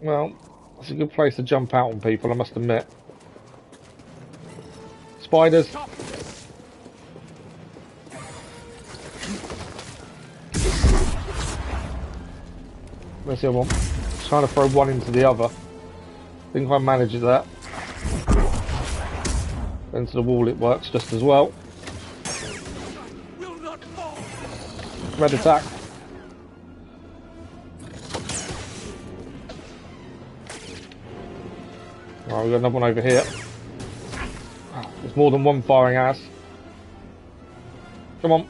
Well, it's a good place to jump out on people, I must admit. Spiders. Where's the other one? Trying to throw one into the other. I think if I manage that. Into the wall it works just as well. Red attack. Right, we've got another one over here. There's more than one firing at us. Come on.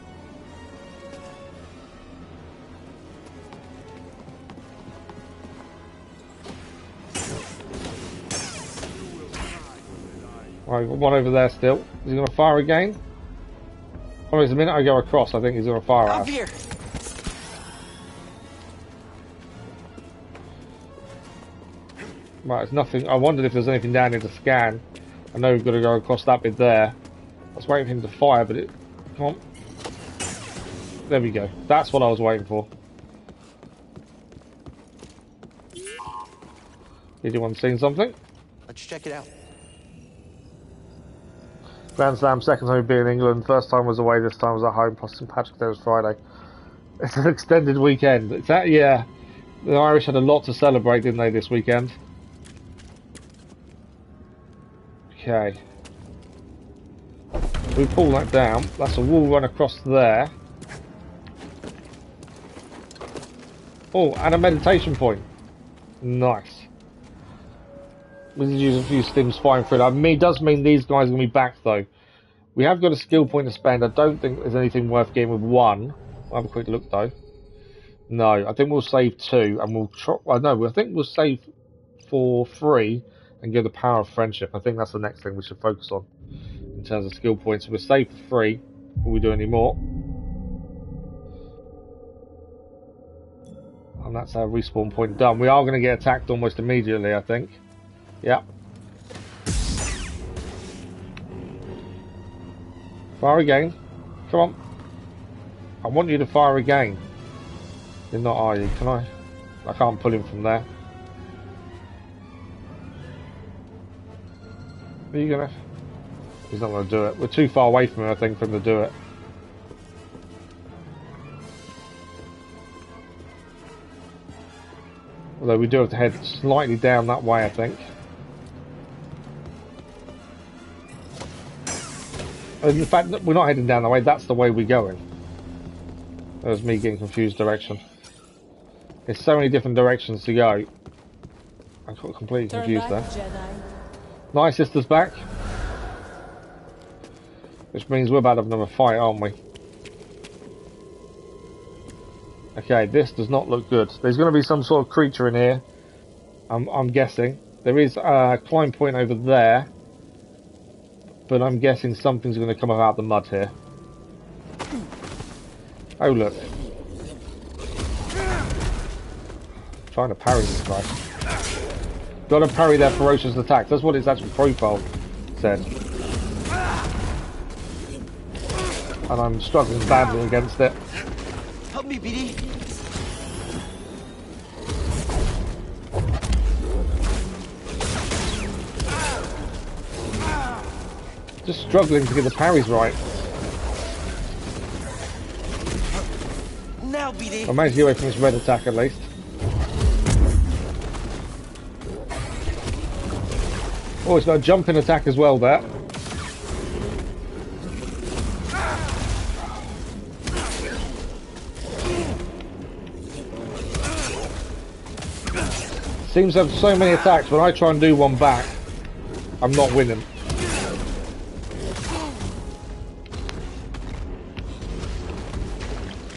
Right, got one over there still. Is he going to fire again? Oh, it's the minute I go across, I think he's going to fire at us. Here. Right, it's nothing. I wondered if there's anything down here to scan. I know we've got to go across that bit there. I was waiting for him to fire, but it... Come on. There we go. That's what I was waiting for. Did you want to see something? Let's check it out. Grand Slam, second time being in England. First time was away, this time was at home, plus St. Patrick's Day was Friday. It's an extended weekend. It's that, yeah. The Irish had a lot to celebrate, didn't they, this weekend? Okay. We pull that down. That's a wall run across there. Oh, and a meditation point. Nice. We did use a few stims flying through that. It does mean these guys are going to be back, though. We have got a skill point to spend. I don't think there's anything worth getting with one. I'll have a quick look, though. No, I think we'll save 2, and we'll try... Well, no, I think we'll save for 3 and get the power of friendship. I think that's the next thing we should focus on in terms of skill points. We'll save for 3 before we do any more. And that's our respawn point done. We are going to get attacked almost immediately, I think. Yeah. Fire again. Come on. I want you to fire again. You're not, are you? Can I? I can't pull him from there. Are you gonna? He's not gonna do it. We're too far away from him, I think, for him to do it. Although we do have to head slightly down that way, I think. In fact, we're not heading down that way, that's the way we're going. That was me getting confused direction. There's so many different directions to go. I got completely confused there. Nightsister's back. Which means we're about to have another fight, aren't we? Okay, this does not look good. There's going to be some sort of creature in here. I'm guessing. There is a climb point over there. But I'm guessing something's going to come out of the mud here. Oh, look. Trying to parry this guy. Got to parry their ferocious attacks. That's what its actual profile said. And I'm struggling badly against it. Help me, BD. Just struggling to get the parries right. Now, BD. I managed to get away from this red attack at least. Oh, it's got a jumping attack as well there. Seems to have so many attacks. When I try and do one back, I'm not winning.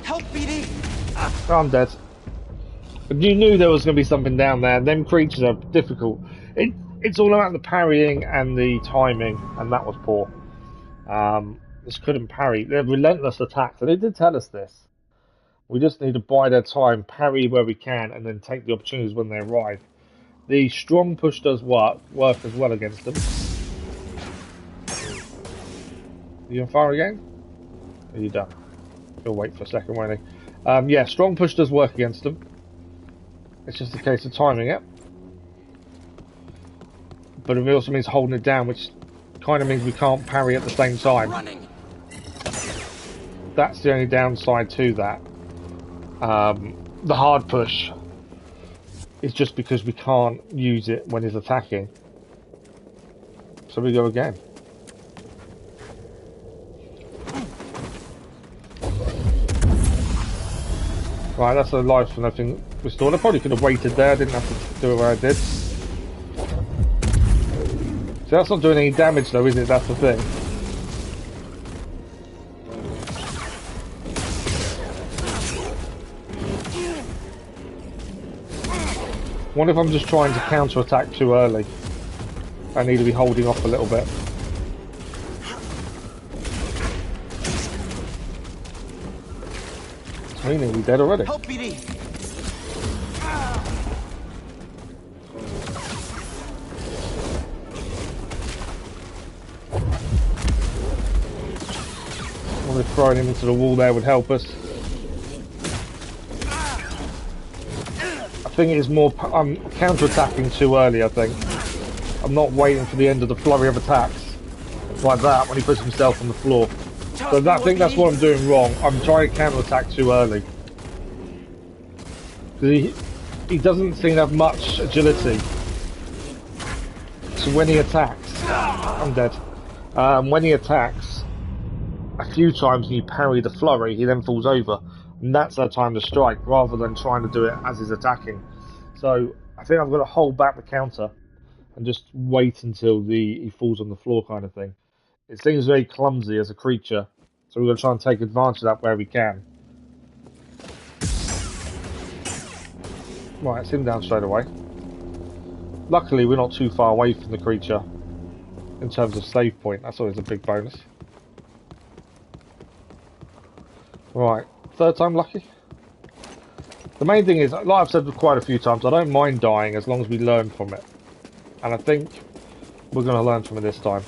Help, BD. Oh, I'm dead. But you knew there was going to be something down there. Them creatures are difficult. It's all about the parrying and the timing, and that was poor. Just couldn't parry. They're relentless attacks, and they did tell us this. We just need to bide our time, parry where we can, and then take the opportunities when they arrive. The strong push does work as well against them. Are you on fire again? Are you done? You'll wait for a second, won't he? Yeah, strong push does work against them. It's just a case of timing it. But it also means holding it down, which kind of means we can't parry at the same time. Running. That's the only downside to that. The hard push is just because we can't use it when he's attacking. So we go again. Right, that's a life and everything restored. I probably could have waited there, I didn't have to do it where I did. So that's not doing any damage though, is it? That's the thing. What if I'm just trying to counter-attack too early? I need to be holding off a little bit. We're nearly dead already. Help, BD. Well, if throwing him into the wall there would help us. I think it is more. I'm counter-attacking too early, I think. I'm not waiting for the end of the flurry of attacks like that when he puts himself on the floor. So I think that's what I'm doing wrong. I'm trying to counter-attack too early. Because he doesn't seem to have much agility. So when he attacks... I'm dead. When he attacks, a few times and you parry the flurry, he then falls over. And that's our time to strike, rather than trying to do it as he's attacking. So I think I've got to hold back the counter and just wait until he falls on the floor kind of thing. It seems very clumsy as a creature, so we're going to try and take advantage of that where we can. Right, it's him down straight away. Luckily, we're not too far away from the creature in terms of save point. That's always a big bonus. Right, third time lucky. The main thing is, like I've said quite a few times, I don't mind dying as long as we learn from it. And I think we're going to learn from it this time.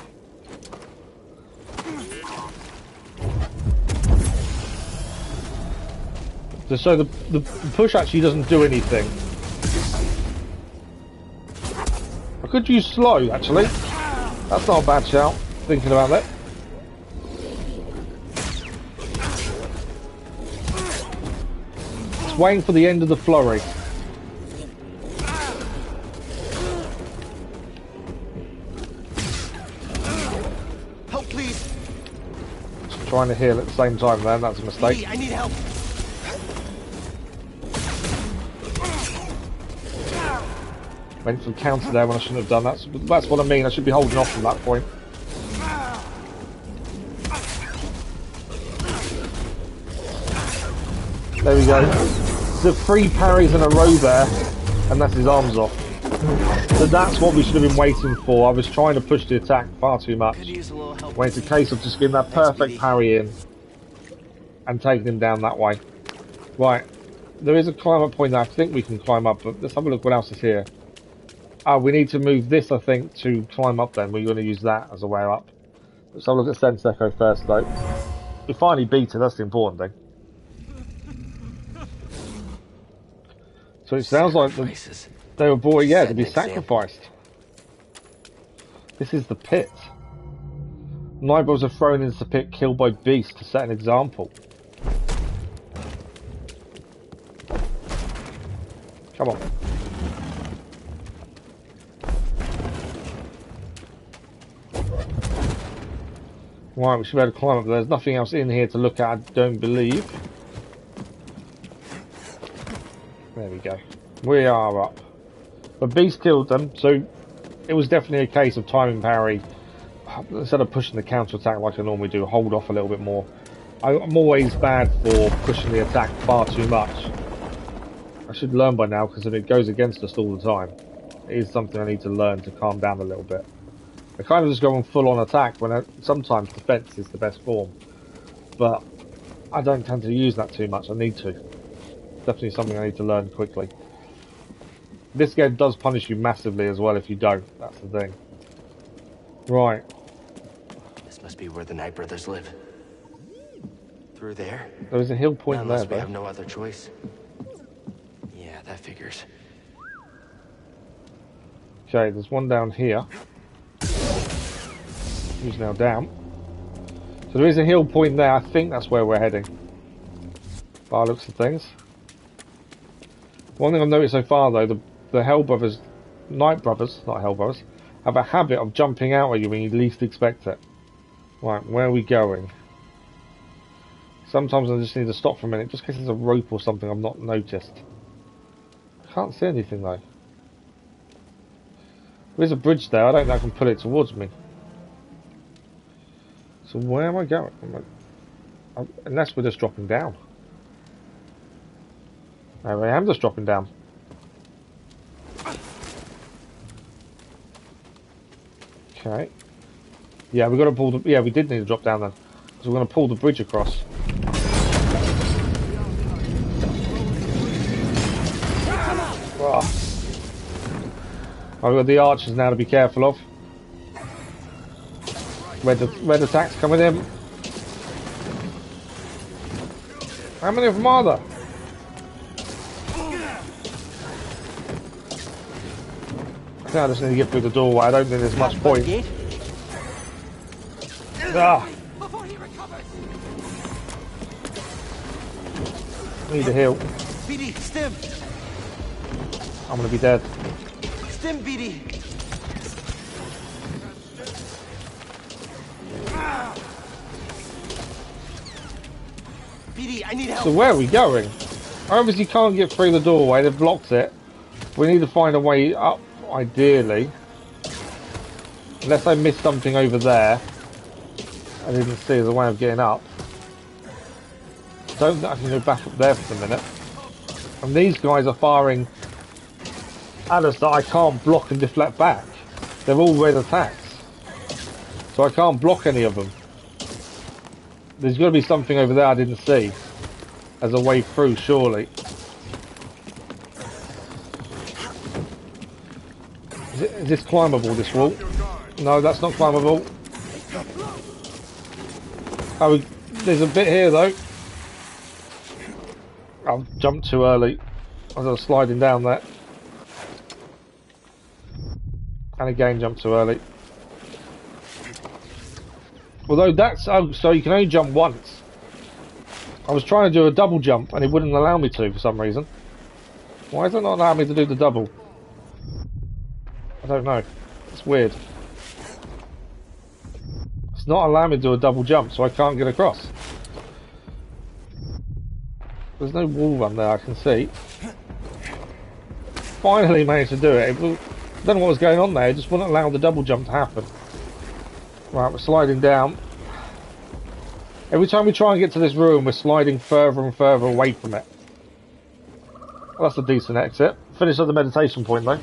So the push actually doesn't do anything. I could use slow, actually. That's not a bad shout, thinking about that. Just waiting for the end of the flurry. Help, please. Just trying to heal at the same time then, that's a mistake. I need help. Went for the counter there when I shouldn't have done that. That's what I mean, I should be holding off from that point. There we go. The 3 parries in a row there, and that's his arms off. So that's what we should have been waiting for. I was trying to push the attack far too much. When it's a case of just getting that perfect parry in and taking him down that way. Right, there is a climb up point that I think we can climb up, but let's have a look what else is here. We need to move this, I think, to climb up then. We're going to use that as a way up. Let's have a look at Sense Echo first, though. We finally beat it, that's the important thing. So it sounds like they were brought, yeah, to be sacrificed. This is the pit. Nightbrothers are thrown into the pit, killed by beasts to set an example. Come on. Right, we should be able to climb up. There's nothing else in here to look at, I don't believe. There we go. We are up. But Beast killed them, so it was definitely a case of timing parry. Instead of pushing the counter attack like I normally do, hold off a little bit more. I'm always bad for pushing the attack far too much. I should learn by now, because if it goes against us all the time, it is something I need to learn to calm down a little bit. I kind of just go on full on attack when sometimes defense is the best form. But I don't tend to use that too much, I need to. Definitely something I need to learn quickly. This game does punish you massively as well if you don't, that's the thing. Right. This must be where the Nightbrothers live. Through there? There is a hill point there, we though. have no other choice. Yeah, that figures. Okay, there's one down here. Who's now down. So there is a hill point there, I think that's where we're heading. By the looks of things. One thing I've noticed so far though, the Hellbrothers, Nightbrothers, not Hellbrothers, have a habit of jumping out at you when you least expect it. Right, where are we going? Sometimes I just need to stop for a minute, just in case there's a rope or something I've not noticed. I can't see anything though. There's a bridge there, I don't know if I can put it towards me. So where am I going? Unless we're just dropping down. No, I am just dropping down. Okay. Yeah, we got to pull the. Yeah, we did need to drop down then, because we're going to pull the bridge across. Oh. I've got the archers now to be careful of. Red attacks coming in. How many of them are there? I think I just need to get through the doorway. I don't think there's much point. Ah. Need a heal. BD, stim. I'm gonna be dead. Stim, BD. BD, I need help. So where are we going? I obviously can't get through the doorway. They've blocked it. We need to find a way up, ideally. Unless I missed something over there. I didn't see as a way of getting up. Don't think I can go back up there for a minute. And these guys are firing at us that I can't block and deflect back. They're all red attacks. So I can't block any of them. There's got to be something over there I didn't see. As a way through, surely. Is this climbable, this wall? No, that's not climbable. Oh, there's a bit here though. I've jumped too early. I was sliding down there. And again jumped too early. Although that's... Oh, so you can only jump once. I was trying to do a double jump and it wouldn't allow me to for some reason. Why does it not allow me to do the double? I don't know. It's weird. It's not allowing me to do a double jump, so I can't get across. There's no wall run there I can see. Finally managed to do it. I don't know what was going on there, it just wouldn't allow the double jump to happen. Right, we're sliding down. Every time we try and get to this room, we're sliding further and further away from it. Well, that's a decent exit. Finish at the meditation point though.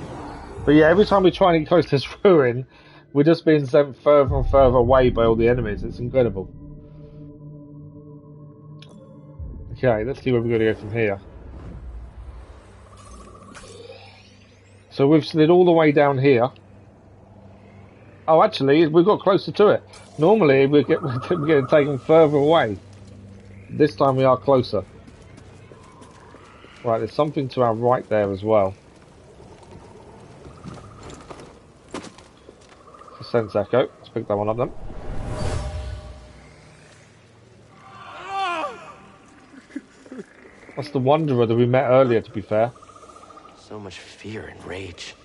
But yeah, every time we try and get close to this ruin, we're just being sent further and further away by all the enemies. It's incredible. Okay, let's see where we're going to go from here. So we've slid all the way down here. Oh, actually, we've got closer to it. Normally, we're getting taken further away. This time we are closer. Right, there's something to our right there as well. It's a sense echo. Let's pick that one up then. That's the Wanderer that we met earlier, to be fair. So much fear and rage.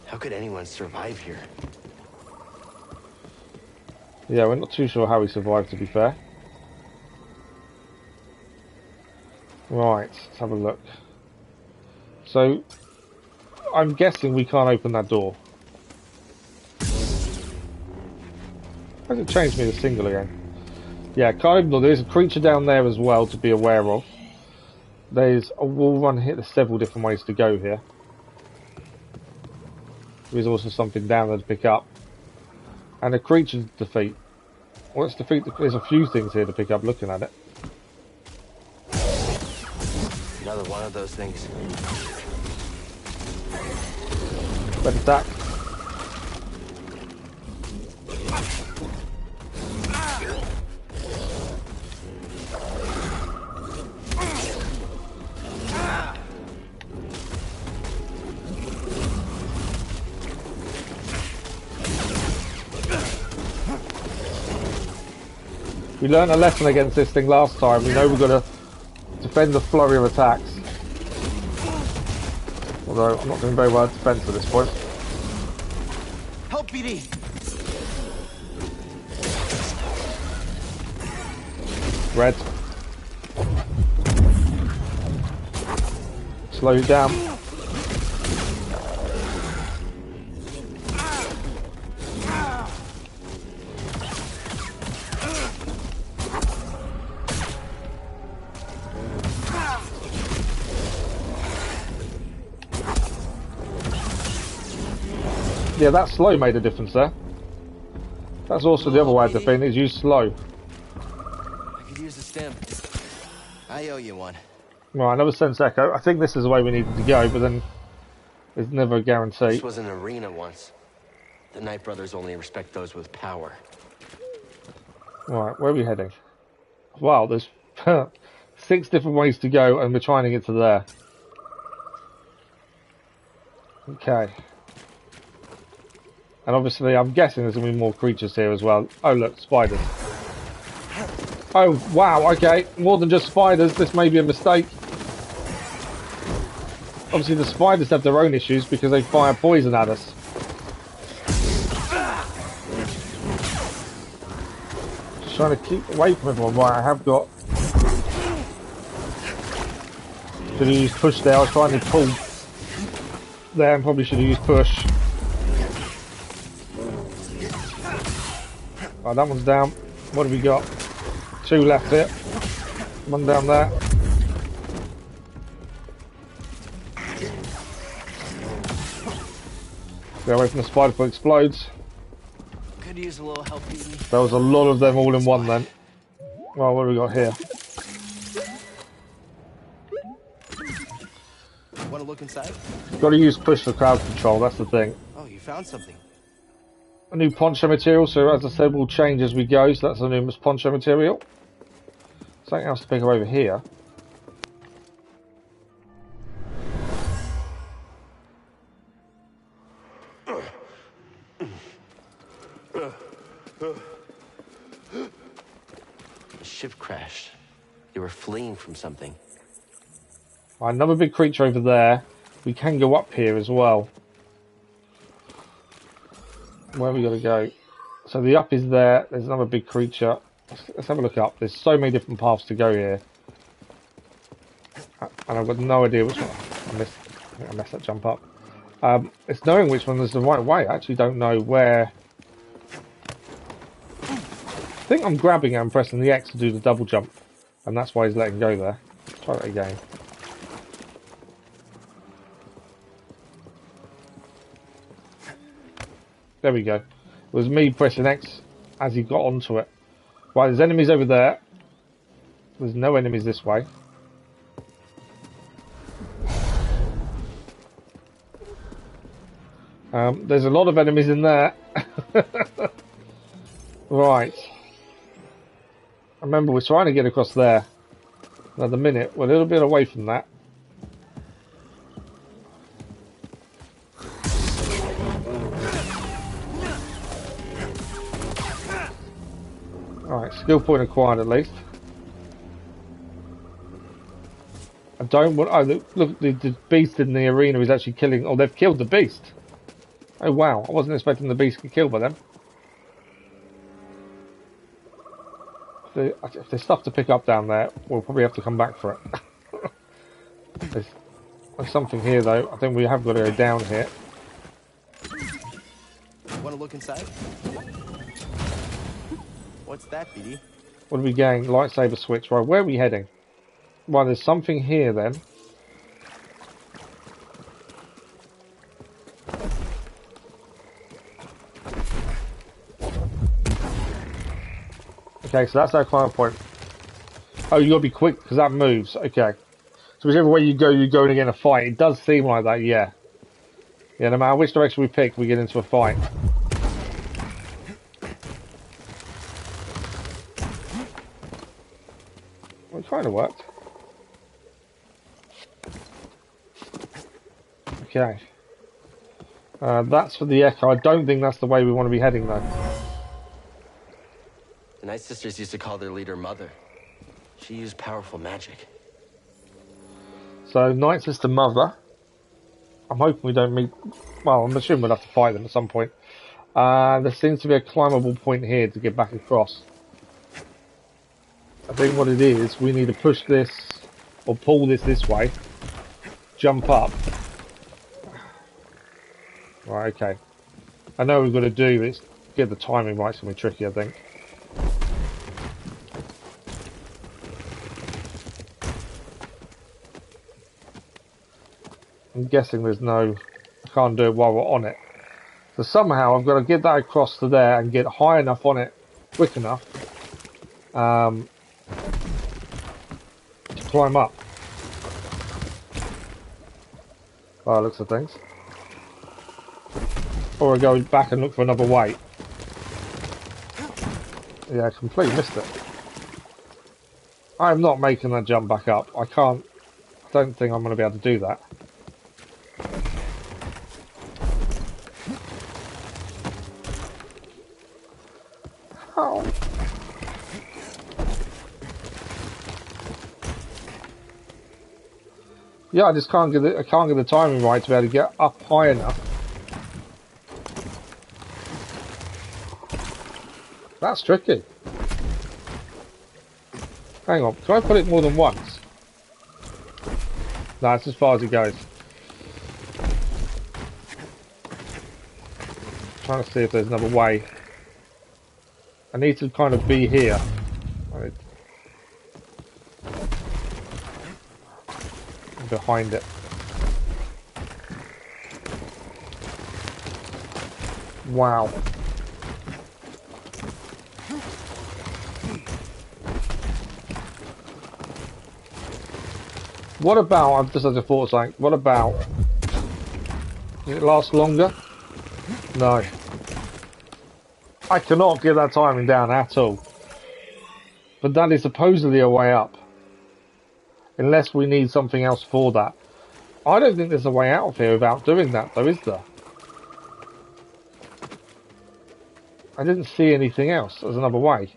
How could anyone survive here? Yeah, we're not too sure how he survived, to be fair. Right, let's have a look. So, I'm guessing we can't open that door. Why has it changed me to single again? Yeah, can't open the door. There's a creature down there as well to be aware of. There's a wall run here. There's several different ways to go here. There's also something down there to pick up. And a creature to defeat. Well, let's defeat there's a few things here to pick up looking at it. Another one of those things. Red attack. We learned a lesson against this thing last time. We know we've got to defend the flurry of attacks. Although I'm not doing very well at defense at this point. Help, BD! Red. Slow you down. Yeah, that slow made a difference there. That's also the other way of defending it, is use slow. I could use a stem. I owe you one. Right, another sense echo. I think this is the way we needed to go, but then there's never a guarantee. This was an arena once. The Nightbrothers only respect those with power. Right, where are we heading? Wow, there's 6 different ways to go, and we're trying to get to there. Okay. And obviously, I'm guessing there's going to be more creatures here as well. Oh, look, spiders. Oh, wow, okay. More than just spiders. This may be a mistake. Obviously, the spiders have their own issues because they fire poison at us. Just trying to keep away from everyone. Right, I have got... Should have used push there. I was trying to pull there and probably should have used push. Right, that one's down. What have we got? 2 left here. One down there. Get away from the spider before it explodes. Could use a little help, BD. There was a lot of them all in one then. Well, what have we got here? Want to look inside? Got to use push for crowd control, that's the thing. Oh, you found something. A new poncho material, so as I said, we'll change as we go, so that's a new poncho material. Something else to pick up over here. ship crashed. They were fleeing from something. Right, another big creature over there. We can go up here as well. Where have we got to go? So the up is there. There's another big creature. Let's have a look up. There's so many different paths to go here. And I've got no idea which one. I think I messed that jump up. It's knowing which one is the right way. I actually don't know where. I think I'm grabbing it and pressing the X to do the double jump. And that's why he's letting go there. Let's try that again. There we go. It was me pressing X as he got onto it. Right, there's enemies over there. There's no enemies this way. There's a lot of enemies in there. Right. Remember, we're trying to get across there. Another minute. We're a little bit away from that. Alright, skill point acquired at least. I don't want... Oh, look, the beast in the arena is actually killing... Oh, they've killed the beast. Oh, wow. I wasn't expecting the beast to get killed by them. If there's stuff to pick up down there, we'll probably have to come back for it. There's something here, though. I think we have got to go down here. Want to look inside? What's that, BD? What do we gain? Lightsaber switch. Right, where are we heading? Well, there's something here, then. Okay, so that's our climb point. Oh, you gotta be quick because that moves. Okay. So whichever way you go, you're going to get in a fight. It does seem like that, yeah. Yeah, no matter which direction we pick, we get into a fight. Well, it kind of worked. Okay. That's for the Echo. I don't think that's the way we want to be heading, though. The Nightsisters used to call their leader Mother. She used powerful magic. So, Nightsister Mother. I'm hoping we don't meet... Well, I'm assuming we'll have to fight them at some point. There seems to be a climbable point here to get back across. I think what it is, we need to push this, or pull this way, jump up. Right, okay. I know what we've got to do, but it's get the timing right, it's going to be tricky, I think. I'm guessing there's no... I can't do it while we're on it. So somehow I've got to get that across to there and get high enough on it, quick enough, to climb up. By the looks of things. Or I go back and look for another way. Yeah, I completely missed it. I'm not making that jump back up. I can't... I don't think I'm going to be able to do that. Oh. Yeah, I just can't get it. I can't get the timing right to be able to get up high enough. That's tricky. Hang on, can I put it more than once? No, that's as far as it goes. Trying to see if there's another way. I need to kind of be here. Behind it. Wow. What about, I've just had a thought, like, what about, does it last longer? No. I cannot get that timing down at all. But that is supposedly a way up. Unless we need something else for that. I don't think there's a way out of here without doing that, though, is there? I didn't see anything else as another way.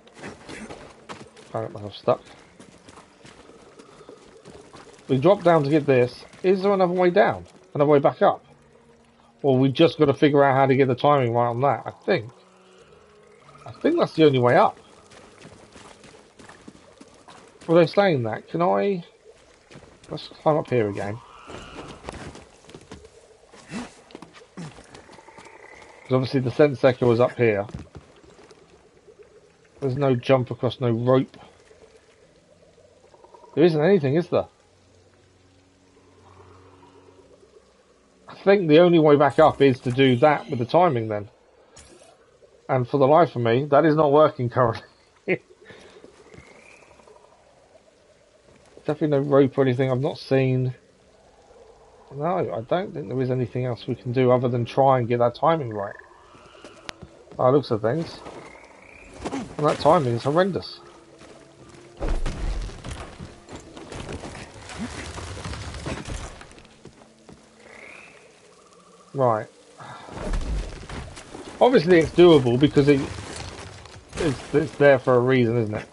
Can't get myself stuck. We drop down to get this. Is there another way down? Another way back up? Or we just got to figure out how to get the timing right on that, I think. I think that's the only way up. Were they saying that? Can I... Let's climb up here again. Because obviously the sense sector was up here. There's no jump across, no rope. There isn't anything, is there? I think the only way back up is to do that with the timing then. And for the life of me, that is not working currently. Definitely no rope or anything I've not seen. No, I don't think there is anything else we can do other than try and get that timing right. By the looks of things. And that timing is horrendous. Right. Obviously it's doable because it's there for a reason, isn't it?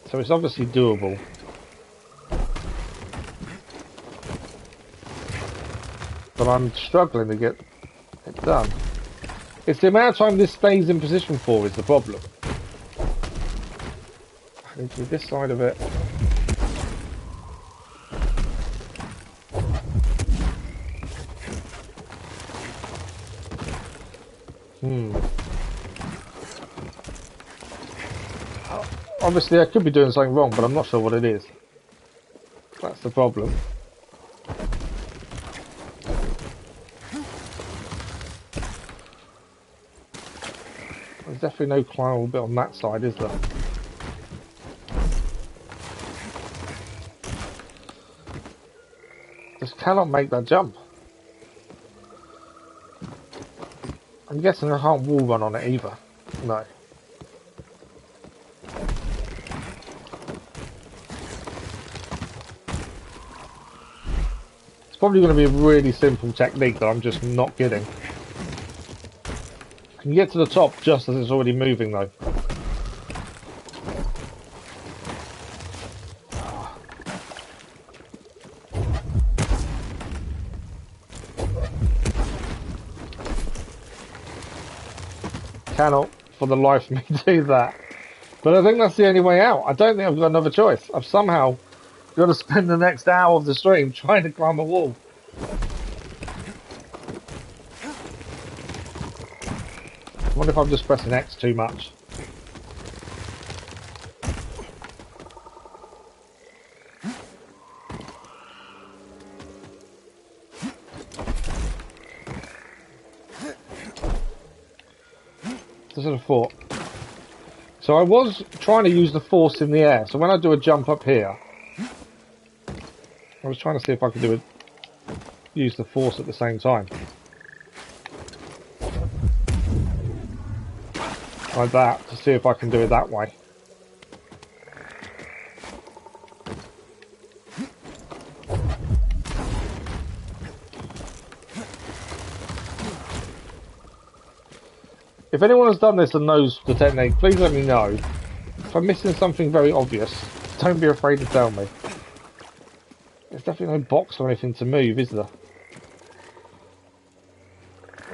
So it's obviously doable. But I'm struggling to get it done. It's the amount of time this stays in position for is the problem. I need to do this side of it. Obviously I could be doing something wrong, but I'm not sure what it is. That's the problem. There's definitely no climbable bit on that side, is there? Just cannot make that jump. I'm guessing I can't wall run on it either. No. It's probably going to be a really simple technique that I'm just not getting. I can get to the top just as it's already moving though. Cannot for the life of me do that. But I think that's the only way out. I don't think I've got another choice. I've somehow got to spend the next hour of the stream trying to climb a wall. I wonder if I'm just pressing X too much. That's what I thought. So I was trying to use the force in the air. So when I do a jump up here, I was trying to see if I could use the force at the same time. Like that, to see if I can do it that way. If anyone has done this and knows the technique, please let me know. If I'm missing something very obvious, don't be afraid to tell me. There's definitely no box or anything to move, is there?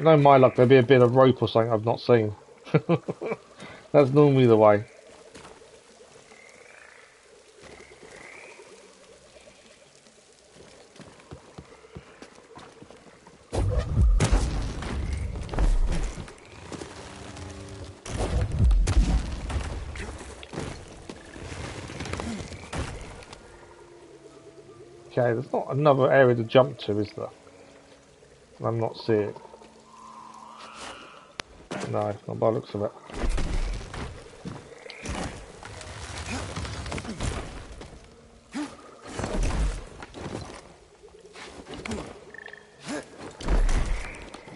No, my luck, there'll be a bit of rope or something I've not seen. That's normally the way. Okay, there's not another area to jump to, is there? I'm not seeing it. No, not by the looks of it.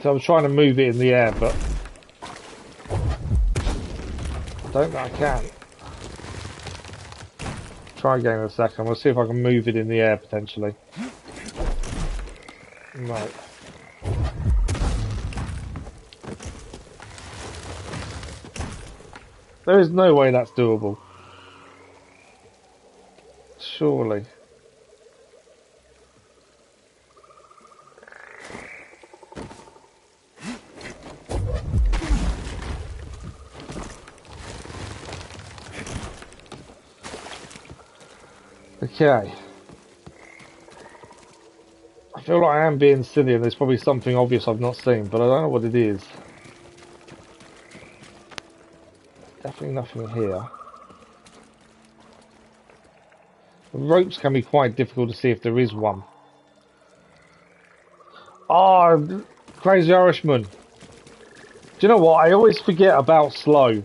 So I was trying to move it in the air, but I don't think I can. Try again in a second. We'll see if I can move it in the air potentially. Right. There is no way that's doable. surely. Okay. I feel like I am being silly and there's probably something obvious I've not seen, but I don't know what it is. Definitely nothing here. The ropes can be quite difficult to see if there is one. Oh, Crazy Irishman. Do you know what? I always forget about Slow.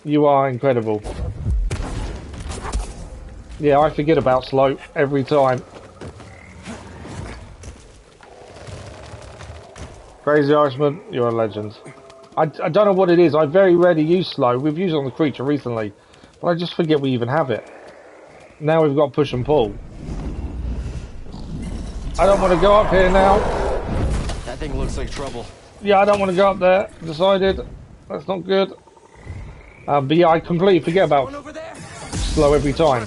You are incredible. Yeah, I forget about Slow every time. Crazy Irishman, you're a legend. I don't know what it is. I very rarely use Slow. We've used it on the creature recently, but I just forget we even have it. Now we've got push and pull. I don't want to go up here now. That thing looks like trouble. Yeah, I don't want to go up there. Decided. That's not good. But yeah, I completely forget about Slow every time.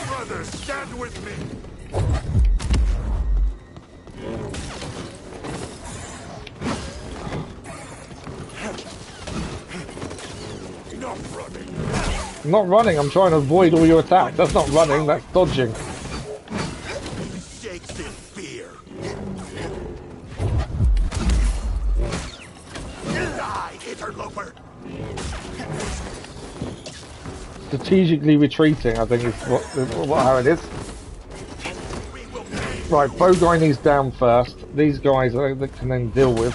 Brother, stand with me. I'm not running, I'm trying to avoid all your attacks. That's not running, that's dodging. Shakes in fear. Die, interloper. Strategically retreating, I think is how it is. Right, bow guy needs down first. These guys that can then deal with.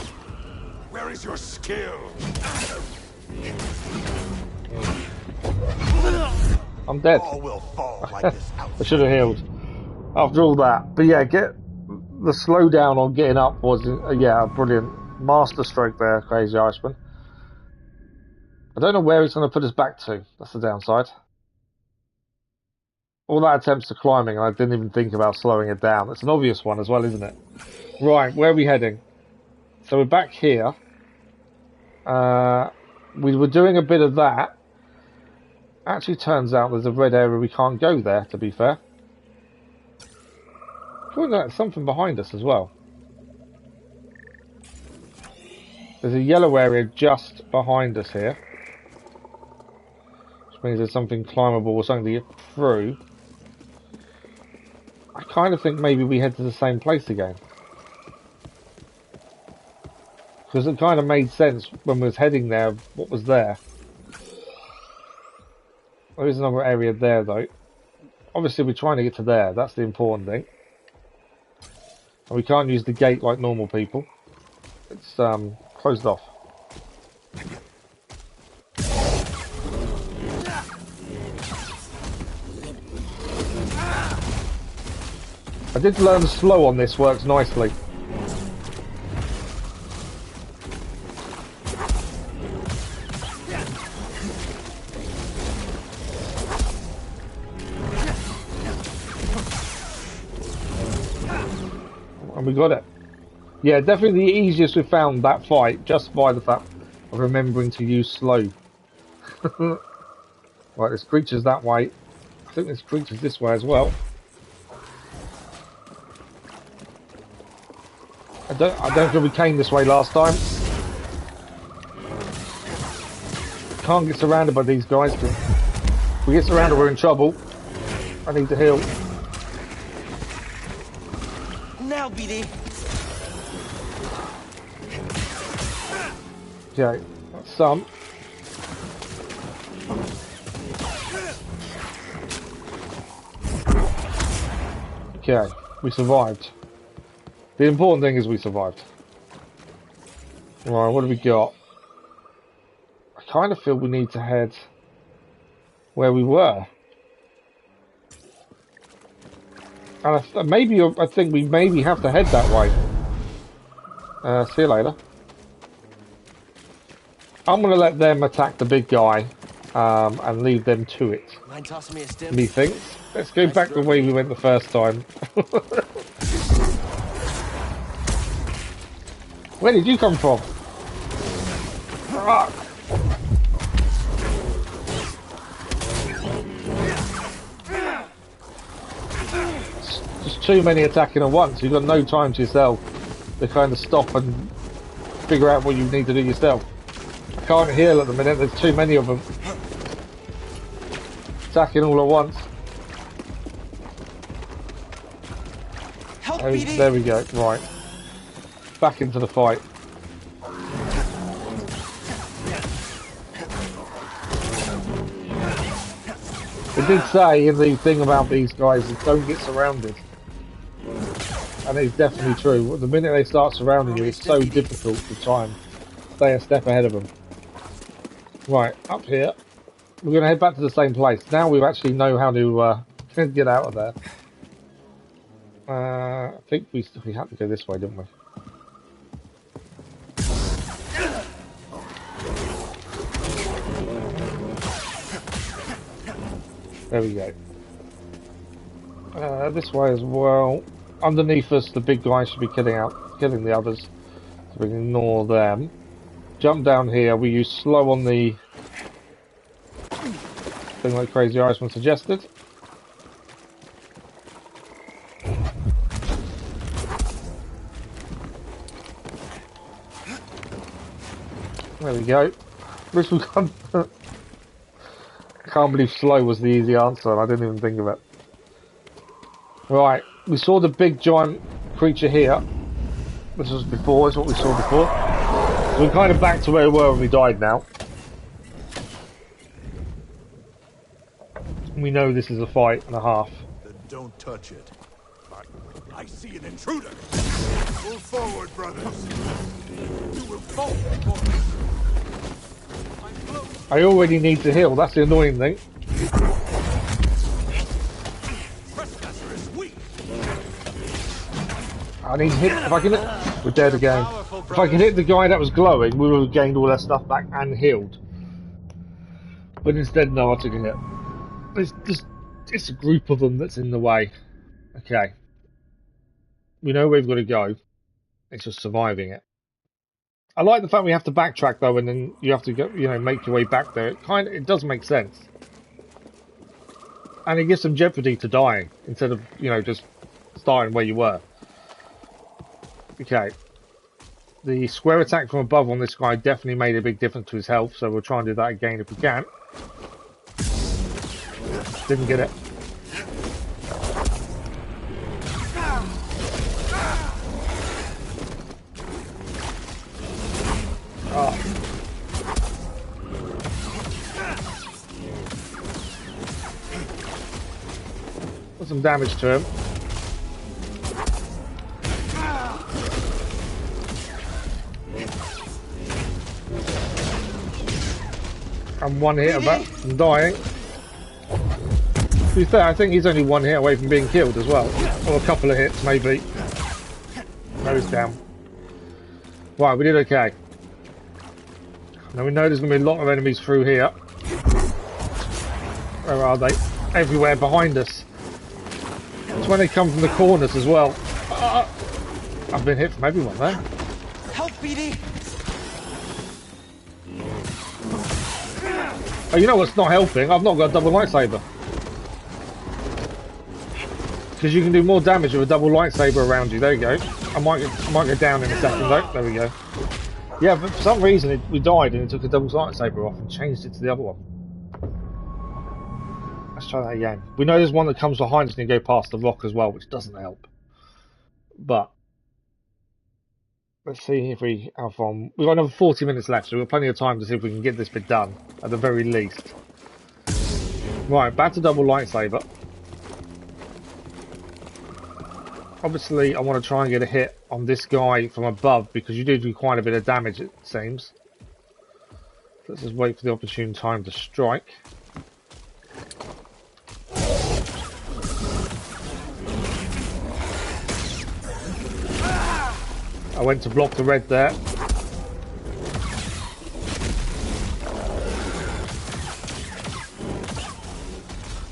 Where is your skill? I'm dead. All will fall like this I should have healed after all that. But yeah, get the slowdown on getting up was yeah, a brilliant master stroke there, Crazy Irishman. I don't know where it's going to put us back to. That's the downside. All that attempts to climbing, and I didn't even think about slowing it down. It's an obvious one as well, isn't it? Right, where are we heading? So we're back here. We were doing a bit of that. Actually turns out there's a red area we can't go there, to be fair. Oh, no, there's something behind us as well. There's a yellow area just behind us here. Which means there's something climbable or something to get through. I kind of think maybe we head to the same place again. Because it kind of made sense when we was heading there, what was there. There is another area there though. Obviously we're trying to get to there, that's the important thing. And we can't use the gate like normal people. It's closed off. I did learn slow on this, works nicely. And we got it. Yeah, definitely the easiest we found that fight, just by the fact of remembering to use slow. Right, there's creatures that way. I think there's creatures this way as well. I don't think we came this way last time. Can't get surrounded by these guys. If we get surrounded, we're in trouble. I need to heal. Now, BD. Okay, that's some. Okay, we survived. The important thing is we survived. Right, what do we got? I kind of feel we need to head where we were. And I think we maybe have to head that way. See you later. I'm going to let them attack the big guy and leave them to it. Mind tossing me a stim? Methinks. Let's go back the way we went the first time. Where did you come from? Just too many attacking at once. You've got no time to yourself to kind of stop and figure out what you need to do yourself. I can't heal at the minute, there's too many of them. Attacking all at once. Help, There we go, right. Back into the fight. It did say in the thing about these guys is don't get surrounded. And it's definitely true. The minute they start surrounding you, it's so difficult to try and stay a step ahead of them. Right, up here. We're going to head back to the same place. Now we actually know how to get out of there. I think we had to go this way, didn't we? There we go. This way as well. Underneath us, the big guy should be killing the others. So we can ignore them. Jump down here. We use slow on the thing like Crazy Irishman suggested. There we go. At least we got. I can't believe slow was the easy answer, and I didn't even think of it. Right, we saw the big giant creature here. This was before, is what we saw before. So we're kind of back to where we were when we died now. We know this is a fight and a half. Then don't touch it. I see an intruder. Move forward, brothers. You will fall before me. I already need to heal, that's the annoying thing. I need to hit, if I can hit, we're dead again. If I can hit the guy that was glowing, we would have gained all that stuff back and healed. But instead, no, I took a hit. It's a group of them that's in the way. Okay. We know where we've got to go. It's just surviving it. I like the fact we have to backtrack though, and then you have to go, make your way back there. It does make sense, and it gives some jeopardy to dying instead of just starting where you were. Okay, the square attack from above on this guy definitely made a big difference to his health, so we'll try and do that again if we can. Didn't get it. Oh. Put some damage to him. I'm one hit from dying. To be fair, I think he's only one hit away from being killed as well. Or a couple of hits, maybe. Nose down. Right, we did okay. Now we know there's going to be a lot of enemies through here. Where are they? Everywhere behind us. It's when they come from the corners as well. I've been hit from everyone there. Help, BD! Oh, you know what's not helping? I've not got a double lightsaber. Because you can do more damage with a double lightsaber around you. There you go. I might go down in a second though. There we go. Yeah, but for some reason we died and it took a double lightsaber off and changed it to the other one. Let's try that again. We know there's one that comes behind us and you go past the rock as well, which doesn't help. But let's see if we've got another 40 minutes left, so we've got plenty of time to see if we can get this bit done, at the very least. Right, back to double lightsaber. Obviously, I want to try and get a hit on this guy from above, because you do quite a bit of damage, it seems. Let's just wait for the opportune time to strike. I went to block the red there.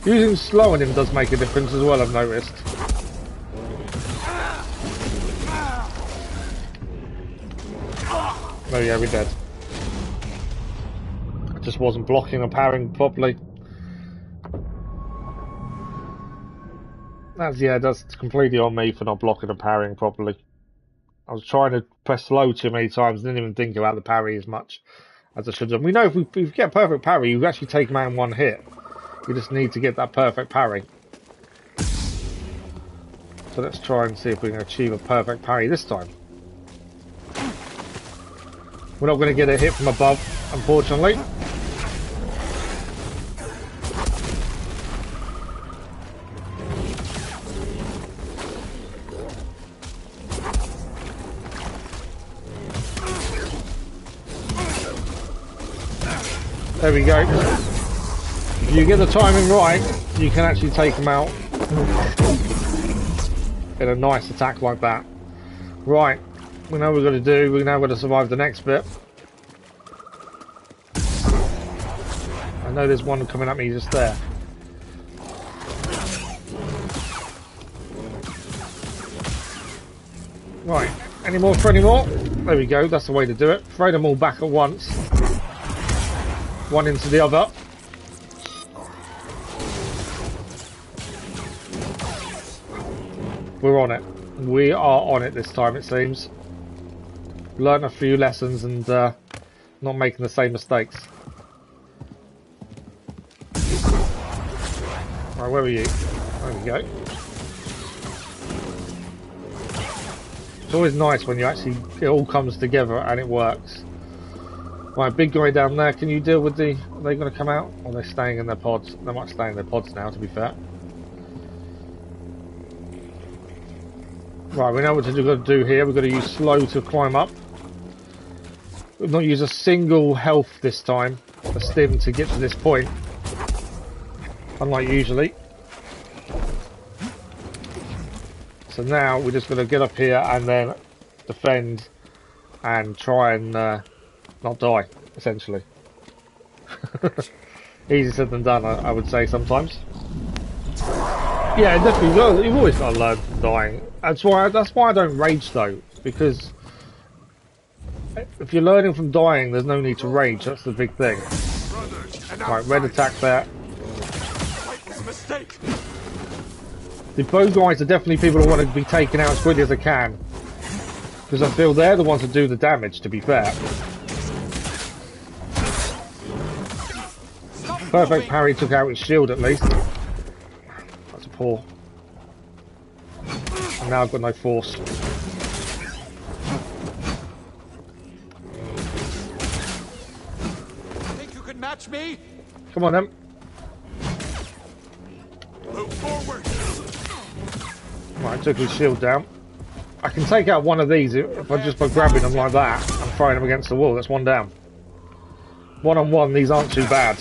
Using slow on him does make a difference as well, I've noticed. Oh yeah, we're dead. I just wasn't blocking or parrying properly. That's completely on me for not blocking and parrying properly. I was trying to press slow too many times, didn't even think about the parry as much as I should have. We know if we get perfect parry, you actually take him out in one hit. You just need to get that perfect parry. So let's try and see if we can achieve a perfect parry this time. We're not going to get a hit from above, unfortunately. There we go. If you get the timing right, you can actually take them out in a nice attack like that. Right, we know what we're going to do. We're now going to survive the next bit. I know there's one coming at me just there. Right, any more for any more? There we go, that's the way to do it. Throw them all back at once. One into the other. We're on it. We are on it this time, it seems. Learned a few lessons and not making the same mistakes. Right, where are you? There we go. It's always nice when you actually, it all comes together and it works. Right, big guy down there, can you deal with the, are they going to come out? Or are they staying in their pods? They might stay in their pods now, to be fair. Right, we know what we've got to do here. We've got to use slow to climb up. We've not used a single health this time, a stim to get to this point. Unlike usually. So now we're just going to get up here and then defend and try and not die, essentially. Easier said than done, I would say sometimes. Yeah, definitely. You've always got to learn from dying. That's why I don't rage though, because if you're learning from dying, there's no need to rage. That's the big thing. Right, red attack there. The bow guys are definitely people who want to be taken out as quickly as they can, because I feel they're the ones that do the damage. To be fair, perfect parry took out his shield at least. That's poor. And now I've got no force. Think you can match me? Come on then. Move forward. Right, I took his shield down. I can take out one of these if I just by grabbing them like that and throwing them against the wall. That's one down. One on one, these aren't too bad.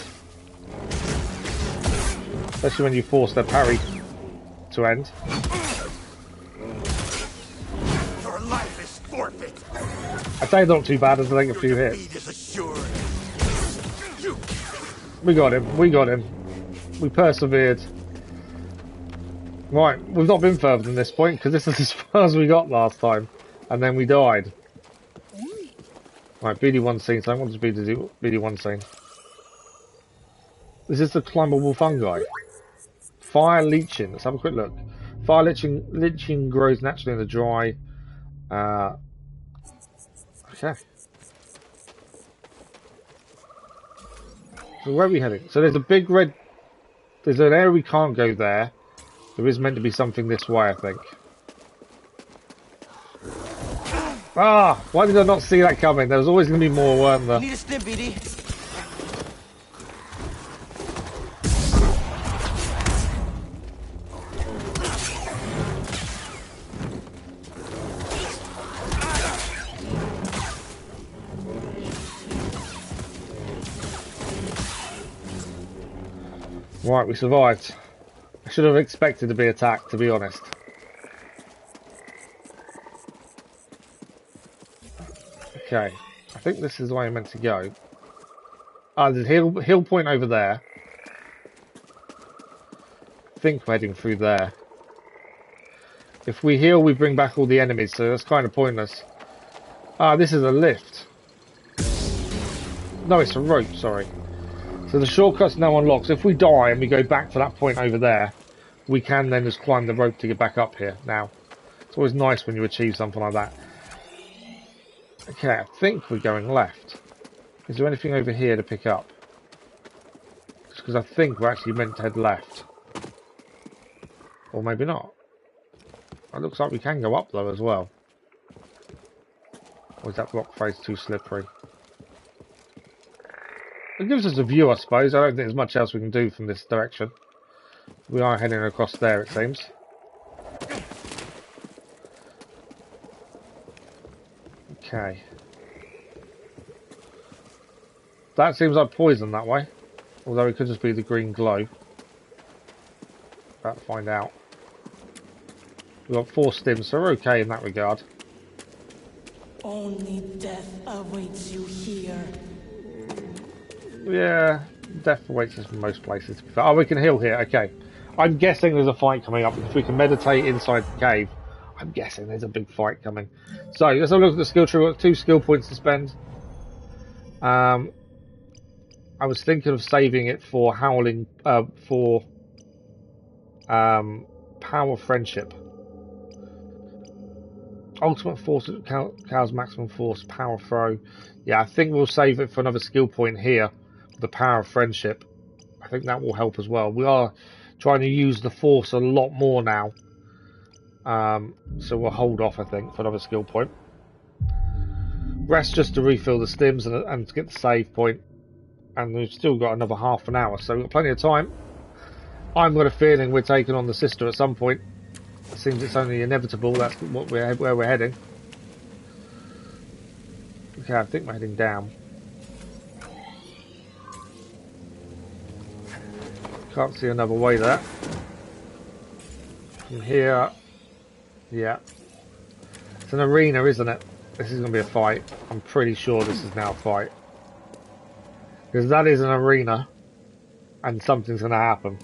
Especially when you force their parry to end. Your life is forfeit. I say not too bad as I take a few hits. We got him. We got him. We persevered. Right, we've not been further than this point because this is as far as we got last time, and then we died. Right, BD1 scene. So I want to be the BD1 scene. This is the climbable fungi. Fire leeching. Let's have a quick look. Fire leeching grows naturally in the dry. Okay. So where are we heading? So there's a big red. There's an area we can't go there. There is meant to be something this way, I think. Ah! Why did I not see that coming? There was always going to be more, weren't there? Need a stim, BD. Right, we survived. I should have expected to be attacked, to be honest. Okay, I think this is the way I'm meant to go. Ah, there's a hill point over there. I think we're heading through there. If we heal, we bring back all the enemies, so that's kind of pointless. Ah, this is a lift. No, it's a rope, sorry. So the shortcut's now unlocked. So if we die and we go back to that point over there, we can then just climb the rope to get back up here now. It's always nice when you achieve something like that. Okay, I think we're going left. Is there anything over here to pick up? Just because I think we're actually meant to head left. Or maybe not. It looks like we can go up though as well. Or is that block face too slippery? It gives us a view, I suppose. I don't think there's much else we can do from this direction. We are heading across there, it seems. Okay. That seems like poison that way. Although it could just be the green glow. Let's find out. We've got 4 stims, so we're okay in that regard. Only death awaits you here. Yeah, death awaits us in most places. Oh, we can heal here, okay. I'm guessing there's a fight coming up. If we can meditate inside the cave, I'm guessing there's a big fight coming. So, let's have a look at the skill tree. We've got 2 skill points to spend. I was thinking of saving it for howling, power friendship. Ultimate force cows maximum force, power throw. Yeah, I think we'll save it for another skill point here. The power of friendship. I think that will help as well. We are trying to use the force a lot more now. So we'll hold off, I think, for another skill point. Rest just to refill the stims and to get the save point. And we've still got another half an hour, so we've got plenty of time. I've got a feeling we're taking on the sister at some point. It seems it's only inevitable. That's what where we're heading. Okay, I think we're heading down. Can't see another way there. From here, yeah. It's an arena, isn't it? This is going to be a fight. I'm pretty sure this is now a fight. Because that is an arena, and something's going to happen.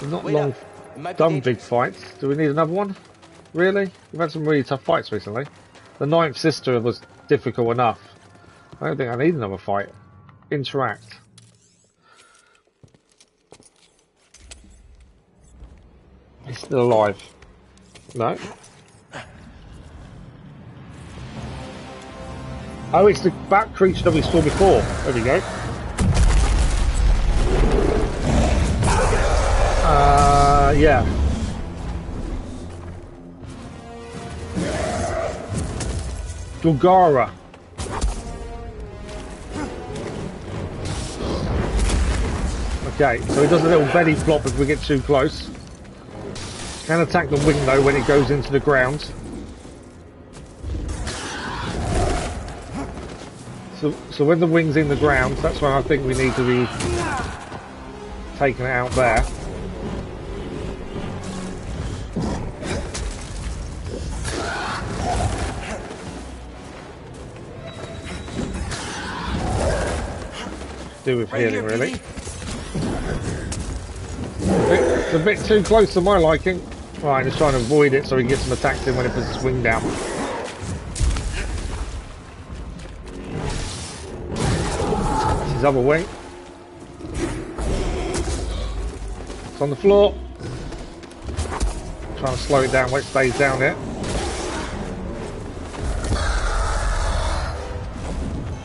We've not long done big fights. Do we need another one? Really? We've had some really tough fights recently. The Nightsister was difficult enough. I don't think I need another fight. Interact. He's still alive. No? Oh, it's the bat creature that we saw before. There we go. Yeah. Gorgara. Okay, so he does a little belly flop if we get too close. Can attack the wing though when it goes into the ground. So when the wing's in the ground, that's when I think we need to be taking it out there. Do with healing, really. It's a bit too close to my liking. Right, just trying to avoid it so he gets some attacks in when it puts his wing down. That's his other wing. It's on the floor. Trying to slow it down when it stays down here.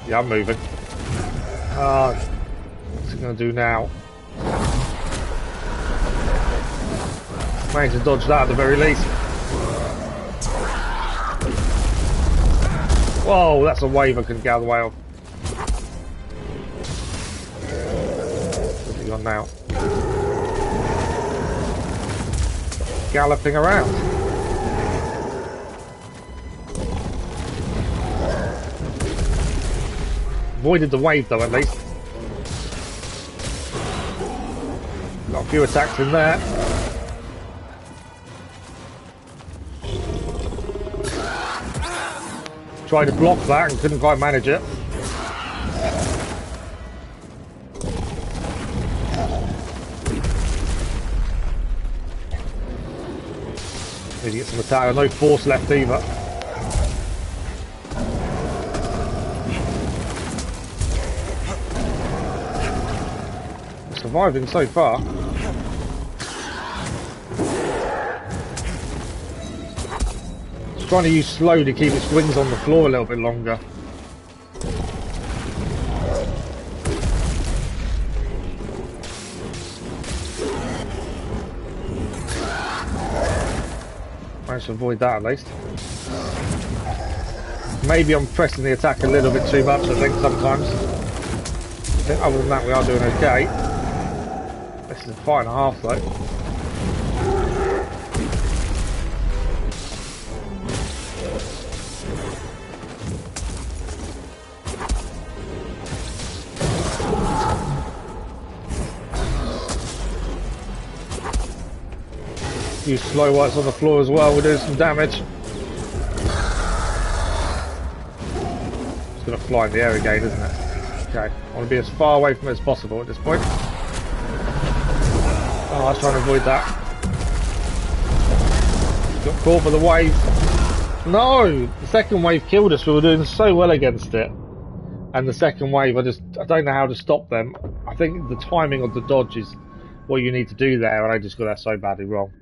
Yeah, I'm moving. What's it going to do now? Managed to dodge that at the very least. Whoa, that's a wave I couldn't get out of the way of. Where's he gone now? Galloping around. Avoided the wave though, at least. Got a few attacks in there. Tried to block that and couldn't quite manage it. Need to get some attack. No force left either. Surviving so far. trying to use slow to keep its wings on the floor a little bit longer. Managed to avoid that at least. Maybe I'm pressing the attack a little bit too much, I think, sometimes. Other than that, we are doing okay. This is a fight and a half, though. Use slow whites on the floor as well, we're doing some damage. It's going to fly in the air again, isn't it? Okay, I want to be as far away from it as possible at this point. Oh, I was trying to avoid that. Got caught by the wave. No! The second wave killed us, we were doing so well against it. And the second wave, I don't know how to stop them. I think the timing of the dodge is what you need to do there, and I just got that so badly wrong.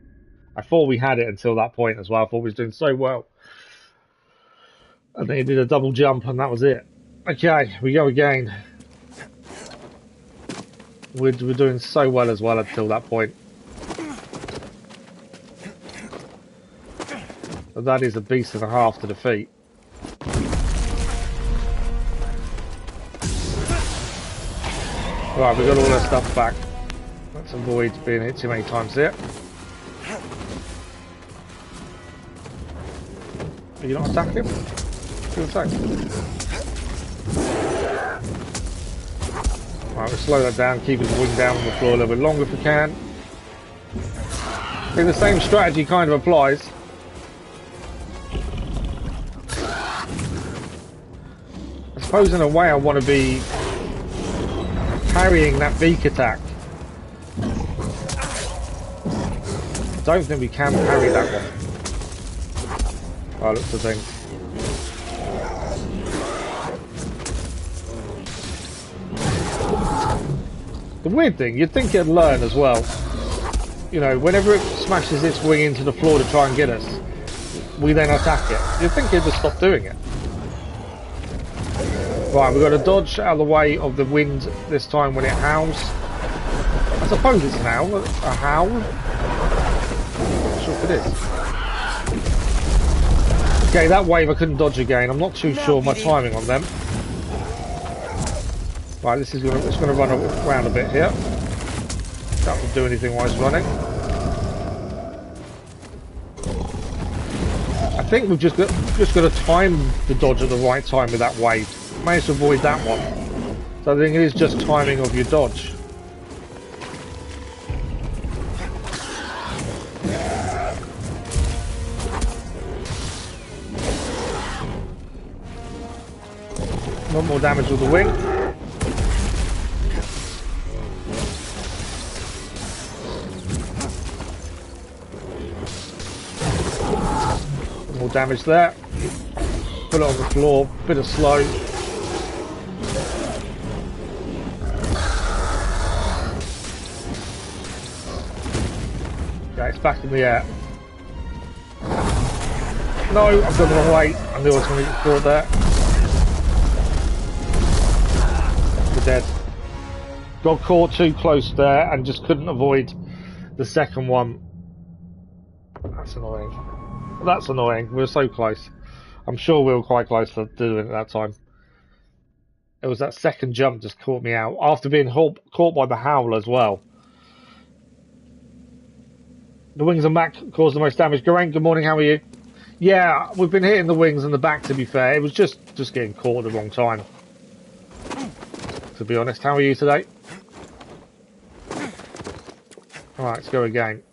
I thought we had it until that point as well. I thought we was doing so well. And then he did a double jump and that was it. Okay, we go again. We're doing so well as well until that point. But that is a beast and a half to defeat. Right, we got all our stuff back. Let's avoid being hit too many times here. Are you not attacking him? Do attack. Right, we'll slow that down, keep his wing down on the floor a little bit longer if we can. I think the same strategy kind of applies. I suppose in a way I want to be parrying that beak attack. I don't think we can parry that one. Oh, looks the thing. The weird thing, you'd think it'd learn as well. You know, whenever it smashes its wing into the floor to try and get us, we then attack it. You'd think it'd just stop doing it. Right, we've got to dodge out of the way of the wind this time when it howls. I suppose it's an owl. A howl? Not sure if it is. Okay, that wave I couldn't dodge again. I'm not too sure my timing on them. Right, it's gonna run around a bit here. That will do anything while it's running. I think we've just got to time the dodge at the right time with that wave. Managed to avoid that one. So I think it is just timing of your dodge. Not more damage with the wing. More damage there. Put it on the floor, bit of slow. Okay, it's back in the air. No, I've gone the wrong way. I knew I was going to get caught there. We're dead. Got caught too close there and just couldn't avoid the second one. That's annoying. That's annoying. We were so close. I'm sure we were quite close to doing it at that time. It was that second jump just caught me out. After being caught by the howl as well. The wings and back caused the most damage. Geraint, good morning, how are you? Yeah, we've been hitting the wings and the back, to be fair. It was just getting caught at the wrong time. To be honest, how are you today? Alright, let's go again.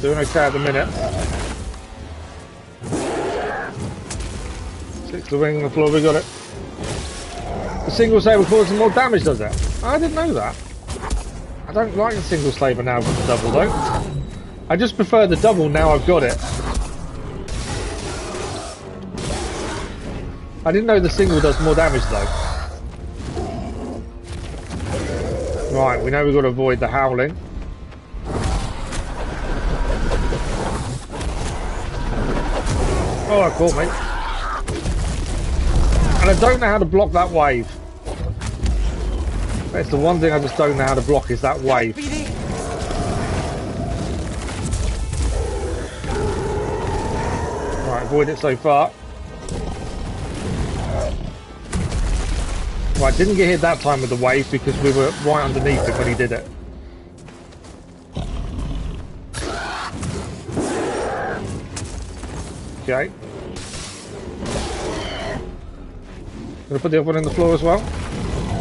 Doing okay at the minute. 6 the wing on the floor, we got it. The single saber causes more damage, does it? I didn't know that. I don't like the single saber now with the double though. I just prefer the double now I've got it. I didn't know the single does more damage though. Right, we know we've got to avoid the howling. Oh, it caught me. And I don't know how to block that wave. That's the one thing I just don't know how to block is that wave. Right, avoid it so far. Right, didn't get hit that time with the wave because we were right underneath it when he did it. Okay. Gonna put the other one in the floor as well.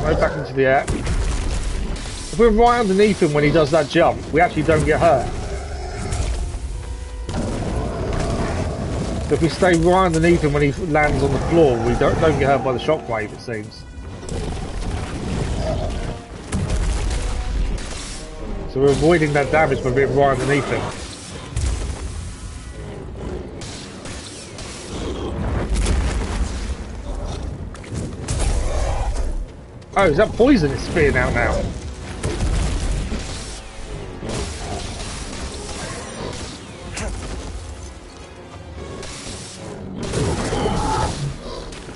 Right back into the air. If we're right underneath him when he does that jump, we actually don't get hurt. If we stay right underneath him when he lands on the floor, we don't get hurt by the shockwave, it seems. So we're avoiding that damage by being right underneath him. Oh, is that poison it's spitting out now?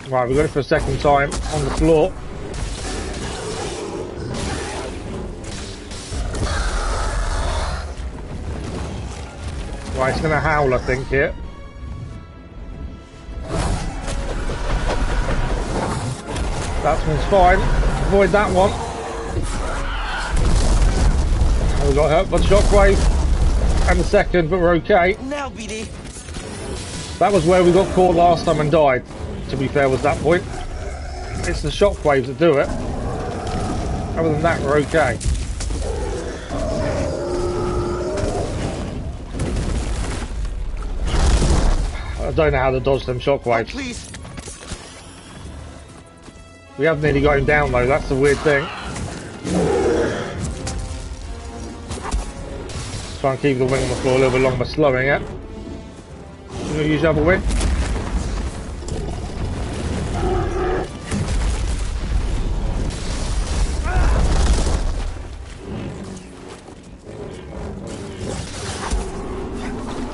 Right, we got it for a second time on the floor. Right, it's going to howl, I think, here. That one's fine. Avoid that one. Oh, we got hurt by the shockwave. And the second, but we're okay. Now, BD. That was where we got caught last time and died, to be fair, was that point. It's the shockwaves that do it. Other than that, we're okay. I don't know how to dodge them shockwaves. Oh, please. We have nearly got him down though, that's the weird thing. Try and keep the wing on the floor a little bit longer by slowing it. You gonna use the other wing?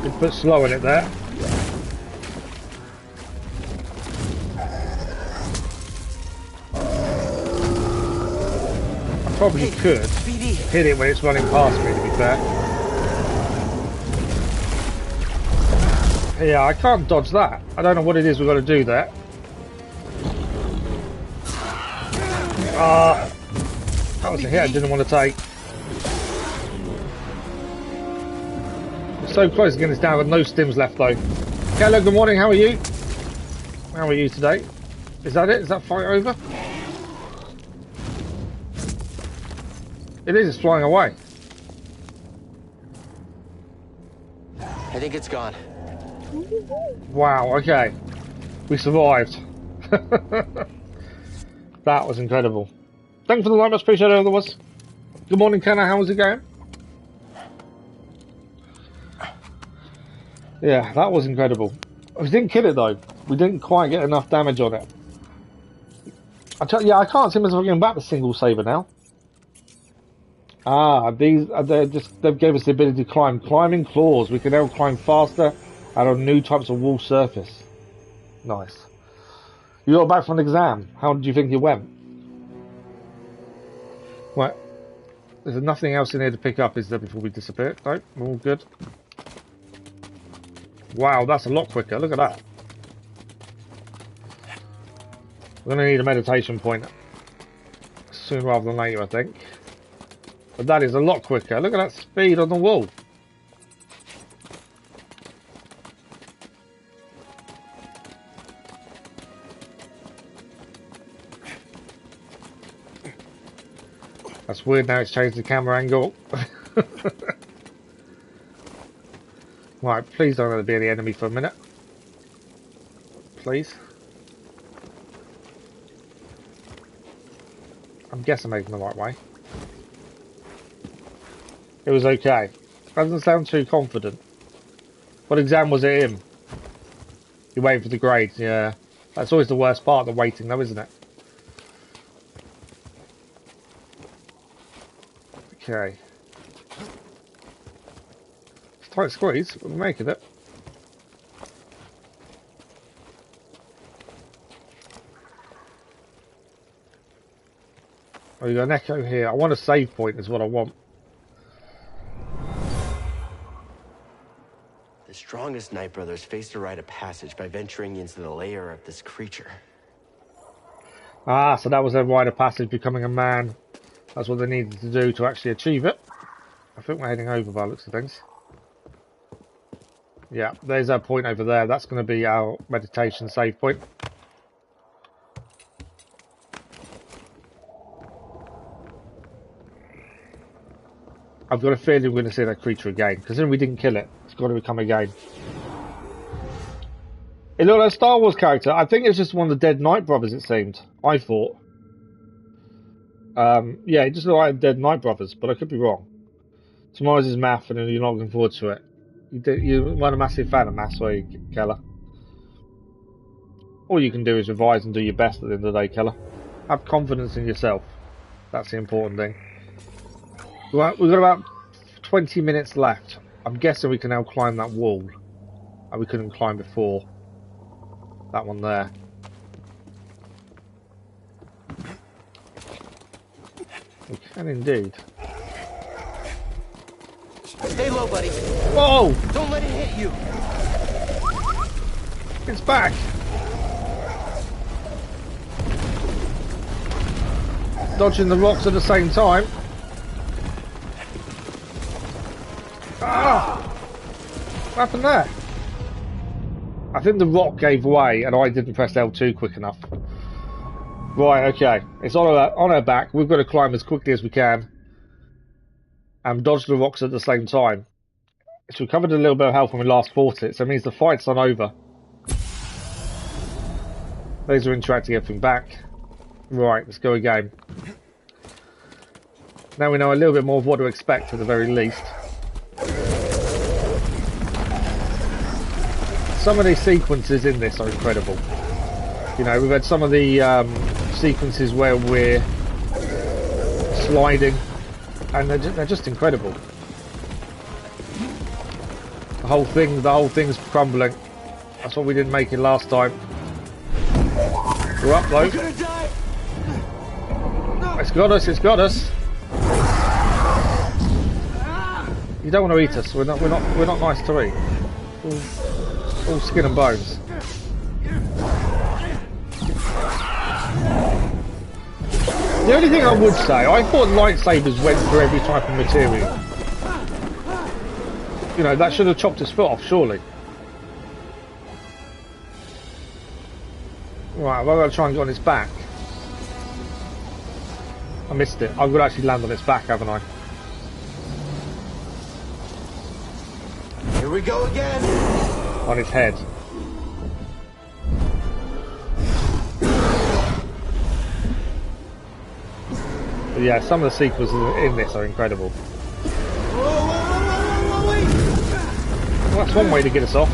Good put slow in it there. Probably could hit it when it's running past me, to be fair. Yeah, I can't dodge that. I don't know what it is we've got to do there. That was a hit I didn't want to take. We're so close to getting this down with no stims left though. Hello, good morning, how are you? How are you today? Is that it? Is that fight over? It is, it's flying away. I think it's gone. Wow, okay. We survived. That was incredible. Thanks for the like, much appreciated, otherwise. Good morning, Kenna, how was it going? Yeah, that was incredible. We didn't kill it though. We didn't quite get enough damage on it. Yeah, I can't see myself getting back to single saber now. Ah, they've gave us the ability to climb. Climbing claws. We can now climb faster and on new types of wall surface. Nice. You got back from an exam. How did you think it went? Right. There's nothing else in here to pick up, is there, before we disappear? No, we're all good. Wow, that's a lot quicker. Look at that. We're going to need a meditation point sooner rather than later, I think. But that is a lot quicker. Look at that speed on the wall. That's weird now it's changed the camera angle. Right, please don't let it be the enemy for a minute. Please. I'm guessing I'm making the right way. It was okay. Doesn't sound too confident. What exam was it in? You're waiting for the grades, yeah. That's always the worst part, the waiting though, isn't it? Okay. It's tight squeeze, we're making it. Oh, you got an echo here. I want a save point is what I want. The strongest Nightbrothers faced a rite of passage by venturing into the lair of this creature. Ah, so that was their rite of passage, becoming a man. That's what they needed to do to actually achieve it. I think we're heading over by the looks of things. Yeah, there's our point over there. That's going to be our meditation save point. I've got a feeling we're going to see that creature again, because then we didn't kill it. It's got to become again. It looked like a Star Wars character. I think it's just one of the dead Nightbrothers, it seemed. I thought. Yeah, it just looked like dead Nightbrothers, but I could be wrong. Tomorrow's his math, and you're not looking forward to it. You weren't a massive fan of maths, were you, Keller? All you can do is revise and do your best at the end of the day, Keller. Have confidence in yourself. That's the important thing. Right, we've got about 20 minutes left. I'm guessing we can now climb that wall. And we couldn't climb before. That one there. We can indeed. Stay low, buddy. Whoa! Don't let it hit you. It's back. Dodging the rocks at the same time. Ah! What happened there? I think the rock gave way and I didn't press L2 quick enough. Right, okay. It's on our back. We've got to climb as quickly as we can. And dodge the rocks at the same time. It's recovered a little bit of health when we last fought it, so it means the fight's not over. Those are interacting everything back. Right, let's go again. Now we know a little bit more of what to expect at the very least. Some of these sequences in this are incredible. You know, we've had some of the sequences where we're sliding, and they're just incredible. The whole thing's crumbling. That's what we didn't make it last time. We're up though. It's got us. It's got us. You don't want to eat us. We're not nice to eat. All skin and bones. The only thing I would say, I thought lightsabers went through every type of material. You know, that should have chopped his foot off, surely. Right, well, I've got to try and get on its back. I missed it. I've got to actually land on its back, haven't I? Here we go again. On its head. But yeah, some of the sequences in this are incredible. Well, that's one way to get us off.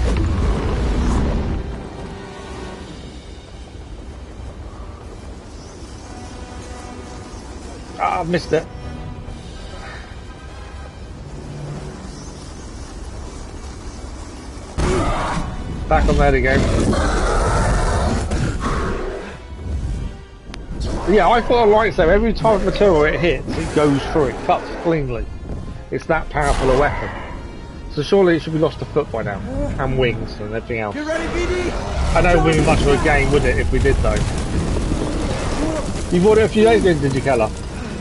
Ah, I've missed it. Back on that again. Yeah, I thought a lightsaber, every type of material it hits, it goes through, it cuts cleanly. It's that powerful a weapon. So surely it should be lost a foot by now. And wings and everything else. Get ready, BD! I know it wouldn't be much of a game, would it, if we did though. You bought it a few days ago, did you, Keller?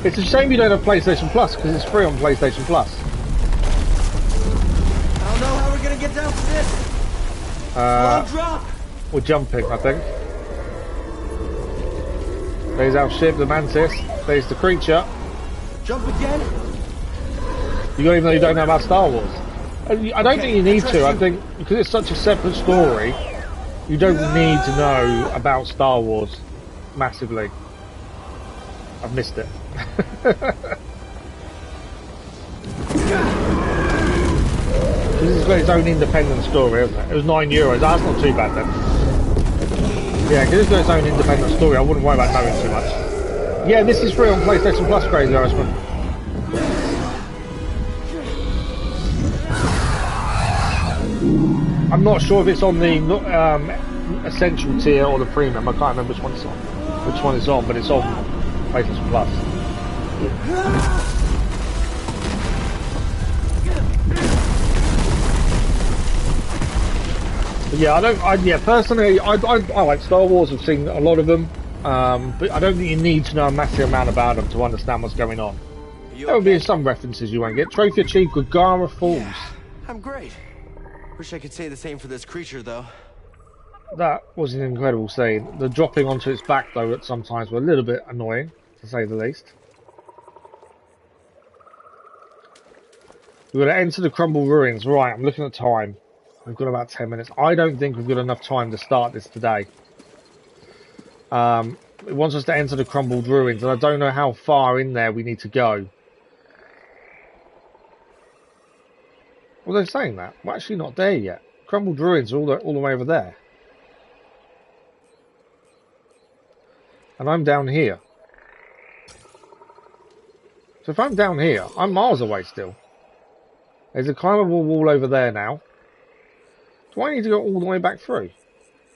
It's a shame you don't have PlayStation Plus, because it's free on PlayStation Plus. I don't know how we're gonna get down to this. Long drop. We're jumping, I think. There's our ship, the Mantis. There's the creature. Jump again? You don't even know you don't know about Star Wars. I don't think you need to. I think because it's such a separate story, you don't need to know about Star Wars massively. I've missed it. it's got its own independent story, hasn't it? It was €9. That's not too bad then. Yeah, because it's got its own independent story. I wouldn't worry about knowing too much. Yeah, this is free on PlayStation Plus, Crazy Irishman. I'm not sure if it's on the essential tier or the premium. I can't remember which one it's on, but it's on PlayStation Plus. But yeah, personally, I like Star Wars. I've seen a lot of them, but I don't think you need to know a massive amount about them to understand what's going on. There will be some references you won't get. Trophy achieved, Gorgara Falls. Yeah, I'm great. Wish I could say the same for this creature, though. That was an incredible scene. The dropping onto its back, though, at some times were a little bit annoying, to say the least. We're going to enter the crumbled ruins. Right, I'm looking at time. We've got about 10 minutes. I don't think we've got enough time to start this today. It wants us to enter the crumbled ruins, and I don't know how far in there we need to go. Well, they're saying that. We're actually not there yet. Crumbled ruins are all the way over there. And I'm down here. So if I'm down here, I'm miles away still. There's a climbable wall over there now. Do I need to go all the way back through?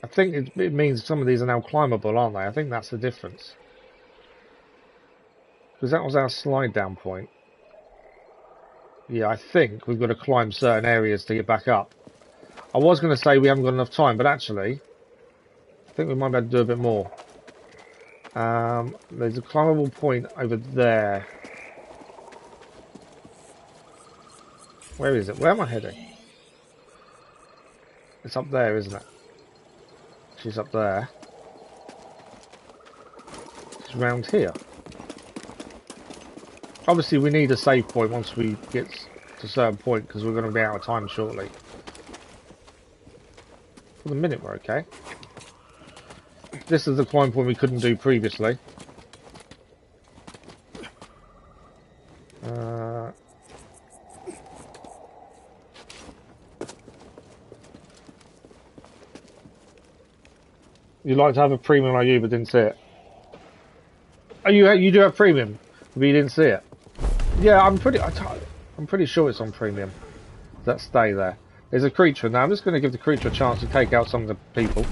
I think it means some of these are now climbable, aren't they? I think that's the difference. Because that was our slide down point. Yeah, I think we've got to climb certain areas to get back up. I was going to say we haven't got enough time, but actually, I think we might be able to do a bit more. There's a climbable point over there. Where is it? Where am I heading? It's up there, isn't it? She's up there. She's round here. Obviously, we need a save point once we get to a certain point, because we're going to be out of time shortly. For the minute, we're okay. This is the climb point we couldn't do previously. You'd like to have a premium like you, but didn't see it. Oh, you do have premium, but you didn't see it. Yeah, I'm pretty sure it's on premium. Let's stay there. There's a creature now. I'm just going to give the creature a chance to take out some of the people.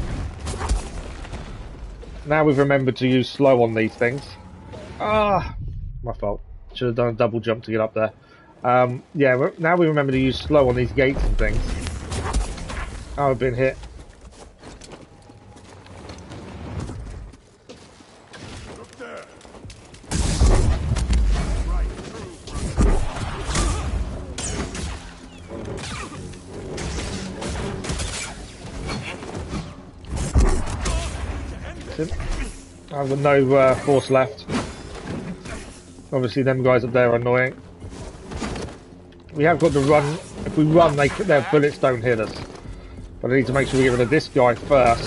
Now we've remembered to use slow on these things. Ah, my fault. Should have done a double jump to get up there. Yeah, now we remember to use slow on these gates and things. Oh, I've been hit. I've got no force left. Obviously, them guys up there are annoying. We have got to run. If we run, their bullets don't hit us. But I need to make sure we get rid of this guy first.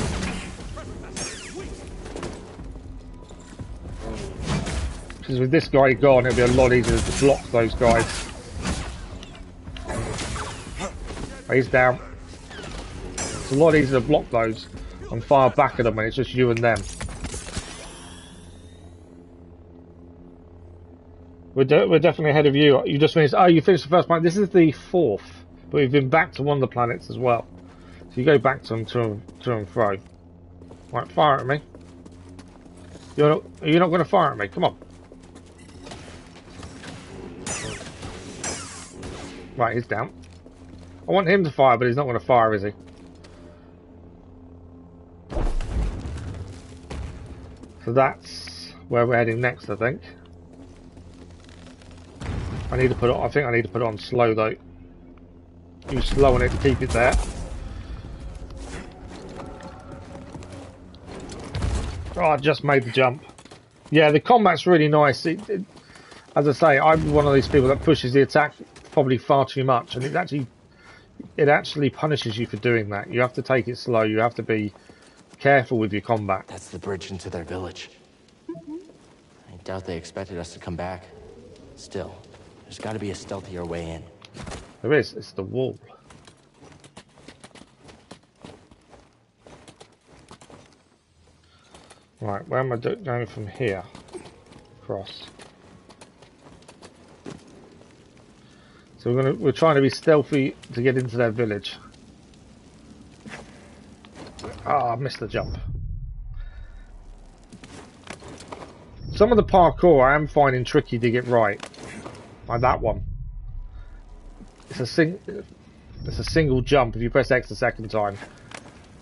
Because with this guy gone, it'll be a lot easier to block those guys. He's down. It's a lot easier to block those and fire back at them when it's just you and them. We're definitely ahead of you. You just finished. Oh, you finished the first planet. This is the 4th, but we've been back to one of the planets as well. So you go back to them to and fro. Right, fire at me. You're not going to fire at me. Come on. Right, he's down. I want him to fire, but he's not going to fire, is he? So that's where we're heading next, I think. I think I need to put it on slow though. Use slow on it to keep it there. Oh, I just made the jump. Yeah, the combat's really nice. As I say, I'm one of these people that pushes the attack probably far too much, and it actually punishes you for doing that. You have to take it slow. You have to be careful with your combat. That's the bridge into their village. I doubt they expected us to come back. Still, there's got to be a stealthier way in. There is. It's the wall. Right, where am I going from here? Across. So we're trying to be stealthy to get into their village. Ah, I missed the jump. Some of the parkour I am finding tricky to get right. Like that one. It's a single jump. If you press X the second time,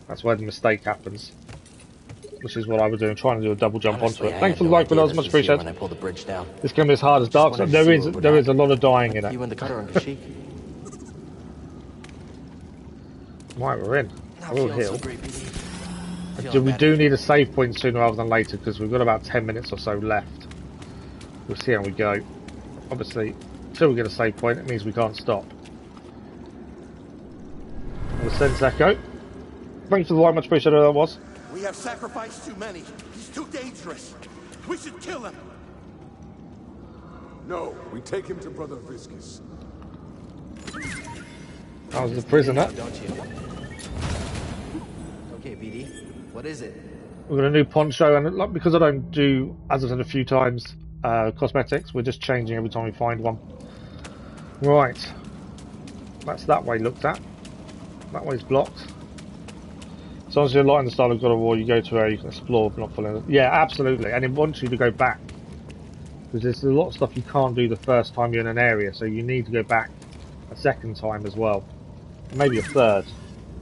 that's where the mistake happens. Which is what I was doing, trying to do a double jump Honestly, onto it. I Thanks had for the no like, but idea that was this much was here appreciated. when I pulled the bridge down. This can be as hard as Dark Souls. There is a lot of dying in it. You and the cutter on Kashyyyk. Right, we're in. I will heal. So We do need a save point sooner rather than later because we've got about 10 minutes or so left. We'll see how we go. Obviously, until we get a save point, it means we can't stop. We'll sense echo. Thanks for the like, much appreciated. That was. We have sacrificed too many. He's too dangerous. We should kill him. No, we take him to Brother Viscus. I was the prisoner. Don't you? Okay, BD. What is it? We've got a new poncho, and because I don't do, as I've said a few times, cosmetics, we're just changing every time we find one. Right. That's that way looked at. That way's blocked. So obviously a lot in the style of God of War, you go to where you can explore, but not follow. Yeah, absolutely. And it wants you to go back. Because there's a lot of stuff you can't do the first time you're in an area, so you need to go back a second time as well. Maybe a third.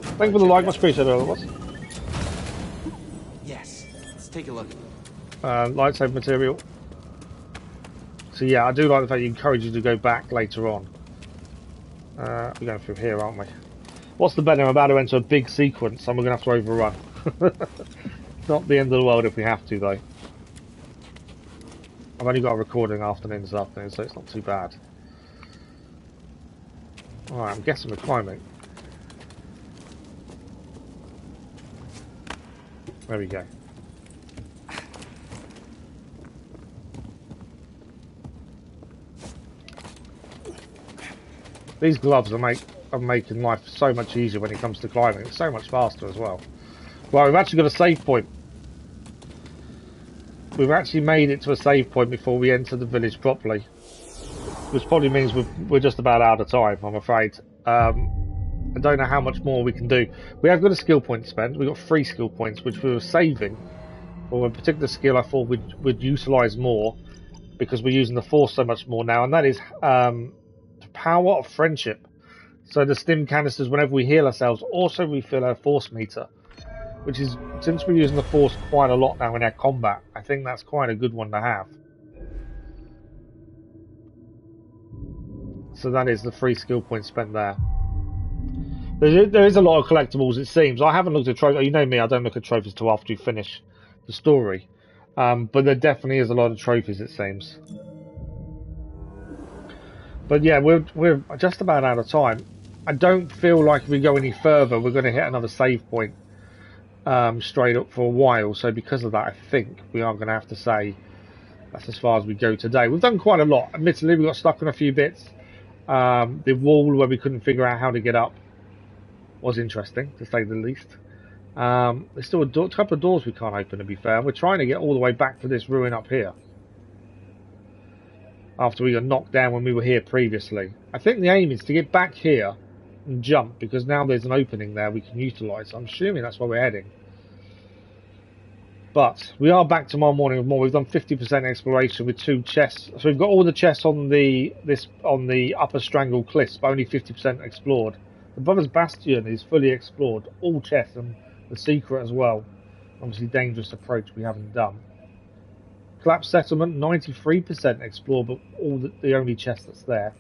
Thank you for the like, much appreciated. Yes. Let's take a look. Lightsaber material. So yeah, I do like the fact you encourage you to go back later on. We're going through here, aren't we? What's the better? I'm about to enter a big sequence and we're going to have to overrun. Not the end of the world if we have to, though. I've only got a recording afternoon this afternoon, so it's not too bad. Alright, I'm guessing we're climbing. There we go. These gloves are making life so much easier when it comes to climbing. It's so much faster as well. Well, we've actually got a save point. We've actually made it to a save point before we enter the village properly. Which probably means we're just about out of time, I'm afraid. I don't know how much more we can do. We have got a skill point to spend. We've got 3 skill points, which we were saving for a particular skill I thought we'd utilise more, because we're using the Force so much more now, and that is the power of friendship. So the stim canisters, whenever we heal ourselves, also refill our Force meter, which is, since we're using the Force quite a lot now in our combat, I think that's quite a good one to have. So that is the 3 skill points spent there. There is a lot of collectibles, it seems. I haven't looked at trophies. You know me, I don't look at trophies till after you finish the story. But there definitely is a lot of trophies, it seems. But yeah, we're just about out of time. I don't feel like if we go any further, we're going to hit another save point straight up for a while. So because of that, I think we are going to have to say that's as far as we go today. We've done quite a lot. Admittedly, we got stuck on a few bits. The wall where we couldn't figure out how to get up was interesting, to say the least. There's still a couple of doors we can't open, to be fair. We're trying to get all the way back to this ruin up here, after we got knocked down when we were here previously. I think the aim is to get back here and jump, because now there's an opening there we can utilise. I'm assuming that's where we're heading. But we are back tomorrow morning with more. We've done 50% exploration with 2 chests. So we've got all the chests on the upper Strangle Cliffs, but only 50% explored. The Brothers Bastion is fully explored, all chests, and the secret as well. Obviously, Dangerous Approach we haven't done. Collapsed Settlement, 93% explored, but the only chest that's there.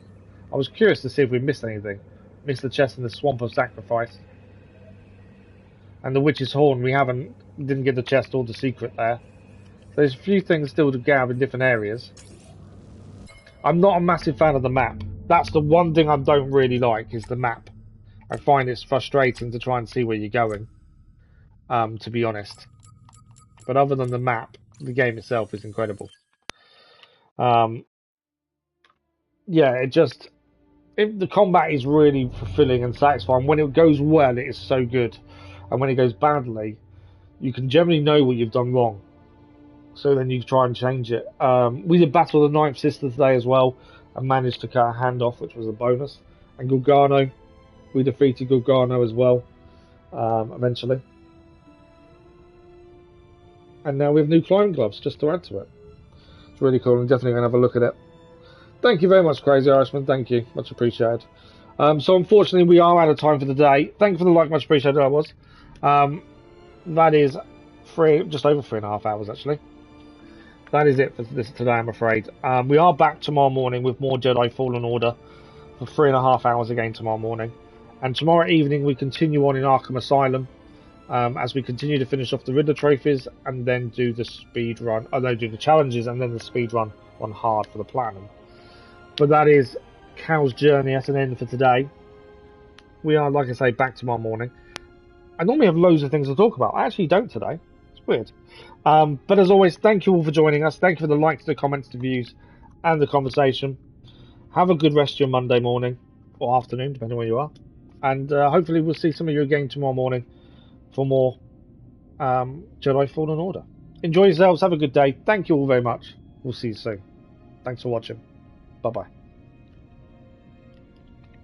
I was curious to see if we missed anything. Missed the chest in the Swamp of Sacrifice. And the Witch's Horn, we didn't get the chest or the secret there. There's a few things still to grab in different areas. I'm not a massive fan of the map. That's the one thing I don't really like, is the map. I find it's frustrating to try and see where you're going, to be honest. But other than the map, the game itself is incredible. Yeah, the combat is really fulfilling and satisfying. When it goes well, it is so good. And when it goes badly, you can generally know what you've done wrong. So then you try and change it. We did battle the Nightsister today as well, and managed to cut a hand off, which was a bonus. And Gorgano, we defeated Gorgano as well, eventually. And now we have new climbing gloves, just to add to it. It's really cool, and definitely going to have a look at it. Thank you very much, Crazy Irishman. Thank you. Much appreciated. So unfortunately, we are out of time for the day. Thank you for the like. Much appreciated, I was. That is just over 3.5 hours, actually. That is it for this today, I'm afraid. We are back tomorrow morning with more Jedi Fallen Order for 3.5 hours again tomorrow morning. And tomorrow evening, we continue on in Arkham Asylum. As we continue to finish off the Riddler trophies and then do the speed run, do the challenges and then the speed run on hard for the platinum. But that is Cal's journey at an end for today. We are, like I say, back tomorrow morning. I normally have loads of things to talk about. I actually don't today. It's weird. But as always, thank you all for joining us. Thank you for the likes, the comments, the views, and the conversation. Have a good rest of your Monday morning or afternoon, depending where you are. And hopefully we'll see some of you again tomorrow morning for more Jedi Fallen Order. Enjoy yourselves. Have a good day. Thank you all very much. We'll see you soon. Thanks for watching. Bye-bye.